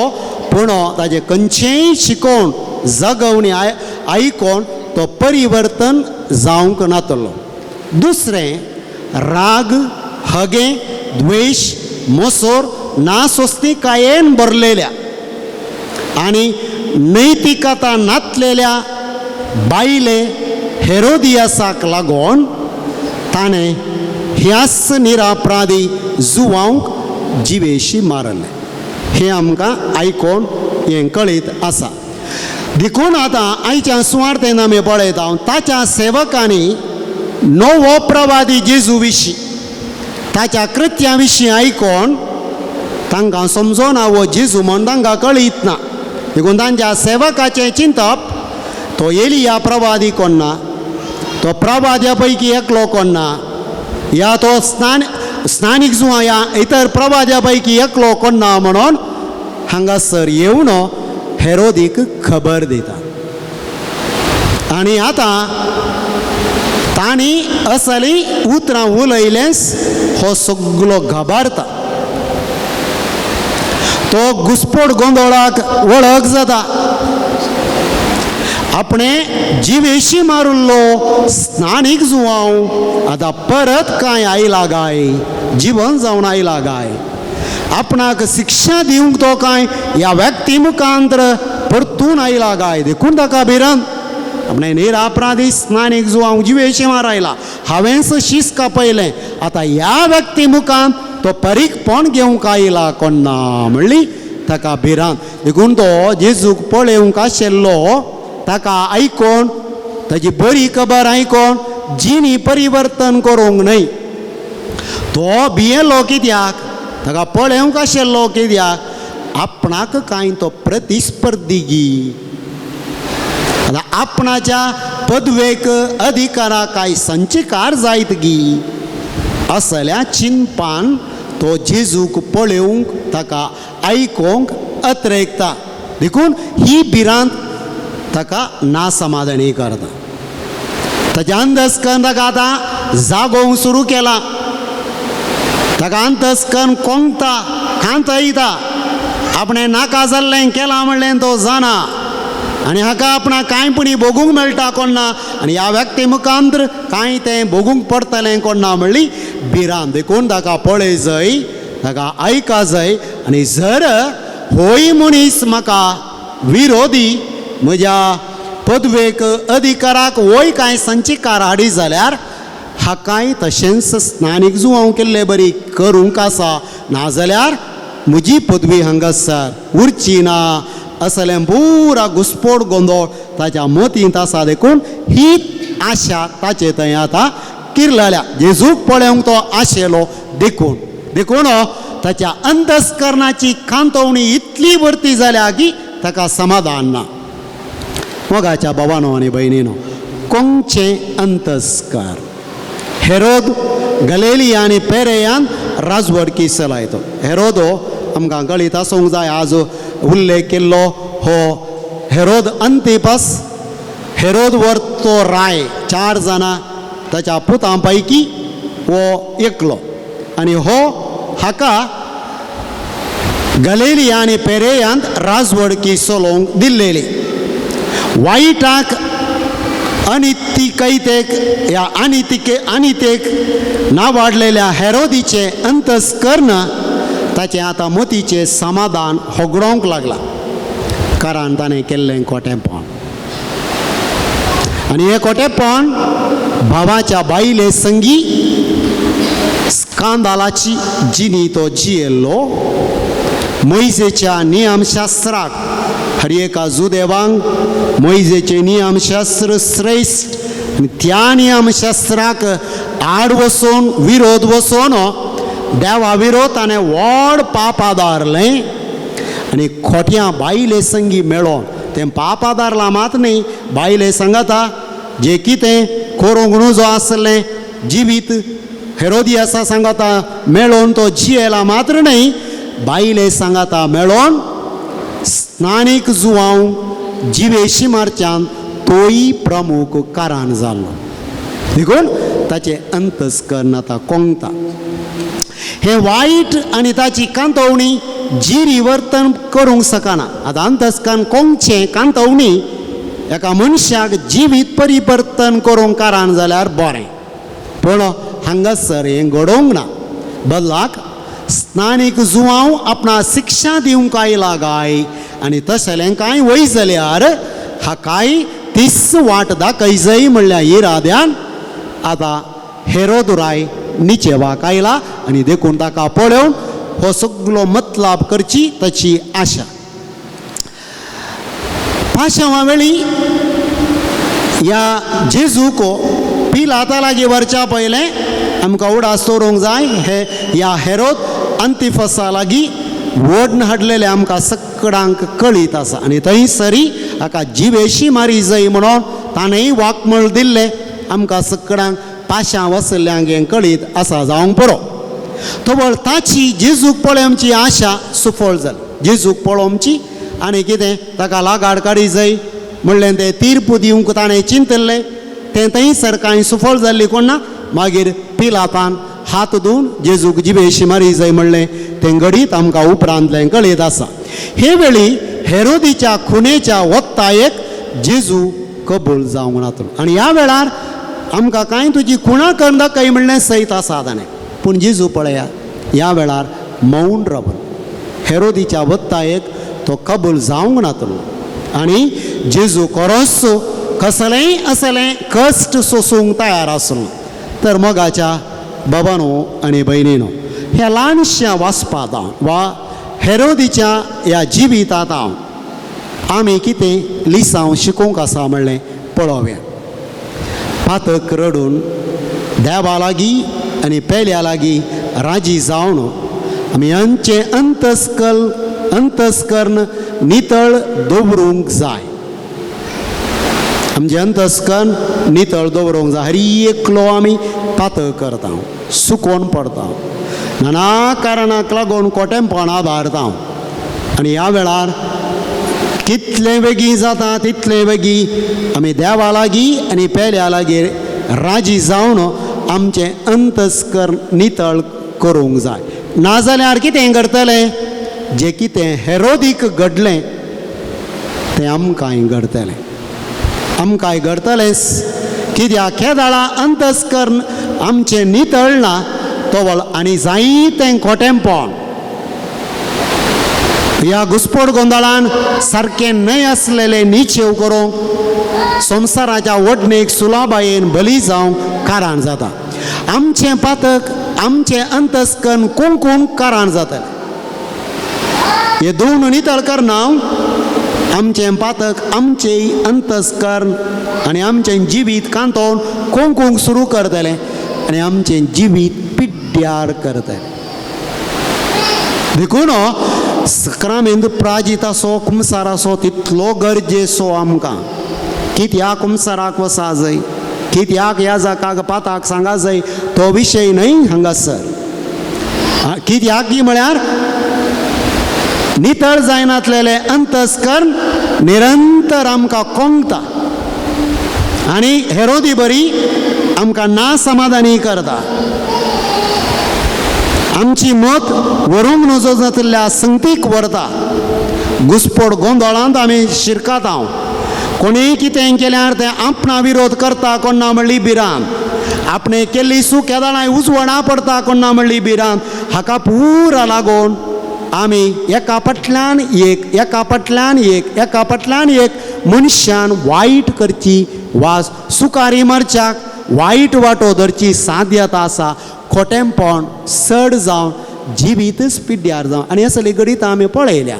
पूण ताजें खंयचेंय शिकोवन जगवणी आयकोन तो परिवर्तन जावंक नातलो दुसरें राग हगे द्वेश मोसोर नासोस्तिकायेन भरलेल्या आनी नैतिकता नातलेल्या बायले हेरोदियासाक लागून ताणें ह्याच निरापराधी जुवांक जिवेशी मारले हें आमकां आयकोन हें कळीत आसा देखून आतां आयच्या सुवार्थेन आमी पळयता ताच्या सेवकांनी नवो प्रवादी जेजू विशीं ताच्या कृत्यां विशीं आयकोन तांकां समजोन हो जेजू म्हण तांकां कळीत ना. देखून तांच्या सेवकाचें चिंतप तो एलिया प्रवादी कोण ना, तो प्रवाद्या पैकी एकलो कोण ना, या तो स्थानीक जुवा या इतर प्रवाद्या पैकी एकलो कोण ना म्हणून हांगासर येवन हेरोदीक खबर दिता. आनी आतां तांणी असली उतरां उलयलेंच हो सगलो घाबरता. तो घुसपोट गोंदळाक वळख जाता. आपणे जिवेशी मारुल्लो स्थानीक जुवांव आतां परत कांय आयला काय, जिवन जावन आयला काय, आपणाक शिक्षा दिवंक तो कांय ह्या व्यक्ती मुखांतर परतून आयला काय. देखून ताका भिरांत. आपणे निरापराधी स्थानीक जुवांव जिवेशी मारायला, हांवेंच शीस कापयलें, आतां ह्या व्यक्ती मुखांत तो परीकपण घेवंक आयला कोण ना म्हणली ताका भिरांत. देखून तो जेजूक पळोवंक आशिल्लो ताका आयकोन, ताची बरी खबर आयकोन जिणी परिवर्तन करूंक न्हय. तो भियेलो कित्याक, ताका पळोवंक आशिल्लो कित्याक, आपणाक कांय तो प्रतिस्पर्धी गी, आतां आपणाच्या पदवेक अधिकाराक कांय संचकार जायत गी असल्या चिंतपान तो जेजूक पळोवंक ताका आयकोंक अत्रेकता. देखून ही भिरांत ताका नासमाधानी करता. ताच्या अंतस्करण ताका आतां जागोवंक सुरू केला. ताका अंतस्करण कोंगता, खांतयता. आपणें नाका जाल्लें केलां म्हणलें तो जाणा आनी हाका आपणाक कांयपणी भोगूंक मेळटा कोण ना, आनी ह्या व्यक्ती मुखांतर कांय तें भोगूंक पडटलें कोण ना म्हणली भिरांत. देखून ताका पळय जाय, ताका आयका जाय. आनी जर होय मनीस म्हाका विरोधी, म्हज्या पदवेक अधिकाराक वय कांय संचीकार हाडी जाल्यार हाकाय तशेंच स्थानीक जुवांव केल्ले बरी करूंक आसा, नाजाल्यार म्हजी पदवी हांगासर उरची ना असलें पुरा घुसपोट गोंदळ ताच्या मतींत आसा. देखून ही आशा ताचे थंय आतां किरलल्या. जेजूक पळोवंक तो आशिल्लो देखून ताच्या अंतस्करणाची खांतवणी इतली भरती जाल्या की ताका समाधान ना. मोगाच्या भावानो आनी भयणीनो, कोंगचें अंतस्कार. हेरोद गलिलिया आनी पेरेयान राजवडकी चलयतो. हेरोदो आमकां कळीत आसूंक जाय, आज उल्लेख केल्लो हो हेरोद अंतिपास. हेरोद वर्तो राय 4 जाणां ताच्या पुतां पैकी हो एकलो. आनी हाका गलिलिया आनी पेरेयांत राजवडकी चलोवंक दिल्लेली. वायटाक अनितिकैतेक ह्या अनितेक नावाडलेल्या हेरोदीचे अंतस्करण ताचें आतां मतीचें समाधान होगडोवंक लागला, कारण ताणें केल्लें खोटेंपण. आनी हें खोटेंपण भावाच्या बायले संगी स्कांदालाची जिणी तो जियेल्लो. मोइजेच्या नियमशास्त्राक हर एका जुदेवांक मोइजेचें नियमशास्त्र श्रेश्ठ, आनी त्या नियमशास्त्राक आड वचून विरोध वचून देवा विरोध ताणें व्हड पाप आदारलें. आनी खोट्या बायले संगी मेळोन तें पाप आदारलां मात न्ही, बायले सांगता जें कितें करूंक नजो आसलें जिवीत हेरोदियासा सांगता मेळोन तो जियेला मात्र न्ही, बायले सांगता मेळोन स्थानीक जुवांव जिवेशी मारच्यान तोय प्रमुख कारण जाल्लो. देखून ताचें अंतस्करण आतां कोंगता. हें वायट आनी ताची कांतवणी जिरी वर्तन करूंक शकना. आतां अंतस्करण कोंगचें कांतवणी एका मनशाक जिवीत परिवर्तन करूंक कारण जाल्यार बरें, पूण हांगासर हें घडोवंक ना. बदलाक स्थानीक जुवांव आपणा शिक्षा दिवंक आयला काय, आनी तशेलें कांय वय जाल्यार हाकाय तीस वाट दाखय जाय म्हणल्या इराद्यान आतां हेरोदराय निचेवाक आयला. आनी देखून ताका पळोवन हो सगलो मतलाब करची ताची आशा. पाशांवा वेळी ह्या जेजूक पिलाता लागीं वरच्या पयलें आमकां उडास दवरूंक जाय हे ह्या हेरोद अंतिफसा लागीं वडन हाडलेले आमकां सगळ्यांक कळीत आसा आनी थंयसरी हाका जिवेशी मारी जय म्हणून ताणेंय वाकमळ दिल्ले आमकां सगळ्यांक पाशां वसल्ल्यांक हें कळीत आसा जावंक पुरो तोवळ ताची जेजूक पळोवची आशा सुफळ जाली जेजूक पळोवची आनी कितें ताका लागाड काडी जय म्हणलें तें तीर्प दिवंक ताणें चिंतल्लें तें थंयसर कांय सुफळ जाल्ली कोण ना मागीर पिलातान हात धुवन जेजूक जिवेशी मारी जय म्हणलें तें घडीत आमकां उपरांतलें कळीत आसा हे वेळी हेरोदीच्या खुनेच्या वक्तायेक जेजू कबूल जावंक नातलो आनी ह्या वेळार आमकां कांय तुजी खुणां कर दाखय म्हणलें सैत आसा ताणें पूण जेजू पळया ह्या वेळार मौन रावन हेरोदीच्या वक्तायेक तो कबूल जावंक नातलो आनी जेजू खरोच कसलेंय असलें कश्ट सोसूंक तयार आसलो तर मोगाच्या बाबांनो आनी भयणीनो ह्या ल्हानशा वाचपांत वा हेरोदीच्या ह्या जिवितांत आमी कितें लिसांव शिकोवंक आसा म्हणलें पळोवया पातक रडून देवा लागीं आनी पेल्या लागीं राजी जावन आमी आमचे अंतस्करण नितळ दवरूंक जाय आमचें अंतस्करण नितळ दवरूंक जाय हर एकलो आमी पातळ करता सुकोवन पडता नाना कारणाक लागून कोटेंपणां धारता आनी ह्या वेळार कितले बेगीन जाता तितले बेगीन आमी देवा लागीं आनी पेल्या लागीं राजी जावन आमचें अंतस्करण नितळ करूंक जाय नाजाल्यार कितें घडटलें जें कितें हेरोदीक घडलें तें आमकांय घडटलें आमकांय घडटलेंच कित्याक हे दाळा अंतस्करण आमचें नितळना तोवल आनी जायतें खोटेंपण ह्या घुसपड गोंदळान सारकें न्हय आसलेले निचेव करूंक संवसाराच्या वडणेक सुलाबायेन बली जावंक कारण जाता आमचें पातक आमचें अंतस्करण कोंकूंक कारण जातलें हे दोन नितळ करनांव आमचें पातक आमचें अंतस्करण आनी आमचें जिवीत कांतोवन कोंकूंक सुरू करतलें आनी आमचें जिवीत पिड्ड्यार करतलें देखून सक्रामेंत प्राजीत आसो कुमसार आसो तितलो गरजेचो आमकां कित्याक कुमसाराक वसा जंय कित्याक ह्या जाकाक पाताक सांगा जंय तो विशय न्हय हांगासर कित्याक की म्हळ्यार नितळ जायनासलेलें अंतस्करण निरंतर आमकां कोंकता आनी हेरोदी बरी आमकां नासमाधानी करता आमची मत व्हरूंक नजो जातल्या संगतीक व्हरता घुसपड गोंदळांत आमी शिरकात कोणीय कितें केल्यार तें आपणा विरोध करता कोण ना म्हणली भिरांत आपणे केल्ली सूख येदाणाय उजवडा पडटा कोण ना म्हणली भिरांत हाका पुरा लागून आमी एका फाटल्यान एक मनशान वायट करची वा सुकारी मारच्याक वायट वाटो धरची साध्यता आसा खोटेंपण चड जावन जिवीतच पिड्ड्यार जावन आनी असली गडीत आमी पळयल्या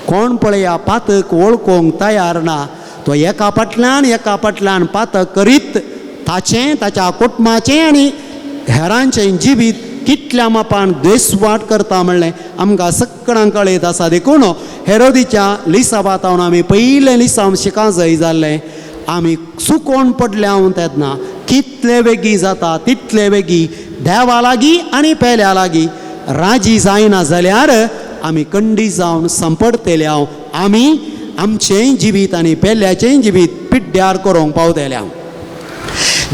कोण पळया पातक वळखूंक तयार ना तो एका फाटल्यान पातक करीत ताचें ताच्या कुटुंबाचें आनी हेरांचें जिवीत कितल्या मापान द्वेसवाट करता म्हणलें आमकां सगळ्यांक कळयत आसा देखून हेरोदीच्या लिसाबातावन आमी पयलें लिसांव शिका जय जाल्लें आमी चुकोवन पडल्या तेन्ना कितले बेगी जाता तितले बेगी देवा लागीं आनी पेल्या लागीं राजी जायना जाल्यार आमी कंडी जावन संपडटले आमी आमचेंय जिवीत आनी पेल्याचेंय जिवीत पिड्ड्यार करूंक पावतले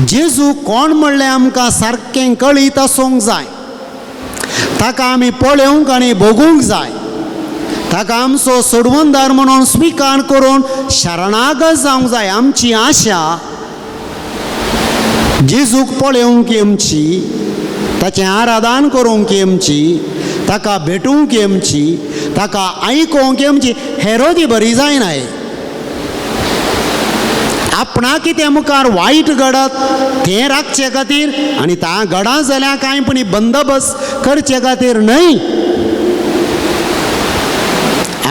जेजू कोण म्हणलें आमकां सारकें कळीत आसूंक जाय ताका आमी पळोवंक आनी भोगूंक जाय ताका आमचो सोडवणदार म्हणून स्विकार करून शरणागत जावंक जाय आमची आशा जेजूक पळोवंक येवची ताचें आराधन करूंक येवची ताका भेटूंक येवची ताका आयकूंक येवची हेरोदी बरी जायनाय आपणा कितें मुखार वायट घडत तें राखचे खातीर आनी ता घडा जाल्यार कांय पूण बंदोबस्त करचे खातीर न्हय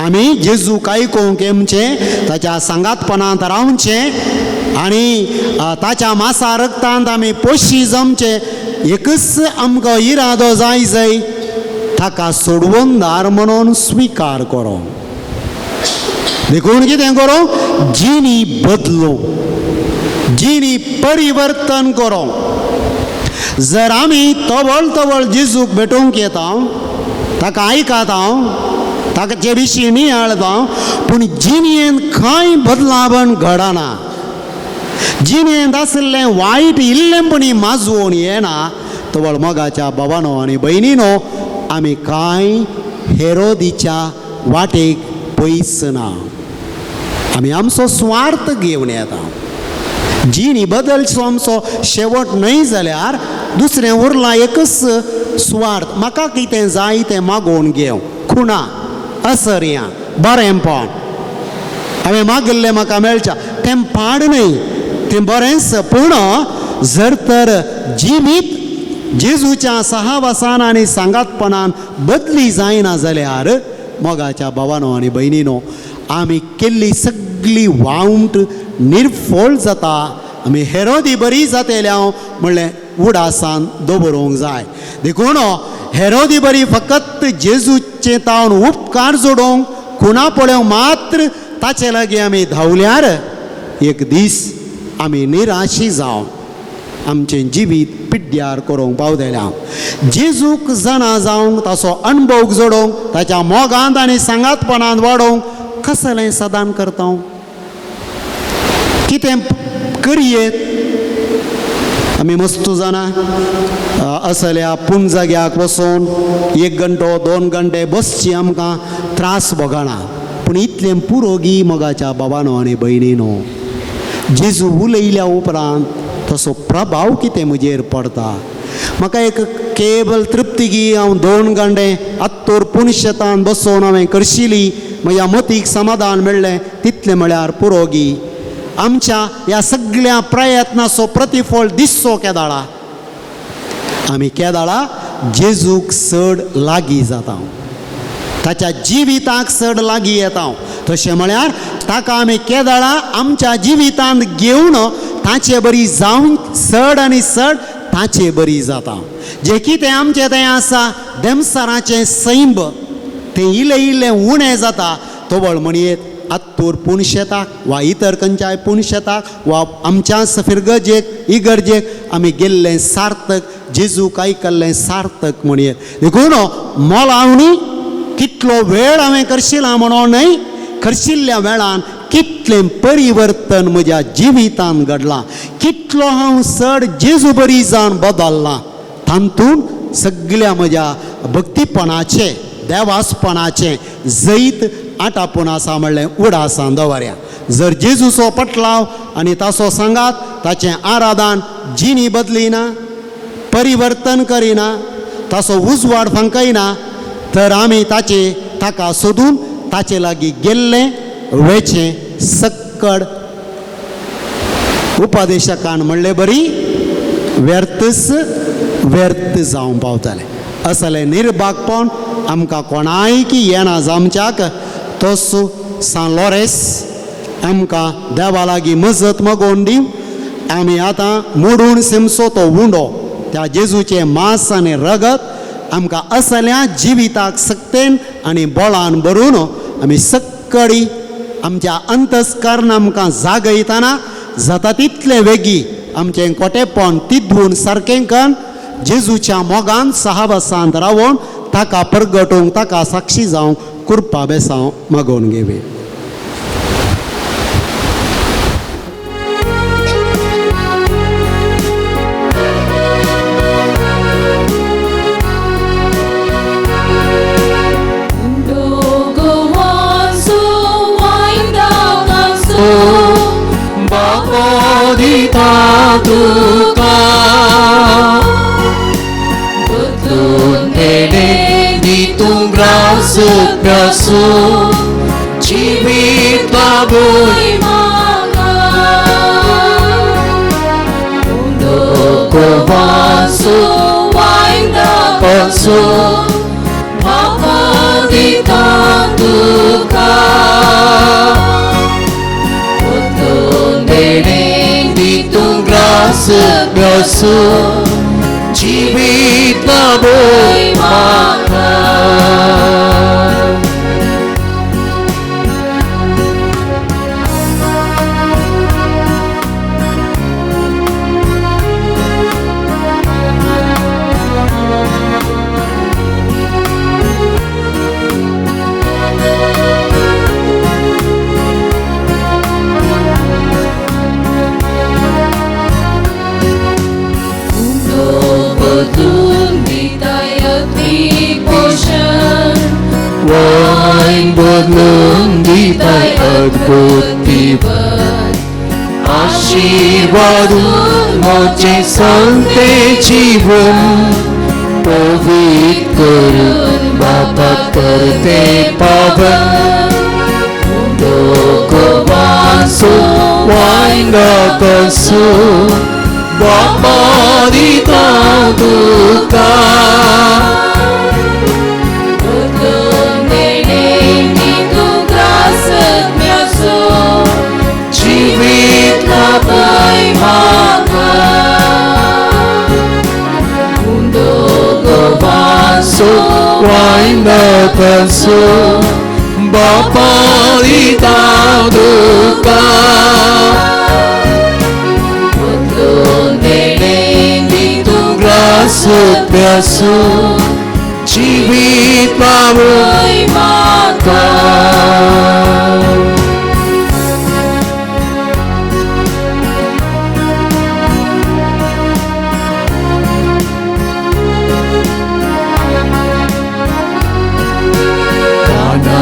आमी जेजूक आयकूंक येवचें, ताच्या सांगातपणांत रावचें आनी ताच्या मासा रक्तांत आमी पोशी जमचें. एकच आमकां इरादो जाय ताका सोडवणदार म्हणून स्विकार करूं. देखून कितें करूं? जिणी बदलूं, जिणी परिवर्तन करूं. जर आमी तवळ जेजूक भेटूंक येता, ताका आयकता, ताचे विशीं नियाळता, पूण जिणयेंत खंय बदलावण घडना, जिणयेंत आसलें वायट इल्लेंपणी माजवून येना, तवळ मोगाच्या भावांनो आनी भयणींनो, आमी कांय हेरोदीच्या वाटेक पयस ना. आमी आमचो स्वार्थ घेवन येता. जिणी बदलचो आमचो शेवट न्हय जाल्यार दुसरें उरलां एकच स्वार्थ, म्हाका कितें जाय तें मागोवन घेवं, खुणा, असर्यां, बरेंपण. हांवें मागिल्लें म्हाका मेळचें, तें पाड न्हय, तें बरेंच. पूण जर तर जिवीत जेजूच्या सहवासान आनी सांगातपणान बदली जायना जाल्यार मोगाच्या भावांनो आनी भयणींनो, आमी केल्ली सगळी वावंट निर्फळ जाता. आमी हेरोदी बरी जातेल्या म्हणलें उडासान दवरूंक जाय. देखून हेरोदी बरी फकत जेजूचे तावन उपकार जोडोवंक, खुणा पळोवंक मात्र ताचे लागीं आमी धांवल्यार एक दीस आमी निराशी जावन आमचें जिवीत पिड्ड्यार करूंक पावतल्या. जेजूक जाणा जावंक, ताचो अणभव जोडोवंक, ताच्या मोगांत आनी सांगातपणांत वाडोवंक कसलें सदान करता, कितें करयेत. आमी मस्तू जाणां असल्या पूण जाग्याक वचून 1 घंटो 2 घंटे बसची आमकां त्रास भोगना. पूण इतलें पुरोगी मोगाच्या भावांनो आनी भयणींनो, जेजू उलयल्या उपरांत तसो प्रभाव कितें म्हजेर पडटा. म्हाका एक केवल तृप्तिगी हांव 2 घंटे आत्तोर पुणशेतान बसून हांवें करशिली, म्हज्या मतीक समाधान मेळ्ळें, तितलें म्हळ्यार पुरोगी. आमच्या ह्या सगळ्या प्रयत्नाचो प्रतिफळ दिसचो केदाळा. आमी केदाळा जेजूक चड लागीं जाता, ताच्या जिविताक चड लागीं येता. तशें म्हळ्यार ताका आमी केदाळा आमच्या जिवितांत घेवन ताचे बरी जावंक चड आनी चड ताचे बरी जाता. जें कितें आमचें तें आसा देमसाराचें सैंब, तें इल्लें इल्लें उणें जाता. तवळ म्हणयेत आत्तूर पुणशेताक वा इतर खंयच्याय पुणशेताक वा आमच्याच फिरगजेक इगर्जेक आमी गेल्लें सार्थक, जेजूक आयकल्लें सार्थक म्हणयेत. देखून मोलावणी कितलो वेळ हांवें करशिलां म्हणून न्हय, करशिल्ल्या वेळान कितलें परिवर्तन म्हज्या जिवितांत घडलां, कितलो हांव चड जेजू बरी जावन बदललां. तातूंत सगळ्या म्हज्या भक्तीपणाचें, देवासपणाचें जैत आटापून आसा म्हणलें उडासान दवरया. जर जेजूचो पटलाव आनी ताचो सांगात, ताचें आराधन जिणी बदलिना, परिवर्तन करिना, ताचो उजवाड फंकयना, तर आमी ताका सोदून ताचे लागीं गेल्लें वेचें सक्कड. उपदेशकान म्हणलें बरी व्यर्थच व्यर्थ जावं पावतलें. असलें निर्भागपण आमकां कोणायकी येना जावच्याक. तोच सान लॉरेस आमकां देवा लागीं मजत मागोवन दिवं. आमी आतां मोडून सिमचो तो उंडो, त्या जेजूचें मांस आनी रगत आमकां असल्या जिविताक सक्तेन आनी बळान भरून आमी सक्कडी आमच्या अंतस्करण आमकां जागयतना जाता तितलें वेगी आमचें कोटेपण तिदवून सारकें करून जेजूच्या मोगान सहवासांत रावून ताका परगटूंक, ताका साक्षी जावंक कृपा बेसांव मागोवन घेवे. तुका बदलून गेले नितून ग्रास प्यासो जिवीत बाबूय मागा कोवासो वायदा पासो म्हाका दिता तुका सत्म्यासु जीवित लाभोय म्हाका Wine बदलून दिताय अद्भुत दिवस आशीर्वादून मोचे संते जीवन पवित्र करून बापा करते पावन लोकवासो वाइन कसो बापा दिता तुका जीवित लाभोय म्हाका लोकवासो वाइन कसो बापा दिता तुका सत्यासो जीवित लाभोय म्हाका गाना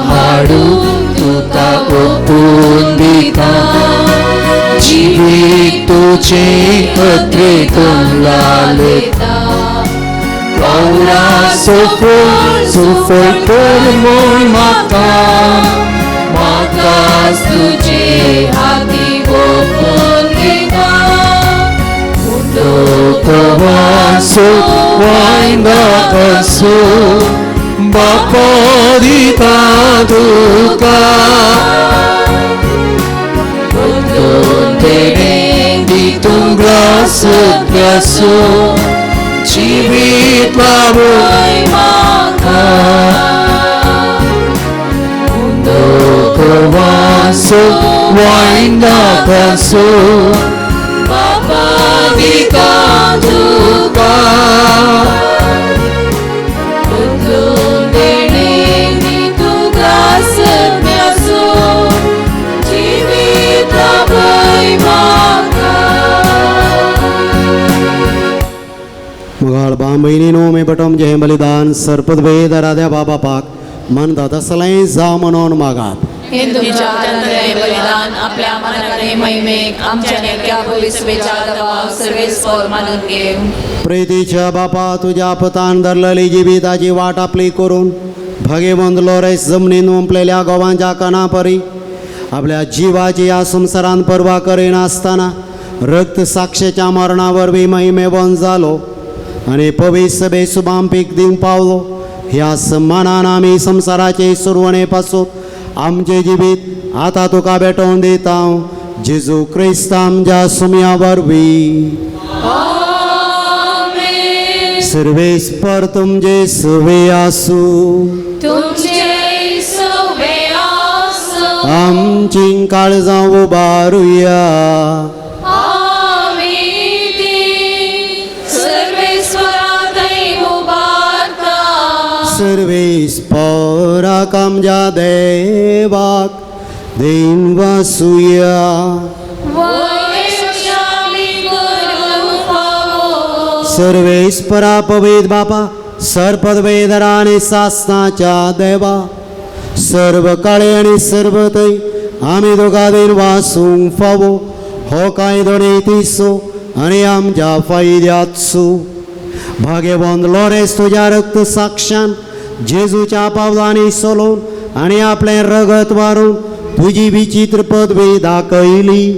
हाडून तुका ओपून दिता जीवित तुझे पत्रेतून लालता पावला सुफल कर मोय म्हाका म्हाकाच तुझे हाती ओपून दिता लोकवासो वाइन कसो बापा दिता तुका सत्यासो जीवित लाभोय म्हाका लोकवासो वाइन कसो बापा दिता तुका सत्यासो जीवित लाभोय म्हाका मगाळ बांबईनो मे बटम जय बलिदान सरपद वेद राध्या बाबा पाक मन दादा सलाई जा म्हणून मागात हे तुमच्या हातांतले बलिदान आपल्या मनाकडे महिमेक आमच्या नेमक्या भविष्यवेच्या दबाव सर्वेस्वर मानून घेव प्रीतीच्या बापा तुझ्या पतान धरलेली जिविताची वाट आपली करून भगेवंत लोरेस जमनीन उमपलेल्या गोवांच्या कणापरी आपल्या जीवाची या संसारान पर्वा करीनासतना रक्त साक्षेच्या मरणावर बी महिमेवंत जालो आणि पवित्र सभे सुबांपीक दिवन पावलो ह्या सन्मानान आमी संसाराचे सुरवणे पासून आमचे जिवीत आता तुका भेटोवन दिता जेजू क्रिस्त आमच्या सुम्या वरवीं सर्वेस्पर तुमचे सवे आसू तुमचे सवे आसू आमची काळजां उबारुया सर्वेस्पराक आमच्या देवाक देन वासुया सर्वेस्परा पवित्र बापा सर्पदवेदरा आणि सासनाच्या देवा सर्व काळे आणि सर्व थंय आमी दोगा देन वासूंक फावो हो कायदो नेतीसो आणि आमच्या फायद्याचो भाग्यवंत लोरेस तुझ्या रक्त साक्षान जेजूच्या पावलांनी सोलून आणि आपले रगत वारून तुझी विचित्र पदवी दाखयली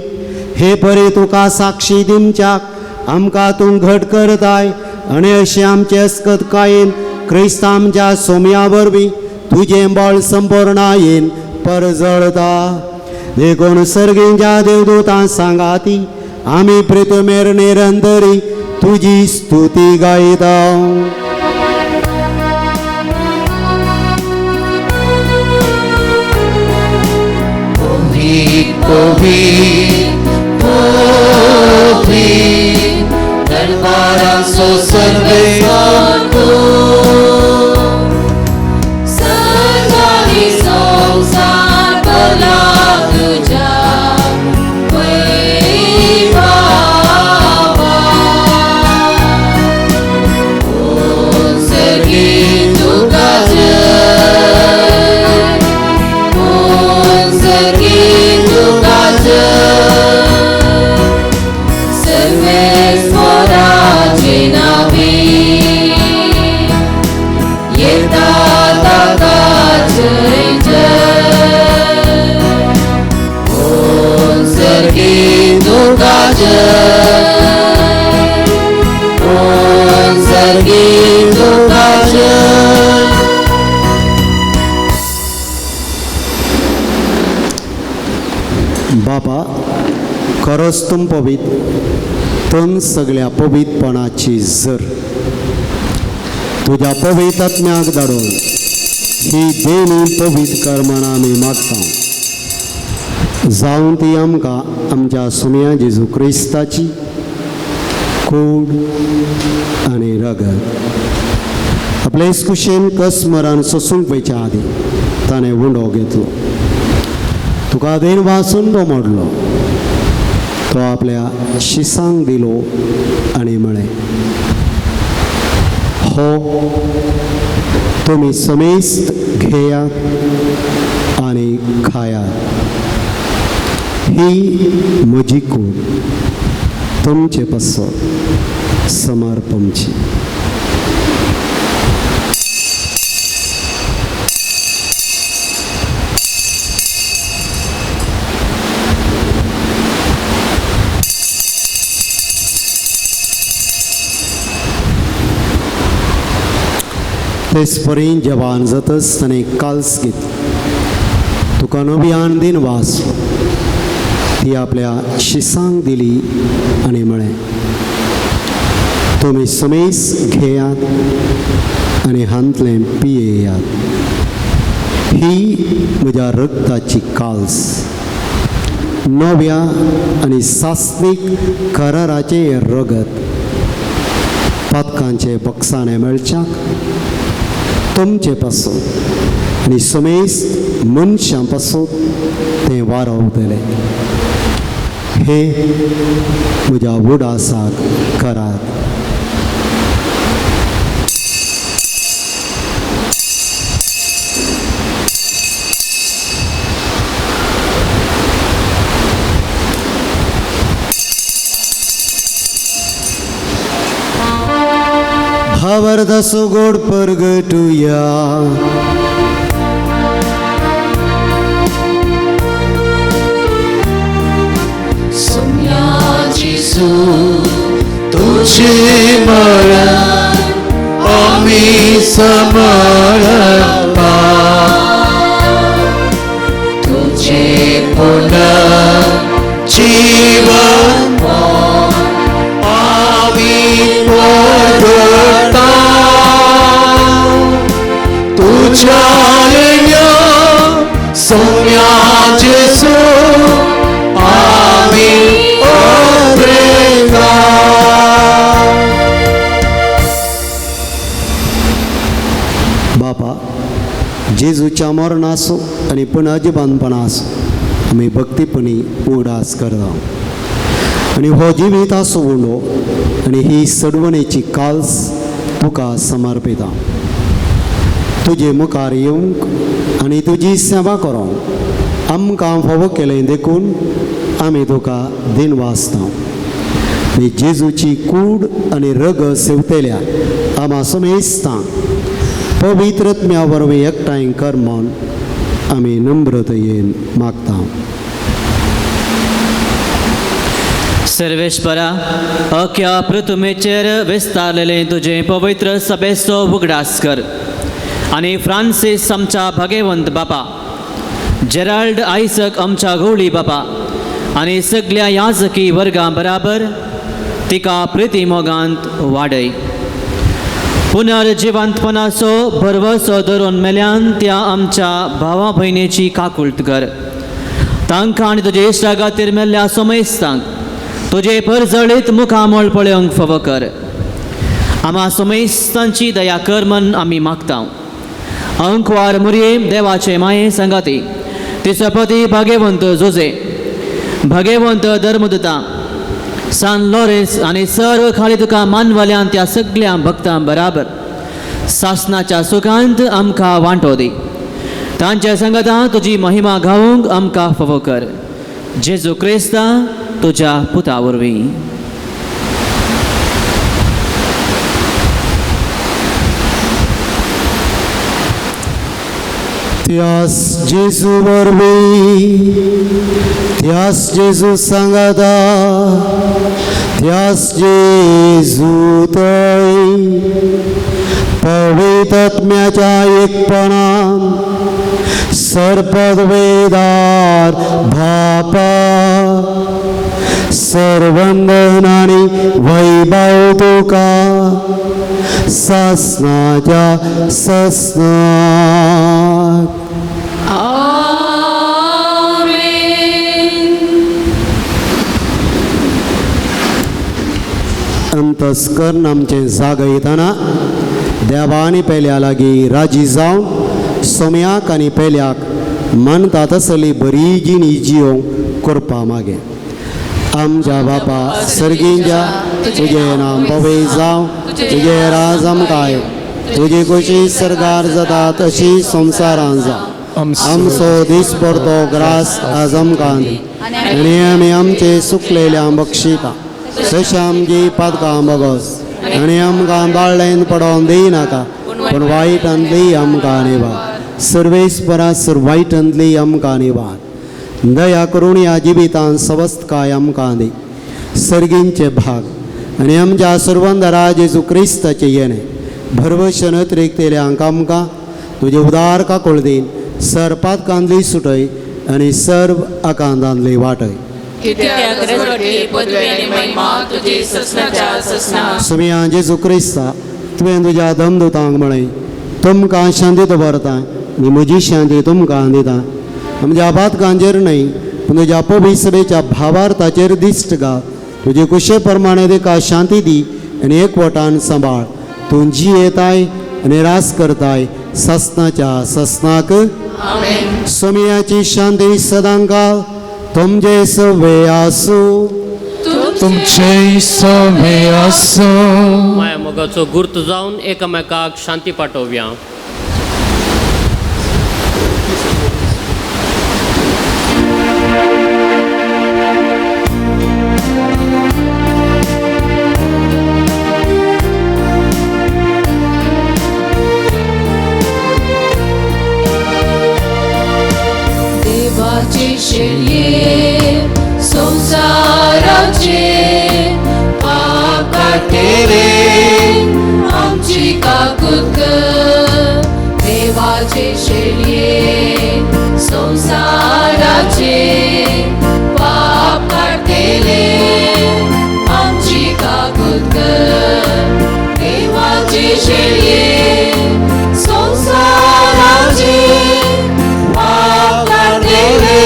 हे परी तुका साक्षी दिवच्याक आमकां तूं घट करताय आणि अशें आमचे अस्कत कायेन क्रिस्त आमच्या सोम्या वरवीं तुझें बळ संपूर्णायेन परजळता देखून सर्गींच्या देवदूतां सांगाती आम्ही प्रितमेर निरंतरी तुझी स्तुती गायता. दरबारांचो सर्वेश्वर तूं, सर्व आणि संसार भला तुझ्या वैभवात. सर्गी तुका जय, सर्गी तुका जय. सर्वेश्वराचे नावे येतात ताका जय जय. ओम सर्गी तुका जय, ओम सर्गी तुका जय. बाबा, खरंच तुम पवित्र, तन सगळ्या पवित्रपणाची जर तुझ्या पवित्र आत्म्याक धाडून ही देणी पवित्र कर्मां आमी मागता. जावं ती आमकां आमच्या सुम्या जेजू क्रिस्ताची कूड आनी रगत. आपले कुशेन कसमरान सोसूंक वयच्या आदी ताणें उंडो घेतलो. तुका देन वाचून तो मोडलो. तो आपल्या शिसांक दिलो आनी म्हळें, हो तुमी समेस्त घेयात आनी खायात. ही म्हजी कूड तुमचे पासत समर्पणची. तेचपर्यंत जवान जातच ताणें काल्स घेतली. तुका नव्यान दिन वाचलो. ती आपल्या शिसांक दिली आनी म्हळें, तुमी समेस्त घेयात आनी हांतलें पियेयात. ही म्हज्या रक्ताची काल्स, नव्या आनी सास्तीक कराराचें रगत पातकांचे बक्षाने मेळच्याक तुमचे पासून आनी समेस्त मनशां पासून तें वारवतलें. हे म्हज्या उडासाक करात. भावार्थाचो गोड परगटुया. सुम्या जेजू तुझे मरण आम्ही समर्पा. तुझे पुनर्जीवन आम्ही वगळता. तुझ्या सौम्या जेजू आम्ही अद्रेका. बापा, जेजूच्या मरणाचो आनी पुनर्जीवनपणाचो आमी भक्तीपणी उगडास करता. आनी हो जिविताचो उंडो आनी ही सडवणेची काल्स तुका समर्पिता. तुजे मुखार येवंक आनी तुजी सेवा करूंक आमकां फावो केलें देखून आमी तुका दिन वाचता. आनी जेजूची कूड आनी रगत सेवतेल्या आमा समेस्तां पवित्रत्म्या वरवीं एकठांय कर म्हूण आमी नम्रतयेन मागता. सर्वेश्वरा, अख्या पृथ्वीचेर विस्तारलेले तुझे पवित्र सभेचो उगडास कर. आनी फ्रांसीस आमच्या भाग्यवंत बापा, जेराल्ड आयसक आमच्या गवळी बापा आनी सगळ्या याजकी वर्गां बराबर तिका प्रितीमोगांत वाडय. पुनर्जिवंतपणाचो भरवसो धरून मेल्यान त्या आमच्या भावा भयणीची काकुळट कर. तांकां आनी तुजे इश्टा खातीर मेल्ल्या सोमेस्तांक तुजे परजळीत मुखामोळ पळोवंक फावो कर. आम्हा सोमेस्तांची दया कर म्हण आमी मागता. अंकवार मुरये देवाचे माये संगाती तिचो पती भाग्यवंत जोजे, भाग्यवंत धर्मदूता सान लॉरेन्स आनी सर्व खाली तुका मानवाल्यान त्या सगळ्या भक्तां बराबर सासणाच्या सुखांत आमकां वांटो दी. तांच्या संगता तुजी महिमा गावूंक आमकां फावो कर. जेजू क्रिस्ता तुज्या पुता वरवीं. त्यास जेजू वरवीं, त्यास जेजू सांगाता, त्यास जेजू थंय पवित्र आत्म्याच्या एकपणान सरपदवेदार बापा सर्वंदन आनी वैभव तुका सासणाच्या ससनाक. अंतस्करण आमचें जागयतना देवानी पेल्या लागीं राजी जावन सोम्याक आनी पेल्याक मानता तसली बरी जिणी जियोंक करपा मागे. आमच्या बापा सर्गींच्या तुजें नाम पवित्र जावं, तुजें राज आमकां, तुजी कशी सरकार जाता तशी संवसारांत जावं. आमचो दिसभरतो ग्रास आज आमकां दी आनी आमी आमचे सुकलेल्या बक्षिता तशें आमची पातकां बगस आनी आमकां बाळ्ळेन पडोवन दिनाका पूण वायटांतली आमकां निवार. सर्वेस्परा वायटांतली आमकां निवार. दया करून ह्या जिवितांत सवस्थकाय आमकां दी. सर्गींचे भाग आनी आमच्या सर्वंदरा जेजू क्रिस्ताचे येणे भरवशन त्रिकतेल्यांक आमकां तुजे उदार काकूळ दीन सर्पात कांदली सुटय आनी सर्व आकांतांतली वाटय. सुमिया जेजू क्रिस्ता तुवें तुज्या धमदुतांक म्हळें तुमकां शांती दवरता आनी म्हजी शांती तुमकां दिता. आमच्या आपातकांचेर न्हय पूण तुज्या पवित्रतेच्या भावार्थाचेर दिश्ट घाल. तुजे कुशे प्रमाणे तिका शांती दी आनी एकवटान सांबाळ. तूं जियेताय आनी रास करताय ससनाच्या ससनाक. सोमियाची शांती सदां घाल. तुमचे सवे आसूं, तुमचे सवे आसूं. माया मोगाचो गुर्त जावन एकामेकाक शांती पाठोवया. संसाराचे पाप काटेले आमची काकूत देवाचे शेळये संसाराचे पाप काटेले आमची काकूत देवाचे शेळये संसाराचे पाप काटेले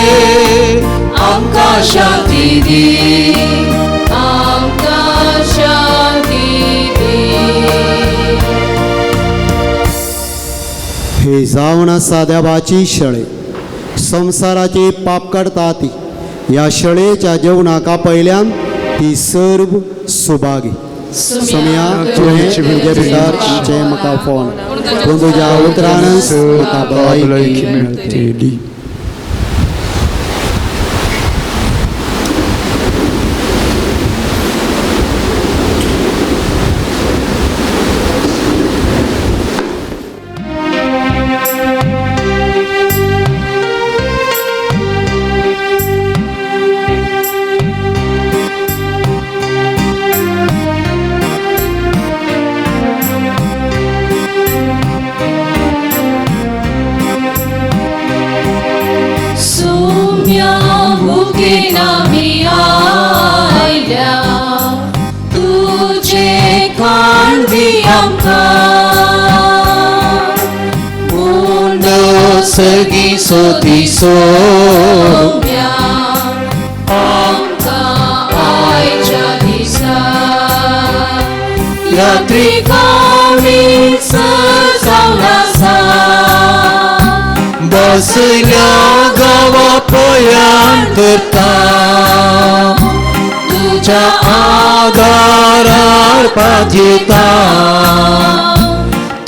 आमकां शांती दी, आमकां शांती दी. हे जावन आसा देवाची शळे संवसाराचे पाप काडटा ती. ह्या शळेच्या जेवणाक पयल्यान ती सर्व सुभागी. सोम्या तुवें तुजे भितर तुमचे म्हाका फोन पूण तुज्या उतरानच म्हाका भलायकी मेळटली. तुझे खांदी आमकां पूर्ण सगी सोती सो आमकां आयच्या दिसा यात्रिकांनी सजावला बसल्या गावा पयान करता तुझ्या आदारार पाजेता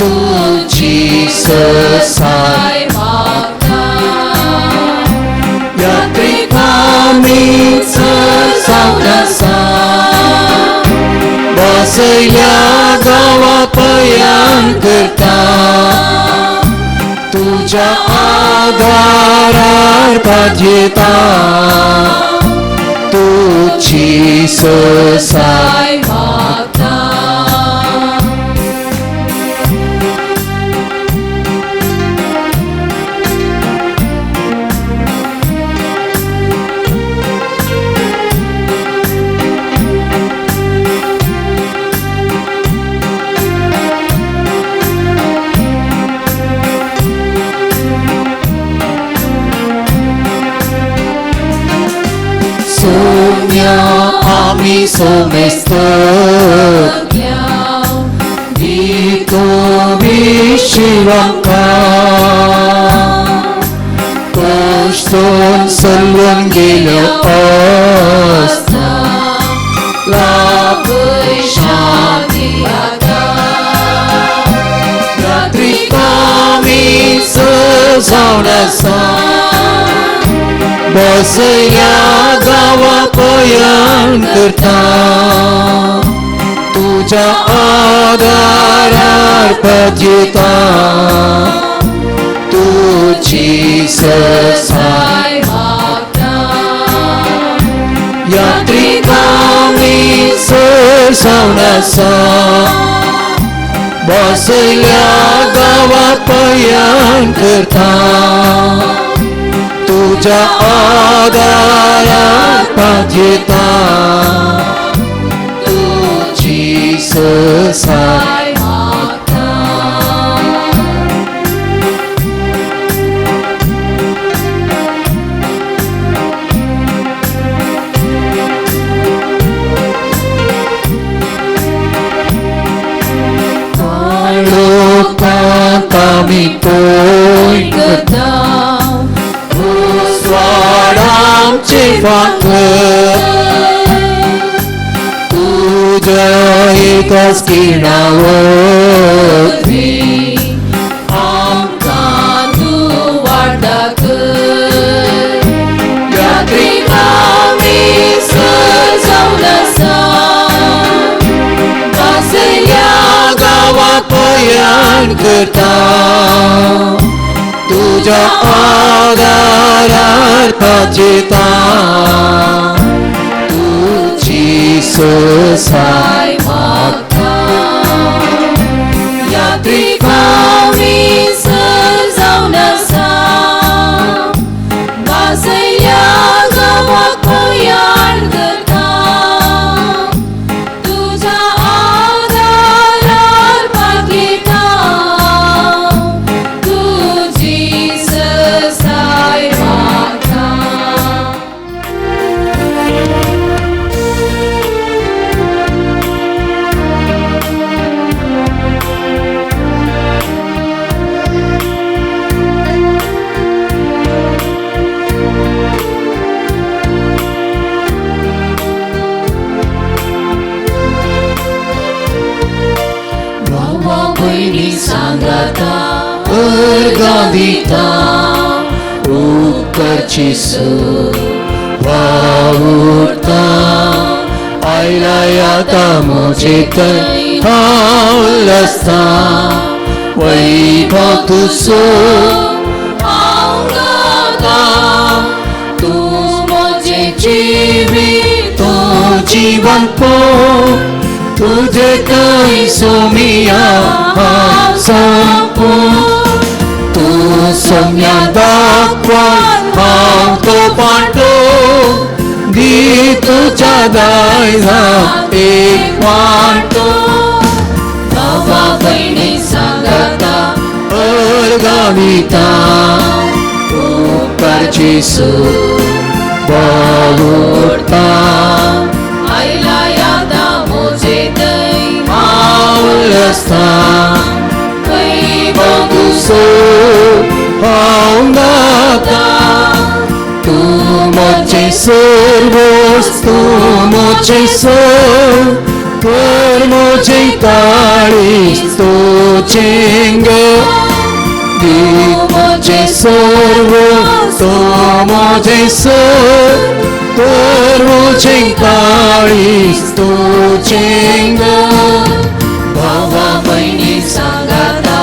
तुझी ससाय यात्रिकांनी सजावला बसल्या गावा पयान करता तुझ्या आदारार पाजेता तुझी ससाय आमी सोमेस्तल्या दितो विशिवांका कोष्टोन सलवून गेलो असता शांती यात्रिकांनी सजावून बसल्या गावा पयान करता तुझ्या आदारार पाजेता तुझी ससाय यात्रिकांनी सजावून बसल्या गावा पयान करता तुझ्या आदारार पाजेता तुझी ससाय आमी तोय करता आमचे फाकर तुझ्या एकाच किरणावरती आमकां तूं वाडा कर यात्रिकांनी सजावला बसल्या गावा पयान करता तुझ्या आदारार पाजेता तुझी ससाय यात्रिकांनी सजावला बसल्या गावा पयान करता तुझ्या आदारार पाजेता तुझी ससाय भयणी सांगाता अर्गादिता उपकारची वावुरता आयला आता म्हजे थंय हावलस्ता वैभव तुजो तूं म्हजें जिवीत तो जीवन पो तुझे थंय सोमिया संपू तू सोम्या दाखवा हांव तो पाटो दी तुझ्या दायजात एक वाटतो भावा बहिणी सांगता अलगाविता उपकारची सूर बावुरता आईला यादा मोजेत आवडता वैभव तुझो हांव गाता तू मोचे सर्वोस तू मोचे सोर कर मोचे काळीज तो चेंग दी मोचे सर्व तो मोचे सोर कर मोचे काळीज तो चेंग भावा बहिणी सांगता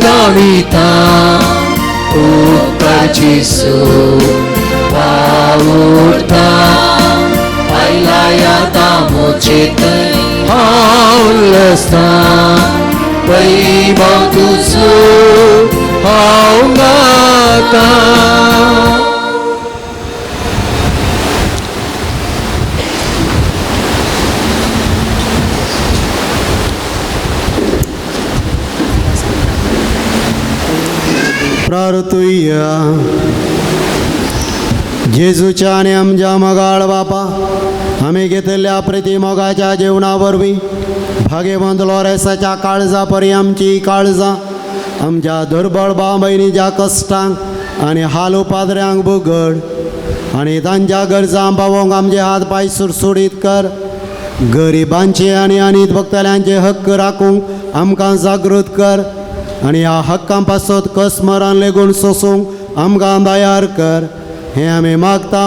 गाविता उपकारची सूर वावुरता आयला यादा मोचेत हावलसता वैभव तुझो हांव गाता प्रार्थूया जेजूच्या आणि आमच्या मगाळ बापा आम्ही घेतलेल्या प्रतिमोगाच्या जेवणावरवी भाग्यवंत लॉरेसाच्या काळजापरी आमची काळजा आमच्या दुर्बळ बहिणीच्या कश्टांक आणि हालो पाद्र्यांक बुगड आणि तांच्या गरजा पावोवंक आमचे हात पाय सुरसुडीत कर गरिबांचे आणि अनित भक्तल्यांचे हक्क राखूंक आमकां जागृत कर आणि ह्या हक्कां पासत कसमरान लेगून सोसूंक आमकां तयार कर हें आमी मागता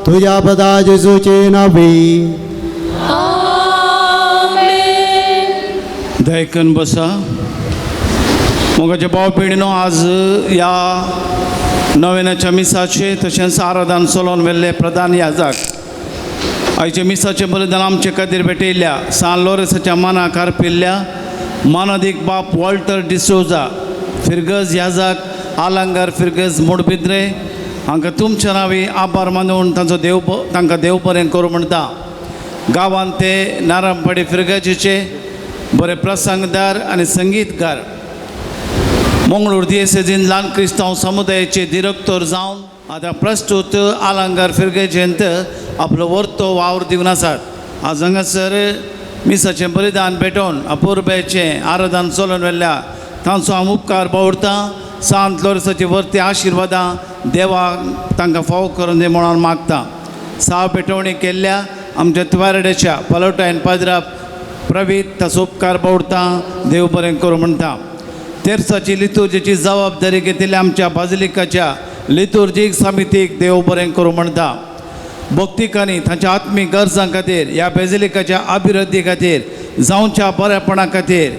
तुज्या पदा जेजूचे नांवी. दयकन बसा. मोगाचे भाव पिडीनो आज ह्या नव्याच्या मिसाचे तशेंच आराधन चलोवन व्हेल्ले प्रधान याजक आयचे मिसाचे बलिदान आमचे खातीर भेटयल्या सान लोरेसाच्या मनाक अर्पिल्ल्या मानदीक बाप वॉल्टर डिसोजा फिरगज याजक आलंगार फिरगज मुडबिद्रे हांकां तुमच्या नांवी आभार मानून तांकां देव बरें करूं म्हणटा. गांवांत ते नारायणपडी फिरगजीचे बरे प्रसंगदार आनी संगीतकार मंगळूर दिएसेजीन ल्हान क्रिस्तांव समुदायाचे डिरेक्टर जावन आतां प्रस्तुत आलंगार फिरगेजेंत आपलो वर्तो वावर दिवन आसात. आज हांगासर मिसाचें बलिदान भेटोवन अपुर्बेचें आराधन चलोवन व्हेल्ल्या तांचो हांव उपकार बावडटा. सांत लोरेसाची वर्ती आशिर्वादां देवाक तांकां फावो करून दी म्हणून मागता. साव पेटोवणी केल्ल्या आमच्या तुवारेड्याच्या पलोटायन पाद्राप प्रवीत ताचो उपकार बावडटा. देव बरें करूं म्हणटा. तेर्साची लितुर्जीची जबाबदारी घेतिल्ल्या आमच्या बाजिलिकाच्या लितुर्जीक समितीक देव बरें करूं म्हणटा. भक्तिकांनी तांच्या आत्मीक गरजां खातीर ह्या बेजिलिकाच्या अभिवृद्धी खातीर जावच्या बरेपणा खातीर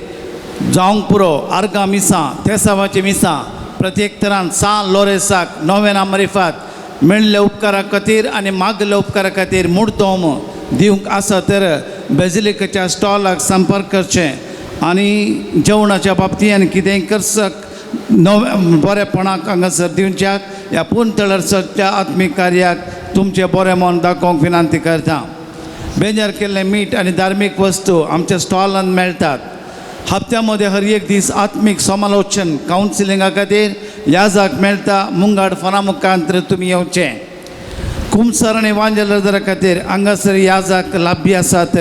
जावंक पुरो आर्गां मिसां तेसावाची मिसां प्रत्येक तरान सान लोरेसाक नोवेना मरिफात मेळिल्ल्या उपकारा खातीर आनी मागल्या उपकारा खातीर मुर्तोम दिवंक आसा तर बेजिलिकाच्या स्टॉलाक संपर्क करचें आनी जेवणाच्या बाबतींत आनी कितेंय करसक बरेपणाक हांगासर दिवच्याक ह्या पुंतळरच्या आत्मीक कार्याक तुमचें बरें मन दाखोवंक विनंती करता. बेजार केल्लें मीठ आनी धार्मीक वस्तू आमच्या स्टॉलांत मेळटात. हप्त्या मदें हर एक दीस आत्मीक समालोचन कावन्सिलिंगा खातीर याजाक मेळटा. मुंगाड फोना मुखांतर तुमी येवचें. कुमसर आनी वांजेलदारा खातीर हांगासर याजाक लाभ्य आसात.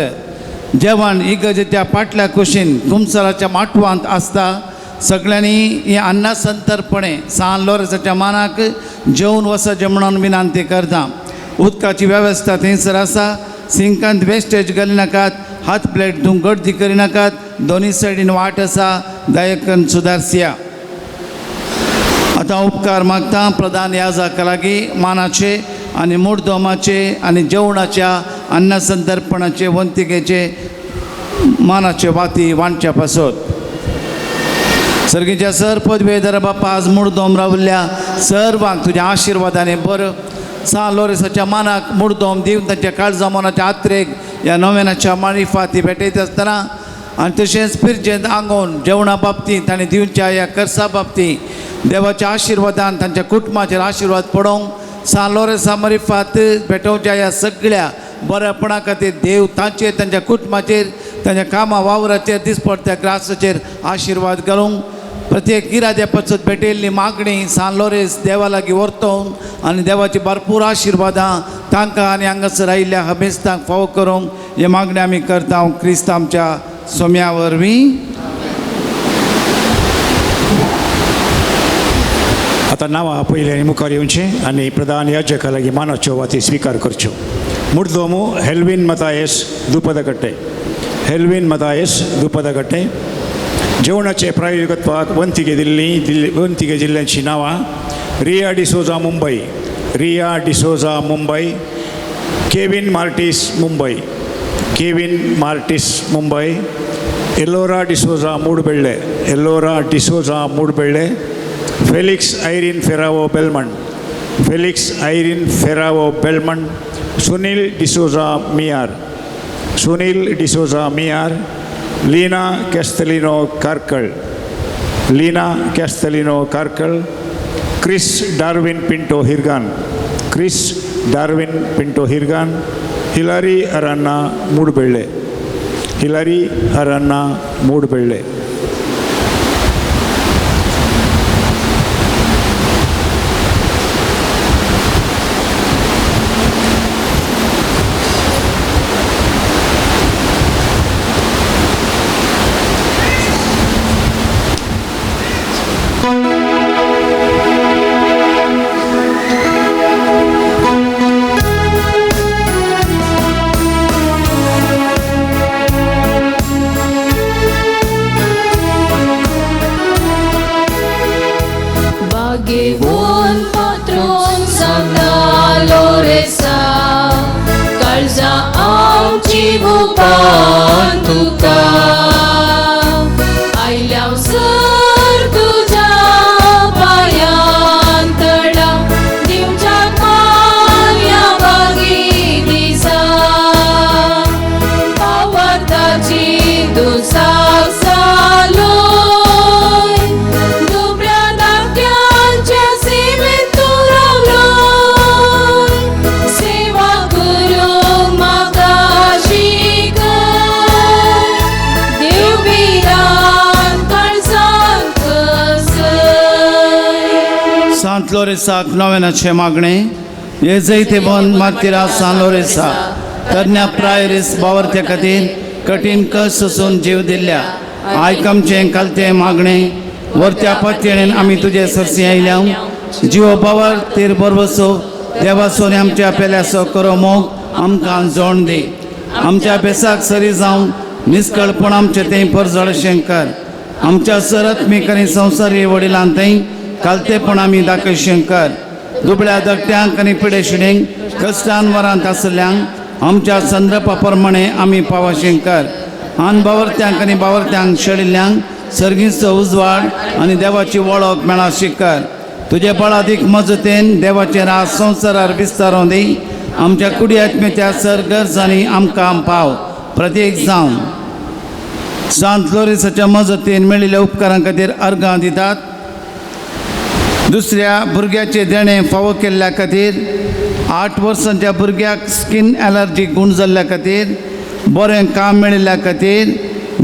जेवण इगजेच्या फाटल्या कुशीन कुमसराच्या माटवांत आसता. सगळ्यांनी हे अन्नासंतरपणे सान लोरेसाच्या मानाक जेवून वचचें म्हणून विनंती करता. उदकाची वेवस्था थंयसर आसा. सिंकांत वेस्टेज घालिनाकात. हात प्लेट धुवंक गर्दी करिनाकात. दोनी सायडीन वाट आसा. दयेकन सुदारसिया. आतां उपकार मागता प्रधान याजका लागीं मानाचे आनी मुर्दोमाचे आनी जेवणाच्या अन्नसंतर्पणाचे वंतिकेचे मानाचे वाती वांटच्या पासत. सर्गीच्या सर पदवेदार बापा आज मुर्दोम रावल्ल्या सर्वांक तुज्या आशिर्वादाने बरं. सान लोरेसाच्या मानाक मुर्दोम दिवन तांच्या काळजा मनाच्या आत्रेक ह्या नोवेनाच्या मारिफाती भेटयत आसतना आनी तशेंच पिरजेंत आंगोवन जेवणा बाबतींत आनी दिवच्या ह्या कर्सा बाबतींत देवाच्या आशिर्वादान तांच्या कुटुंबाचेर आशिर्वाद पडोवंक सालोरेसा मरिफात भेटोवच्या ह्या सगळ्या बरेपणा खातीर देव तांचेर तांच्या कुटुंबाचेर तांच्या कामा वावराचेर दिसपट्ट्या ग्रासाचेर आशिर्वाद घालूंक प्रत्येक इराद्या पसत भेटेल्ली मागणी सान लोरेस देवा लागीं व्हरतोवंक आनी देवाची भरपूर आशिर्वादां तांकां आनी हांगासर आयिल्ल्या हमेस्तांक फावो करूंक हे मागणी आमी करता क्रिस्त आमच्या सोम्या वरवीं. आतां नांवां पयलीं मुखार येवचें आनी प्रधान याजका लागीं मानाच्यो वाती स्विकार करच्यो. मुर्दोमू हेल्विन मतायस दुपदकट्टे. हेल्विन मतायस दुपदकट्टे. जेवणाचे प्रायोजकत्वाक वंतिके वंतिके जिल्ह्यांची नांवां Riya D'Souza Mumbai, Riya D'Souza Mumbai, Kevin Martis Mumbai, Kevin Martis Mumbai, Ellora D'Souza Moodubelle, Ellora D'Souza Moodubelle, Felix Irene Ferrao Belman, Felix Irene Ferrao Belman, Sunil D'Souza Miyar, Sunil D'Souza Miyar, Leena Castelino Karkal, Leena Castelino Karkal, Chris Darwin Pinto Hirgan, Chris Darwin Pinto Hirgan, Hilary Aranha Moodubelle, Hilary Aranha Moodubelle. Bagibon patron Santa Loresa, काळजा आमची भोपान तुका, आयल्या सर तुझ्या पायान तळा, दिवच्या माया बागी दिसा, पावताची दुसाक सालो सांत लोरेसाक नोवेनाचे मागणे हे जैते बंद मार्तिरा सान लोरेसा तरण्या प्रायरिस बावरत्या खातीर कठीण कस सोसून जीव दिल्ल्या आयकमचे कालते मागणे वरत्या पत्येन आमी तुजे सरसी आयल्या जीव बावर तीर बरवसो देवासोने आमच्या पेल्यासो करो मोग आमकां जोड दी. आमच्या बेसाक सरी जावन निस्कळपण आमचे तें परजळ शंकर आमच्या सरत्मीक आनी संवसारी वडिलां थंय कालतेपण आमी दाखय शंकर दुबळ्या दगट्यांक आनी पिडेशिडेंक कश्टान वरांत आसल्यांक आमच्या संद्रपा प्रमाणे आमी पावा शंकर आन बावरत्यांक आनी बावरत्यांक शेळिल्ल्यांक सर्गीचो उजवाड आनी देवाची वळख मेळा शिकर तुजे बळादीक मजतेन देवाचे राज संवसारार विस्तारों दी. आमच्या कुडी आत्म्याच्या सरगर्जांनी आमकां पाव प्रत्येक जावन सांत लोरेसाच्या मजतीन मेळिल्ल्या उपकारां खातीर अर्गां दितात. दुसऱ्या भुरग्याचे देणे फावो केल्ल्या खातीर 8 वर्सांच्या भुरग्याक स्किन एलर्जी गूण जाल्ल्या खातीर बरें काम मेळिल्ल्या खातीर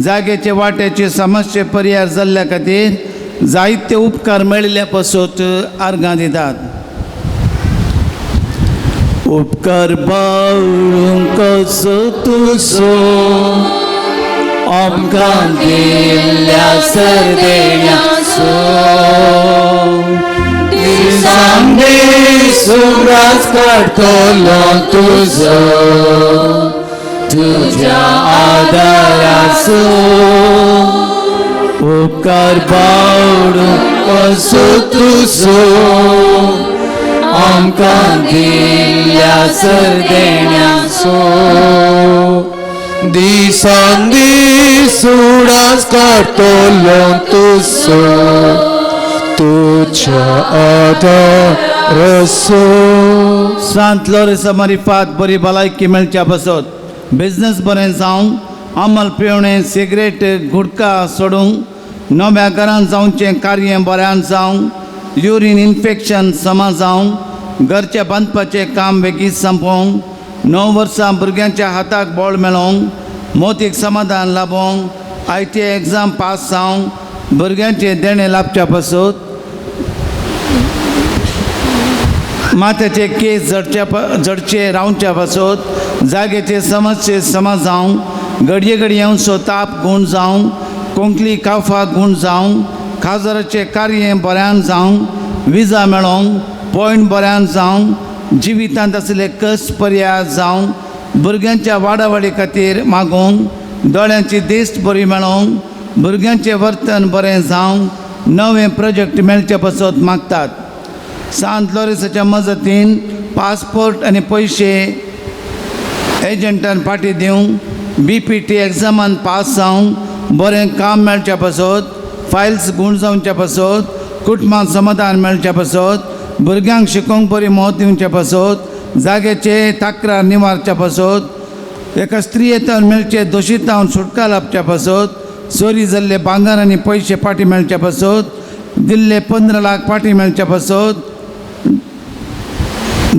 जागेचे वाट्याचे समस्ये पर्याय जाल्ल्या खातीर जायते उपकार मेळिल्ल्या पासून अर्गां दितात. उपकार बाळूंक कसो तुजो आमकां दिल्ल्या सरदेण्याचो दिसां दीस उगडास काडटलो तुजो तुज्या आदाराचो उपकार बाळूंक कसो तुजो आमकां दिल्ल्या सरदेण्याचो दिसां दीस उगडास काडटलो तुजो तुज्या आदाराचो. सांत लोरेसा मरिफात बरी भलायकी मेळच्या बसत बिझनेस बरें जावं अमल पिवणें सिगरेट गुटखा सोडूंक नव्या घरांत जावचें कार्य बऱ्यान जावं युरीन इन्फेक्शन समा जावं घरचे बांदपाचें काम बेगीन संपोवंक 9 वर्सां भुरग्यांच्या हाताक बॉल मेळोवंक मोतीक समाधान लाबोवंक ITI एग्जाम पास जावंक भुरग्यांचे देणे लाभच्या पासत माथ्याचे केस जडचे रावच्या पासत जागेचे समस्ये समजावंक घडये घडयांचो ताप गूण जावंक कोंकणी कावफाक गूण जावंक खाजराचें कार्य बऱ्यान जावंक विजा मेळोवंक पॉयंट बऱ्यान जावंक जिवितांत आसले कश्ट पर्याय जावंक भुरग्यांच्या वाडावाडी खातीर मागोवंक दोळ्यांची दिश्ट बरी मेळोवंक भुरग्यांचें वर्तन बरें जावंक नवे प्रोजेक्ट मेळचे पासत मागतात. सांत लॉरेन्साच्या मजतीन पासपोर्ट आनी पयशे एजंटान फाटीं दिवंक BPT एग्जामान पास जावंक बरें काम मेळच्या पासत फायल्स गूण जावच्या पासत कुटुंबांत समाधान मेळच्या पासत भुरग्यांक शिकोवंक बरी मोत दिवच्या पासत जागेचे तक्रार निवारच्या पासत एका स्त्रियेतन मेळचे दोशीतावन सुटका लाभच्या पासत चोरी जाल्ले भांगर आनी पयशे फाटीं मेळच्या पासत दिल्ले 15 लाख फाटीं मेळच्या पासत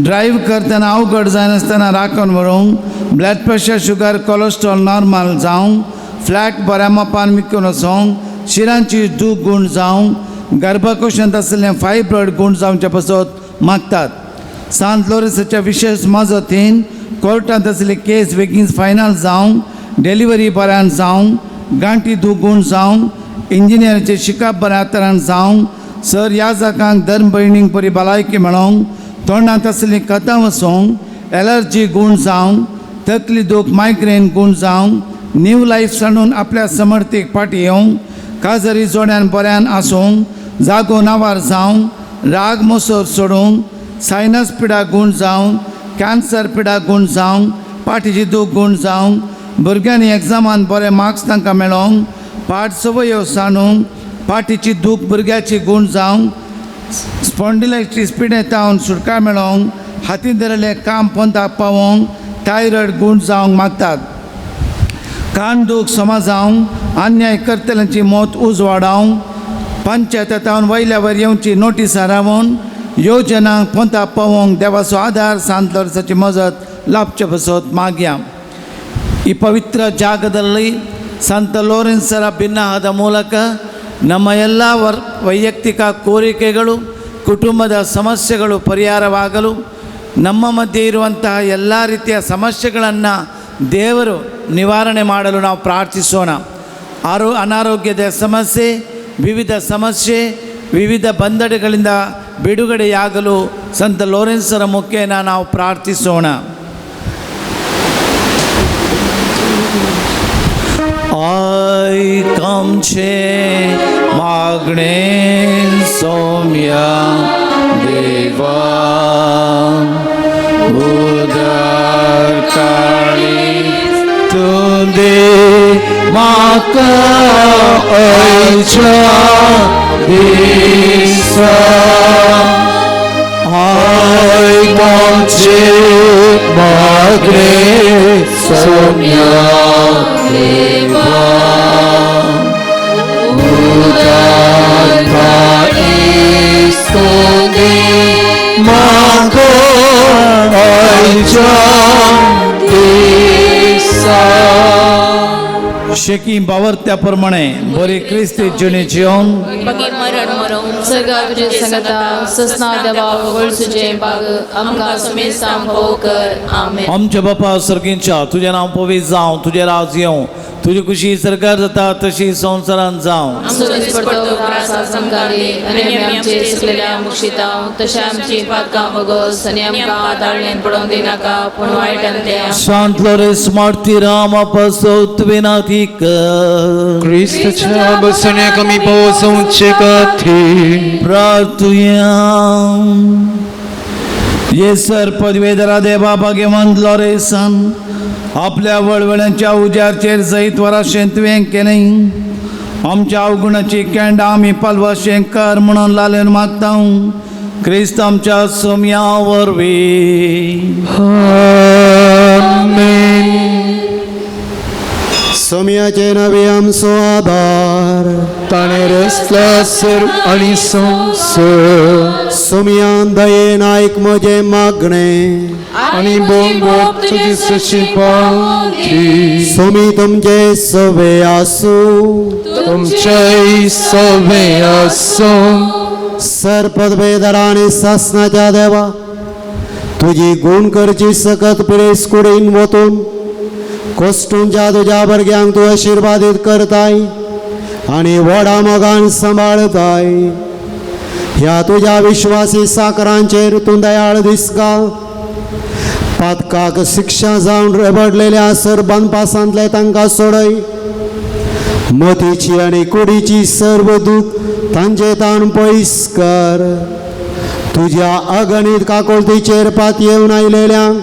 ड्रायव्ह करतना अवघड जायनासतना राखून व्हरोवंक blood pressure sugar cholesterol normal जावंक फ्लॅट बऱ्या मापान विकून वचोंक शिरांची दूख गूण जावंक गर्भकोशांत आसलें फायब्रॉइड गूण जावच्या पासत मागतात. सांत लॉरेन्साच्या विशेष मजतीन कोर्टांत आसली केस बेगीन फायनल जावंक डिलिव्हरी बऱ्यान जावंक गांठी दूख गूण जावंक इंजिनियराचें शिकप बऱ्या तरान जावंक सर याजकांक धर्म भयणींक बरी भलायकी मेळोवंक तोंडांत असली कथा वचोंक एलर्जी गूण जावंक तकली दूख मायग्रेन गूण जावंक न्यू लायफ सांडून आपल्या समर्थीक फाटीं येवंक काजरी जोड्यान बऱ्यान आसूंक जागो नावार जावंक राग मोसोर सोडूंक सायनस पिडा गूण जावंक कॅन्सर पिडा गूण जावंक पाठीची दूख गूण जावंक भुरग्यांनी एग्जामान बरे मार्क्स तांकां मेळोवंक पाठ सवयो सांडूंक पाठीची दूख भुरग्याची गूण जावंक स्पॉन्डिलायटीस पिडेतावन सुटका मेळोवंक हातीन धरिल्लें काम पंथाक पावोवंक थायरॉयड गूण जावंक मागतात. कान दूख समजावंक अन्याय करतल्यांची मोत उजवाडावंक पंचायतांत वयल्या वयर येवची नोटीसां रावन योजनांक पंथाक पावोवंक देवाचो आदार सांत लॉरेन्साची मजत लाभचे पासत मागया. ಈ ಪವಿತ್ರ ಜಾಗದಲ್ಲಿ ಸಂತ ಲೋರೆನ್ಸರ ಭಿನ್ನವಾದ ಮೂಲಕ ನಮ್ಮ ಎಲ್ಲ ವೈಯಕ್ತಿಕ ಕೋರಿಕೆಗಳು ಕುಟುಂಬದ ಸಮಸ್ಯೆಗಳು ಪರಿಹಾರವಾಗಲು ನಮ್ಮ ಮಧ್ಯೆ ಇರುವಂತಹ ಎಲ್ಲ ರೀತಿಯ ಸಮಸ್ಯೆಗಳನ್ನು ದೇವರು ನಿವಾರಣೆ ಮಾಡಲು ನಾವು ಪ್ರಾರ್ಥಿಸೋಣ. ಅನಾರೋಗ್ಯದ ಸಮಸ್ಯೆ ವಿವಿಧ ಬಂಧನಗಳಿಂದ ಬಿಡುಗಡೆಯಾಗಲು ಸಂತ ಲೋರೆನ್ಸರ ಮುಖೇನ ನಾವು ಪ್ರಾರ್ಥಿಸೋಣ. आमचे मागणे सौम्या देवा उदार काळी तुदे माका आयच्या दिसा आमचे मागणे सौम्या देवा शेकी बावर त्या प्रमाणे बरी क्रिस्ती जिणे जिवन मागीर मरण मरोवंक सर्गा तुजे संगता ससना देवा वळसुचे बाग आमकां समेत सांभोव कर. आमेन. आमच्या बापा सर्गींच्या तुझें नांव पवित्र जावं, तुजें राज येवं, तुजी खुशी सरकार जाता तशी संवसारांत जावं. आमचो दिसपडटो त्रासां समगाली आनी आमी आमचे सुकलेल्या मुक्षितांव तशें आमची पातकां बगोस आनी आमकां आदाळ्ळेंत पडोवंक दिनाका पूण वायटान ते शांत लोरेस मारती राम आपसोत विनाती कर क्रिस्तच्या बसण्या कमी पोहोचवचे कथी प्रार्थुया. येसर पदवेदरा देवा भाग्यवंत लॉरेन्सान आपल्या वळवळ्यांच्या उज्याचेर जैत वराशें तुवें केलें. आमच्या अवगुणाची केंड आमी पालवाशें कर म्हणून लालन मागता. क्रिस्त आमच्या सोम्या वरवीं. सोम्याचे नवे आमचो आधार ताणे रचला सर्व आणि संसार सोम्यान दयेन आयक म्हजे मागणे आणि बोंबोप तुझी सशी पावती सोमी तुमचे सवे आसू तुमच्याही सवे असो सरपदवेदराने शासनाच्या देवा तुझी गुण करची सकत पिळेस कुडीन वतून कोस्टूंच्या तुझ्या भरग्यांक तू आशीर्वादित करताय आणि व्हडा मोगान सांबाळताय. ह्या तुझ्या विश्वासी साकरांचेर तूं दयाळ दिसका. पातकाक शिक्षा जावन रेबडलेल्या सरबंद पासांतले तांकां सोडय. मतीची आणि कुडीची सर्व दूख तांचे ताण पयस कर. तुझ्या अगणित काकोळतीचेर पात येवन आयलेल्यांक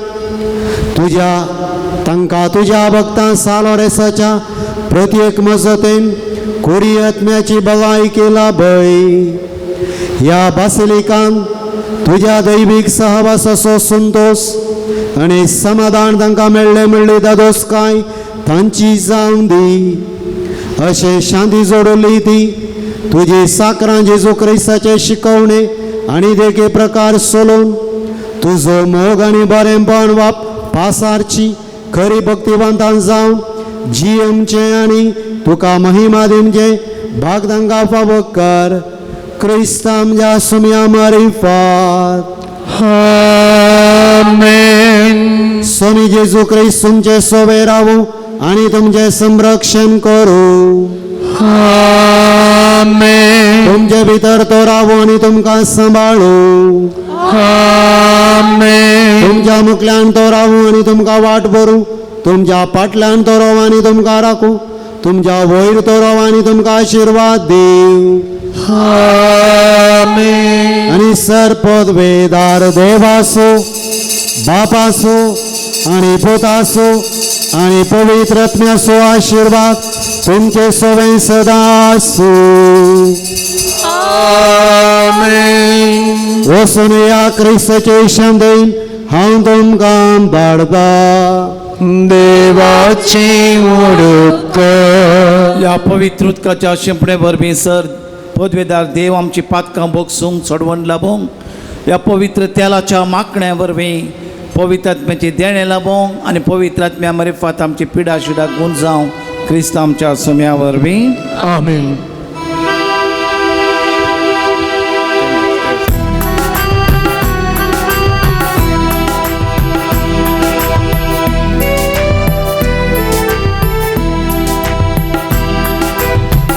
तांकां तुझ्या भक्तां सालोरेसाच्या प्रत्येक मजतेन कुडी आत्म्याची भलायकी लाभय. ह्या बासिलिकांत तुझ्या दैवीक सहवासाचो संतोष आणि समाधान तांकां मेळ्ळी दादोसकाय तांची जावं दी. अशें शांती जोडली ती तुजी साकरां जेजू क्रिस्ताचे शिकवणे आनी देखे प्रकार सोलोवन तुजो मोग आनी बरेंपण पासारची खरी भक्तिवंतां जावन जियेमचे आनी तुका महिमा दिवचे भाग तांकां फावो कर. क्रिस्ता आमच्या सुम्या मारिफात. आमेन. स्वामी जेजू क्रिस्त तुमचे सोबे रावू आनी तुमचे संरक्षण करू. आमेन. तुमचे भितर तो रावू आनी तुमकां सांबाळू. आमेन. तुमच्या मुखल्यान तो रावू आनी तुमकां वाट भरू. तुमच्या फाटल्यान तो रावू आनी तुमकां राखू. तुमच्या वयर तो रावू आनी तुमकां आशीर्वाद दिव. आमेन. आनी सरपदवेदार देवासो बापासो आनी पुतासो आनी पवित्र आत्म्याचो आशीर्वाद तुमचे सोबे सदां आसूं. आमेन. वचून या क्रिस्ताचे शांतेन हांव तुमकां धाडटा. देवाची उडक या पवित्र उदकाच्या शिंपणे वरवीं सर पदवेदार देव आमची पातकां बोगसूंक सोडवण लाभोंक ह्या पवित्र तेलाच्या माकण्या वरवीं पवित्र आत्म्याची देणे लाभोंक आनी पवित्र आत्म्या मार्फत आमची पिडा शिडा गूण जावं क्रिस्त आमच्या सुम्या वरवीं. आमेन.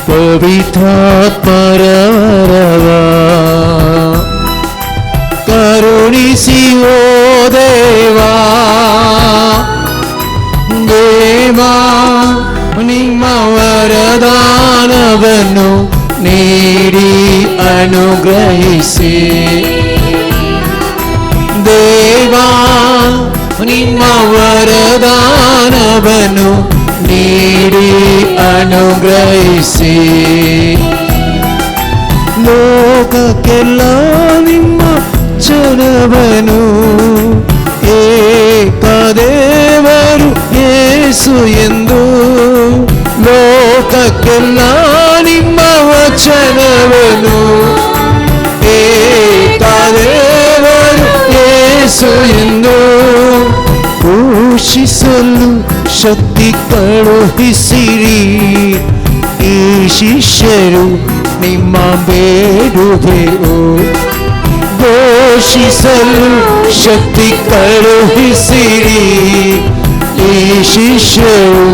पवित्र परवा करुणिसी ओ देवा देवा ನಿಮ್ಮ ವರದಾನವನ್ನು ನೀಡಿ ಅನುಗ್ರಹಿಸಿ ದೇವಾ ನಿಮ್ಮ ವರದಾನವನ್ನು ನೀಡಿ ಅನುಗ್ರಹಿಸಿ ಲೋಕಕ್ಕೆಲ್ಲ ನಿಮ್ಮ ಜನವನು ಏಕದೇವರು ಯೇಸು ಎಂದು ಲೋಕಕ್ಕೆಲ್ಲ ನಿಮ್ಮ ವಚನವನು ಏಕದೇವರು ಯೇಸು ಎಂದು ಘೋಷಿಸಲು ಶಕ್ತಿ ಕಳುಹಿಸಿರಿ ಈ ಶಿಷ್ಯರು ನಿಮ್ಮ ಬೇಡುವೆವು ಘೋಷಿಸಲು ಶಕ್ತಿ ಕಳುಹಿಸಿರಿ ಈ ಶಿಷ್ಯರು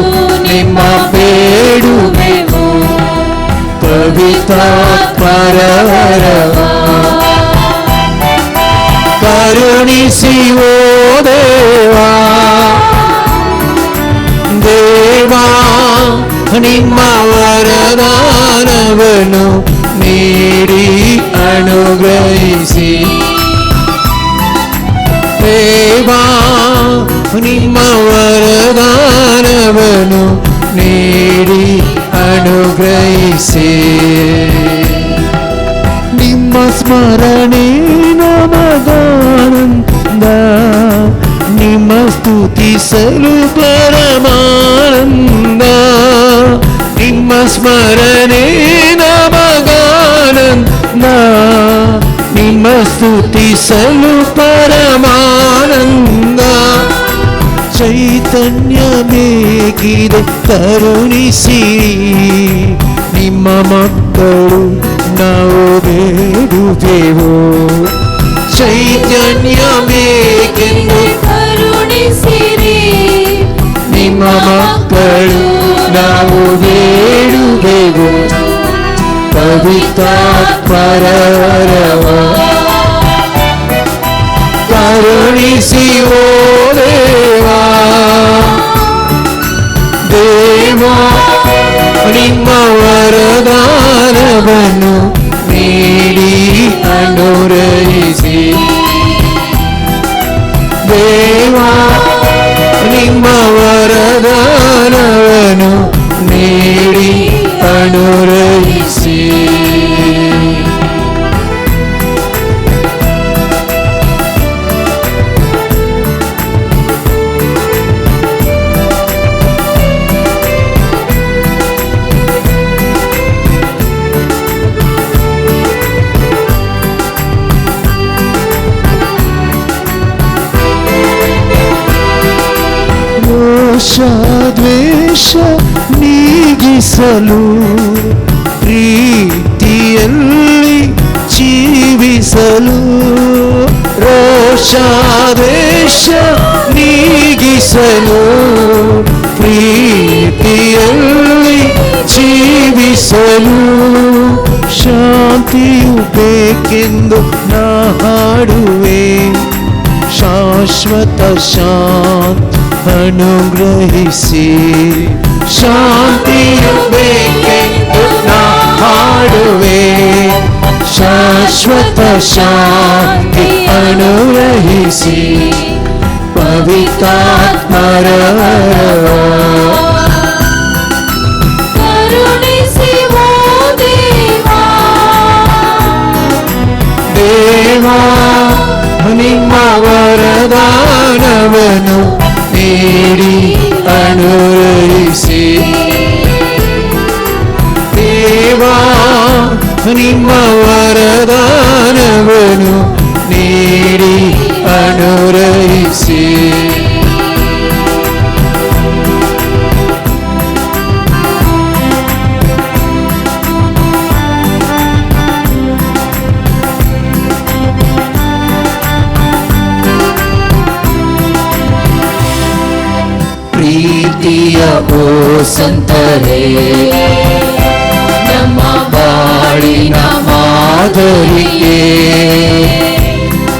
ನಿಮ್ಮ ಬೇಡುವೆವು ಪವಿತ್ರಾತ್ಮರವ ಕರುಣಿಸಿ ಓ ದೇವಾ ದೇವಾ ನಿಮ್ಮ ವರದಾನವನ್ನು ನೀಡಿ ಅನುಗ್ರಹಿಸಿ ದೇವಾ ನಿಮ್ಮ ವರದಾನವನ್ನು ನೀಡಿ ಅನುಗ್ರಹಿಸಿ ನಿಮ್ಮ ಸ್ಮರಣೆ ನಮಗಾನಂದ ನಿಮ್ಮ ಸ್ತುತಿಸಲು ಪರಮಾನಂದ ಸ್ಮರಣೆ ನಮಗಾನಂದ, ನಿಮ್ಮ ಸ್ತುತಿಸಲು ಪರಮಾನಂದ. ಚೈತನ್ಯ ಬೇಕಿದೆ ಕರುಣಿಸಿರಿ, ನಿಮ್ಮ ಮಕ್ಕಳು ನಾವು ಬೇಡುವೆವು. ಚೈತನ್ಯ ಬೇಕೆಂದು ಕರುಣಿಸಿರಿ, ನಿಮ್ಮ ಮಕ್ಕಳು ನಾವು ಬೇಡುವೆವು. ಪವಿತ್ರಾತ್ಮರವ ಕರುಣಿಸಿ ಓ ದೇವಾ, ದೇವಾ ನಿಮ್ಮ ವರದಾನವನ್ನು ನೀಡಿ ಅನುರಯಿಸಿ. ದೇವಾ ನಿಮ್ಮ ವರದಾನವನ್ನು ನೀಡಿ ಅನುರಯಿಸಿ. ದ್ವೇಷ ನೀಗಿಸಲು, ಪ್ರೀತಿಯಲ್ಲಿ ಜೀವಿಸಲು. ರೋಷ ದ್ವೇಷ ನೀಗಿಸಲು, ಪ್ರೀತಿಯಲ್ಲಿ ಜೀವಿಸಲು. ಶಾಂತಿಯು ಬೇಕೆಂದು ನಾ ಹಾಡುವೆ, ಶಾಶ್ವತ ಶಾಂತಿ ಅನುಗ್ರಹಿಸಿ. ಶಾಂತಿಯು ಬೇಕೆಂದು ನಾ ಹಾಡುವೆ, ಶಾಶ್ವತ ಶಾಂತಿ ಅನುಗ್ರಹಿಸಿ. ಪವಿತ್ರಾತ್ಮರವ ಕರುಣಿಸಿ ಓ ದೇವಾ, ದೇವಾ ನಿಮ್ಮ ವರದಾನವನ್ನು ನೀಡಿ ಅನುರಯಿಸಿ. ದೇವಾ ನಿಮ್ಮ ವರದಾನವನ್ನು ನೀಡಿ ಅನುರಯಿಸಿ. ಪ್ರೀತಿಯ ಓ ಸಂತರೇ, ನಮ್ಮ ಬಾಳಿನ ಮಾದರಿಯೇ,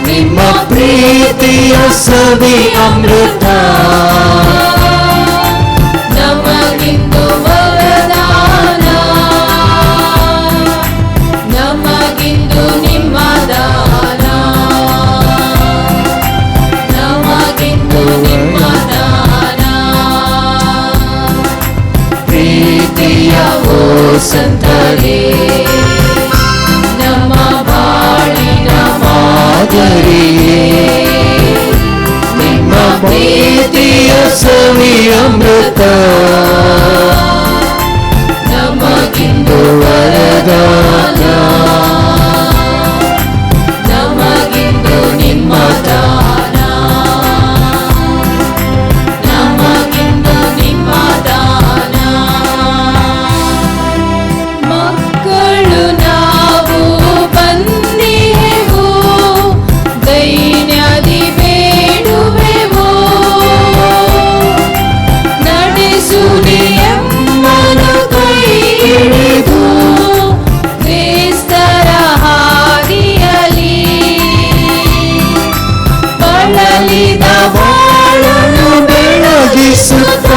ನಿಮ್ಮ ಪ್ರೀತಿಯ ಸವಿ ಅಮೃತ ನಮಗಿಂದು ವರದಾನ, ನಮಗಿಂದು ನಿಮ್ಮ ದಾನ, ನಮಗಿಂದು ನಿಮ್ಮ ದಾನ. ಪ್ರೀತಿಯ ಓ ಸಂತರೇ, ನಮ್ಮ ಬಾಳಿನ ಮಾದರಿಯೇ, ನಿಮ್ಮ ಪ್ರೀತಿಯ ಸವಿ ಅಮೃತ ನಮಗಿಂದು ವರದಾನ. ನಮಗಿಂದು ನಿಮ್ಮ ದಾನ, ನಮಗಿಂದು ನಿಮ್ಮ ದಾನ. ಮಕ್ಕಳು ನಾವು ಬಂದಿಹೆವು, ದೈನ್ಯದಿ ಬೇಡುವೆವು. ನಡೆಸುನಿ ಎಮ್ಮನು ಕೈ ಹಿಡಿದು, ಕ್ರಿಸ್ತರ ಹಾದಿಯಲಿ. ಬಳಲಿದ ಬಾಳನ್ನು ಬೆಳಗಿಸುತ್ತ,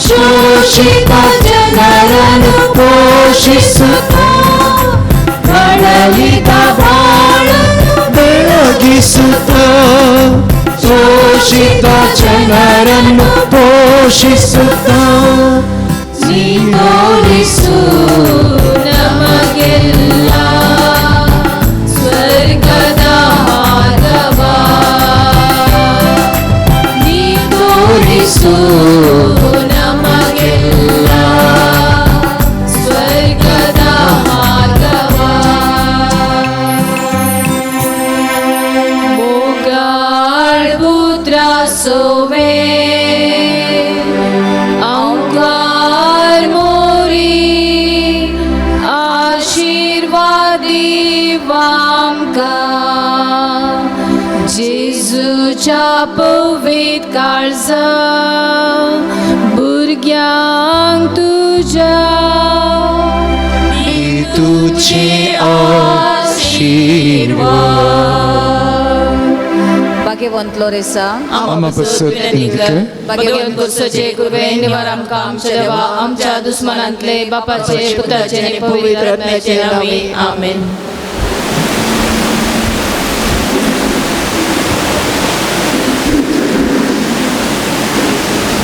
ಶೋಷಿತ ಜನರನ್ನು ಪೋಷಿಸುತ್ತ. ಬಳಲಿದ ಬಾಳನ್ನು ಬೆಳಗಿಸುತ್ತ, ಶೋಷಿತ ಜನರನ್ನು ಪೋಷಿಸುತ್ತ. ನೀ ತೋರಿಸು ನಮಗೆಲ್ಲ ಸ್ವರ್ಗದ ಮಾರ್ಗವ. ನೀ ತೋರಿಸು ನಮಗೆಲ್ಲ आमच्या पवित काळजा भुरग्यांक तुझ्या तुझे आशीर्वाद भाग्यवंत लोरेसा आम्हा पसत भाग्यवंत कुर्सोचे कृपेन निवार आमकां आमच्या देवा आमच्या दुस्मनांतले बापाचे पुत्राचे आनी पवित्र आत्म्याचे नामे आमेन.